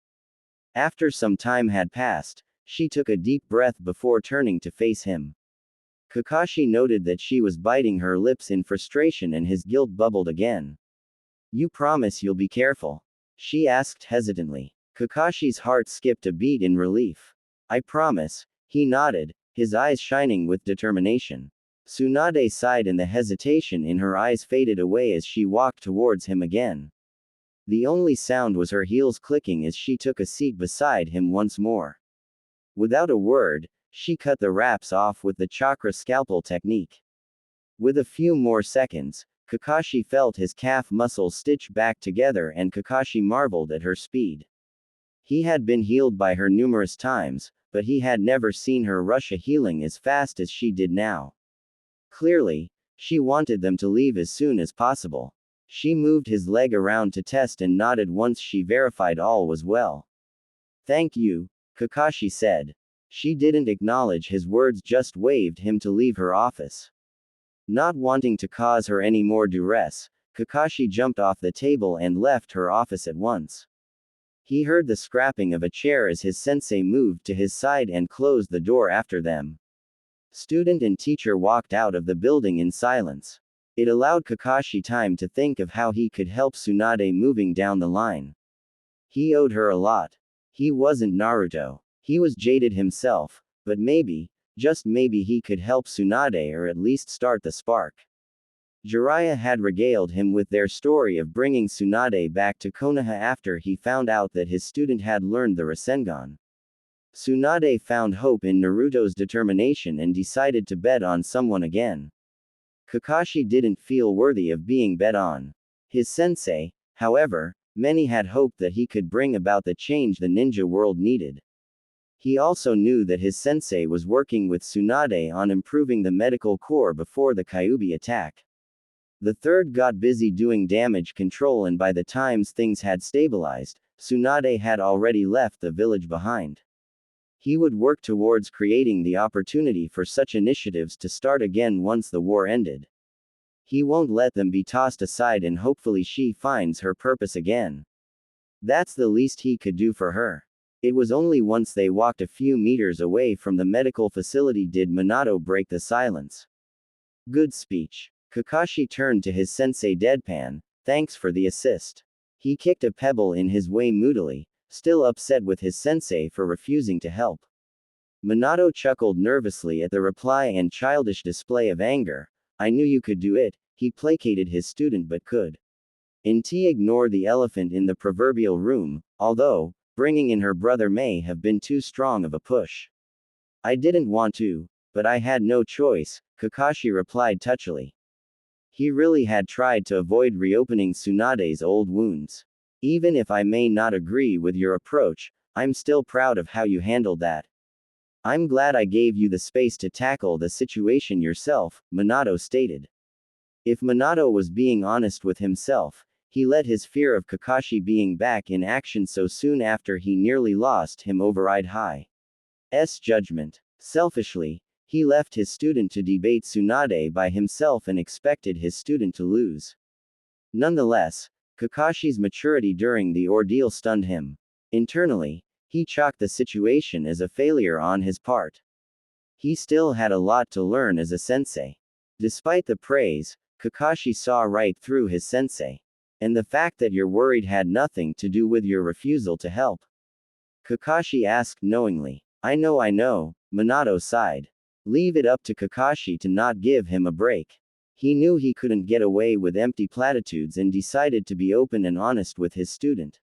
After some time had passed, she took a deep breath before turning to face him. Kakashi noted that she was biting her lips in frustration and his guilt bubbled again. "You promise you'll be careful?" she asked hesitantly. Kakashi's heart skipped a beat in relief. "I promise," he nodded, his eyes shining with determination. Tsunade sighed and the hesitation in her eyes faded away as she walked towards him again. The only sound was her heels clicking as she took a seat beside him once more. Without a word, she cut the wraps off with the chakra scalpel technique. With a few more seconds, Kakashi felt his calf muscles stitch back together and Kakashi marveled at her speed. He had been healed by her numerous times, but he had never seen her rush a healing as fast as she did now. Clearly, she wanted them to leave as soon as possible. She moved his leg around to test and nodded once she verified all was well. "Thank you," Kakashi said. She didn't acknowledge his words, just waved him to leave her office. Not wanting to cause her any more duress, Kakashi jumped off the table and left her office at once. He heard the scrapping of a chair as his sensei moved to his side and closed the door after them. Student and teacher walked out of the building in silence. It allowed Kakashi time to think of how he could help Tsunade moving down the line. He owed her a lot. He wasn't Naruto. He was jaded himself, but maybe, just maybe he could help Tsunade or at least start the spark. Jiraiya had regaled him with their story of bringing Tsunade back to Konoha after he found out that his student had learned the Rasengan. Tsunade found hope in Naruto's determination and decided to bet on someone again. Kakashi didn't feel worthy of being bet on. His sensei, however, many had hoped that he could bring about the change the ninja world needed. He also knew that his sensei was working with Tsunade on improving the medical corps before the Kyuubi attack. The third got busy doing damage control, and by the times things had stabilized, Tsunade had already left the village behind. He would work towards creating the opportunity for such initiatives to start again once the war ended. He won't let them be tossed aside, and hopefully she finds her purpose again. That's the least he could do for her. It was only once they walked a few meters away from the medical facility did Minato break the silence. "Good speech." Kakashi turned to his sensei deadpan, "Thanks for the assist." He kicked a pebble in his way moodily, still upset with his sensei for refusing to help. Minato chuckled nervously at the reply and childish display of anger. I knew you could do it, he placated his student but could. Inti ignored the elephant in the proverbial room, although, bringing in her brother may have been too strong of a push. I didn't want to, but I had no choice, Kakashi replied touchily. He really had tried to avoid reopening Tsunade's old wounds. Even if I may not agree with your approach, I'm still proud of how you handled that. I'm glad I gave you the space to tackle the situation yourself, Minato stated. If Minato was being honest with himself, he let his fear of Kakashi being back in action so soon after he nearly lost him override High's judgment. Selfishly, he left his student to debate Tsunade by himself and expected his student to lose. Nonetheless, Kakashi's maturity during the ordeal stunned him. Internally, he chalked the situation as a failure on his part. He still had a lot to learn as a sensei. Despite the praise, Kakashi saw right through his sensei. And the fact that you're worried had nothing to do with your refusal to help. Kakashi asked knowingly. I know, Minato sighed. Leave it up to Kakashi to not give him a break. He knew he couldn't get away with empty platitudes and decided to be open and honest with his student.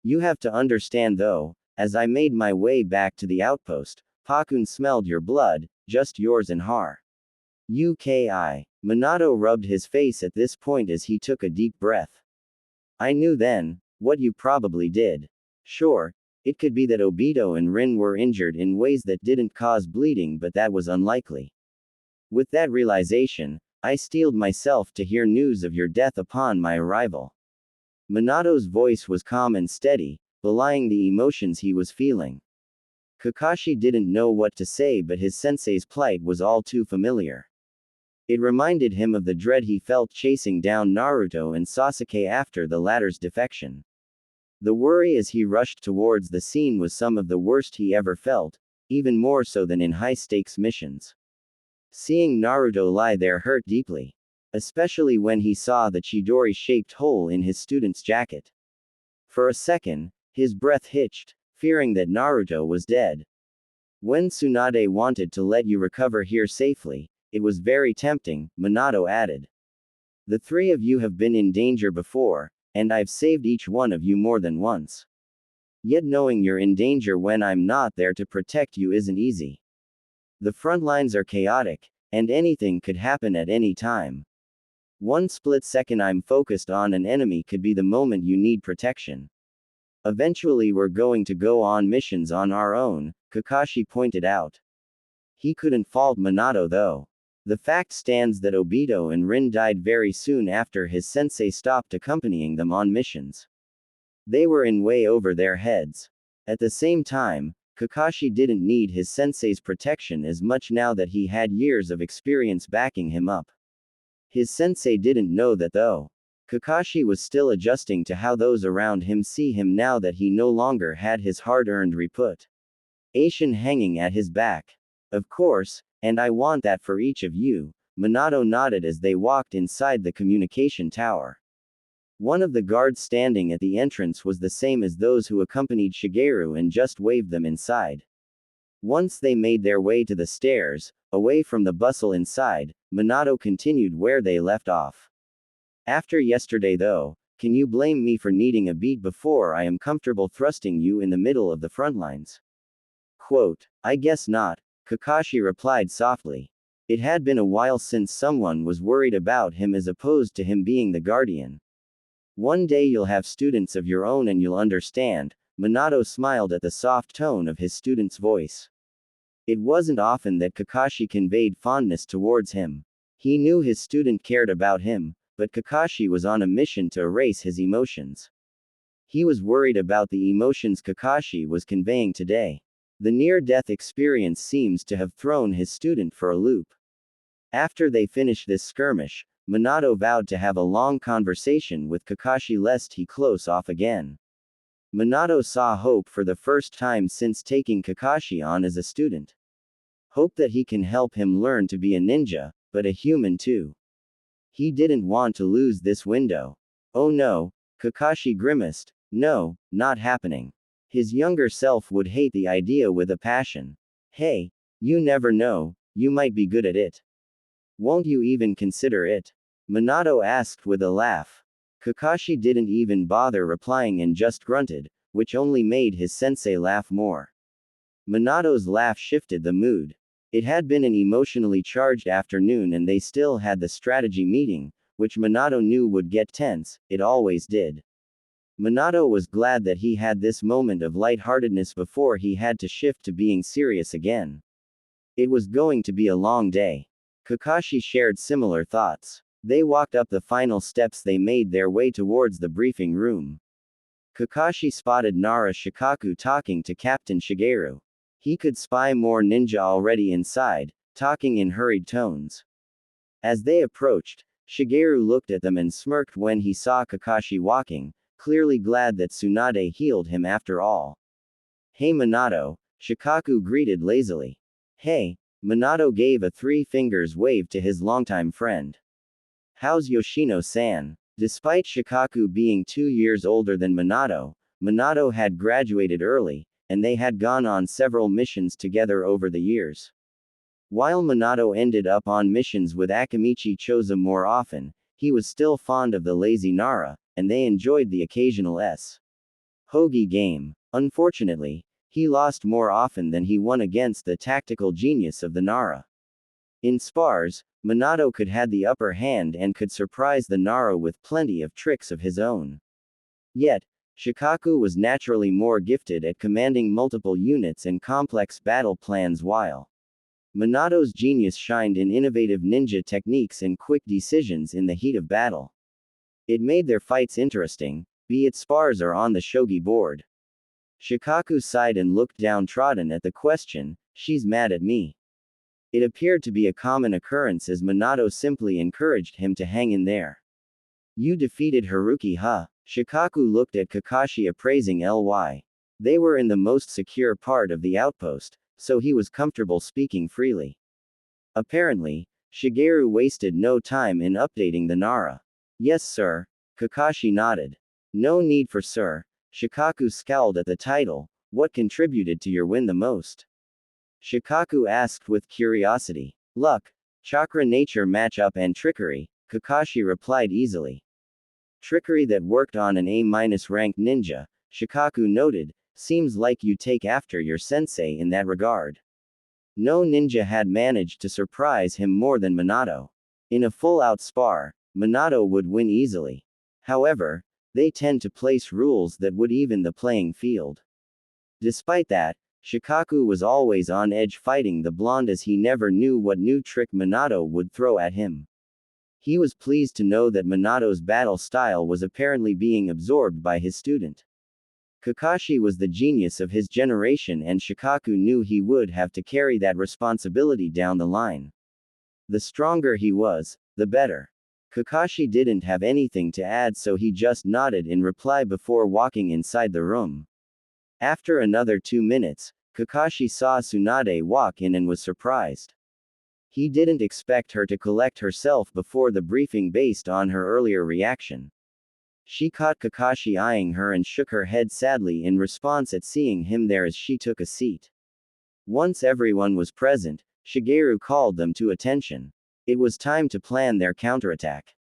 You have to understand though, as I made my way back to the outpost, Pakun smelled your blood, just yours and Uki. Minato rubbed his face at this point as he took a deep breath. I knew then, what you probably did. Sure, it could be that Obito and Rin were injured in ways that didn't cause bleeding, but that was unlikely. With that realization, I steeled myself to hear news of your death upon my arrival. Minato's voice was calm and steady, belying the emotions he was feeling. Kakashi didn't know what to say, but his sensei's plight was all too familiar. It reminded him of the dread he felt chasing down Naruto and Sasuke after the latter's defection. The worry as he rushed towards the scene was some of the worst he ever felt, even more so than in high-stakes missions. Seeing Naruto lie there hurt deeply. Especially when he saw the Chidori-shaped hole in his student's jacket. For a second, his breath hitched, fearing that Naruto was dead. When Tsunade wanted to let you recover here safely, it was very tempting, Minato added. The three of you have been in danger before, and I've saved each one of you more than once. Yet knowing you're in danger when I'm not there to protect you isn't easy. The front lines are chaotic, and anything could happen at any time. One split second I'm focused on an enemy could be the moment you need protection. Eventually we're going to go on missions on our own, Kakashi pointed out. He couldn't fault Minato though. The fact stands that Obito and Rin died very soon after his sensei stopped accompanying them on missions. They were in way over their heads. At the same time, Kakashi didn't need his sensei's protection as much now that he had years of experience backing him up. His sensei didn't know that though. Kakashi was still adjusting to how those around him see him now that he no longer had his hard-earned reputation hanging at his back. Of course, and I want that for each of you, Minato nodded as they walked inside the communication tower. One of the guards standing at the entrance was the same as those who accompanied Shigeru and just waved them inside. Once they made their way to the stairs, away from the bustle inside, Minato continued where they left off. After yesterday though, can you blame me for needing a beat before I am comfortable thrusting you in the middle of the front lines? Quote, I guess not, Kakashi replied softly. It had been a while since someone was worried about him as opposed to him being the guardian. One day you'll have students of your own and you'll understand, Minato smiled at the soft tone of his student's voice. It wasn't often that Kakashi conveyed fondness towards him. He knew his student cared about him, but Kakashi was on a mission to erase his emotions. He was worried about the emotions Kakashi was conveying today. The near-death experience seems to have thrown his student for a loop. After they finished this skirmish, Minato vowed to have a long conversation with Kakashi lest he close off again. Minato saw hope for the first time since taking Kakashi on as a student. Hope that he can help him learn to be a ninja, but a human too. He didn't want to lose this window. Oh no, Kakashi grimaced. No, not happening. His younger self would hate the idea with a passion. Hey, you never know, you might be good at it. Won't you even consider it? Minato asked with a laugh. Kakashi didn't even bother replying and just grunted, which only made his sensei laugh more. Minato's laugh shifted the mood. It had been an emotionally charged afternoon and they still had the strategy meeting, which Minato knew would get tense. It always did. Minato was glad that he had this moment of lightheartedness before he had to shift to being serious again. It was going to be a long day. Kakashi shared similar thoughts. They walked up the final steps. They made their way towards the briefing room. Kakashi spotted Nara Shikaku talking to Captain Shigeru. He could spy more ninja already inside, talking in hurried tones. As they approached, Shigeru looked at them and smirked when he saw Kakashi walking, clearly glad that Tsunade healed him after all. Hey Minato, Shikaku greeted lazily. Hey, Minato gave a three fingers wave to his longtime friend. How's Yoshino-san? Despite Shikaku being 2 years older than Minato, Minato had graduated early, and they had gone on several missions together over the years. While Minato ended up on missions with Akimichi Choza more often, he was still fond of the lazy Nara, and they enjoyed the occasional Hogi game. Unfortunately, he lost more often than he won against the tactical genius of the Nara. In spars, Minato could have the upper hand and could surprise the Nara with plenty of tricks of his own. Yet, Shikaku was naturally more gifted at commanding multiple units and complex battle plans while Minato's genius shined in innovative ninja techniques and quick decisions in the heat of battle. It made their fights interesting, be it spars or on the shogi board. Shikaku sighed and looked downtrodden at the question, she's mad at me. It appeared to be a common occurrence as Minato simply encouraged him to hang in there. You defeated Haruki huh? Shikaku looked at Kakashi appraising Ly. They were in the most secure part of the outpost, so he was comfortable speaking freely. Apparently, Shigeru wasted no time in updating the Nara. Yes sir, Kakashi nodded. No need for sir. Shikaku scowled at the title. What contributed to your win the most? Shikaku asked with curiosity. Luck, chakra nature matchup and trickery, Kakashi replied easily. Trickery that worked on an A-ranked ninja, Shikaku noted, seems like you take after your sensei in that regard. No ninja had managed to surprise him more than Minato. In a full-out spar, Minato would win easily. However, they tend to place rules that would even the playing field. Despite that, Shikaku was always on edge fighting the blonde as he never knew what new trick Minato would throw at him. He was pleased to know that Minato's battle style was apparently being absorbed by his student. Kakashi was the genius of his generation and Shikaku knew he would have to carry that responsibility down the line. The stronger he was, the better. Kakashi didn't have anything to add so he just nodded in reply before walking inside the room. After another 2 minutes, Kakashi saw Tsunade walk in and was surprised. He didn't expect her to collect herself before the briefing based on her earlier reaction. She caught Kakashi eyeing her and shook her head sadly in response at seeing him there as she took a seat. Once everyone was present, Shigeru called them to attention. It was time to plan their counterattack.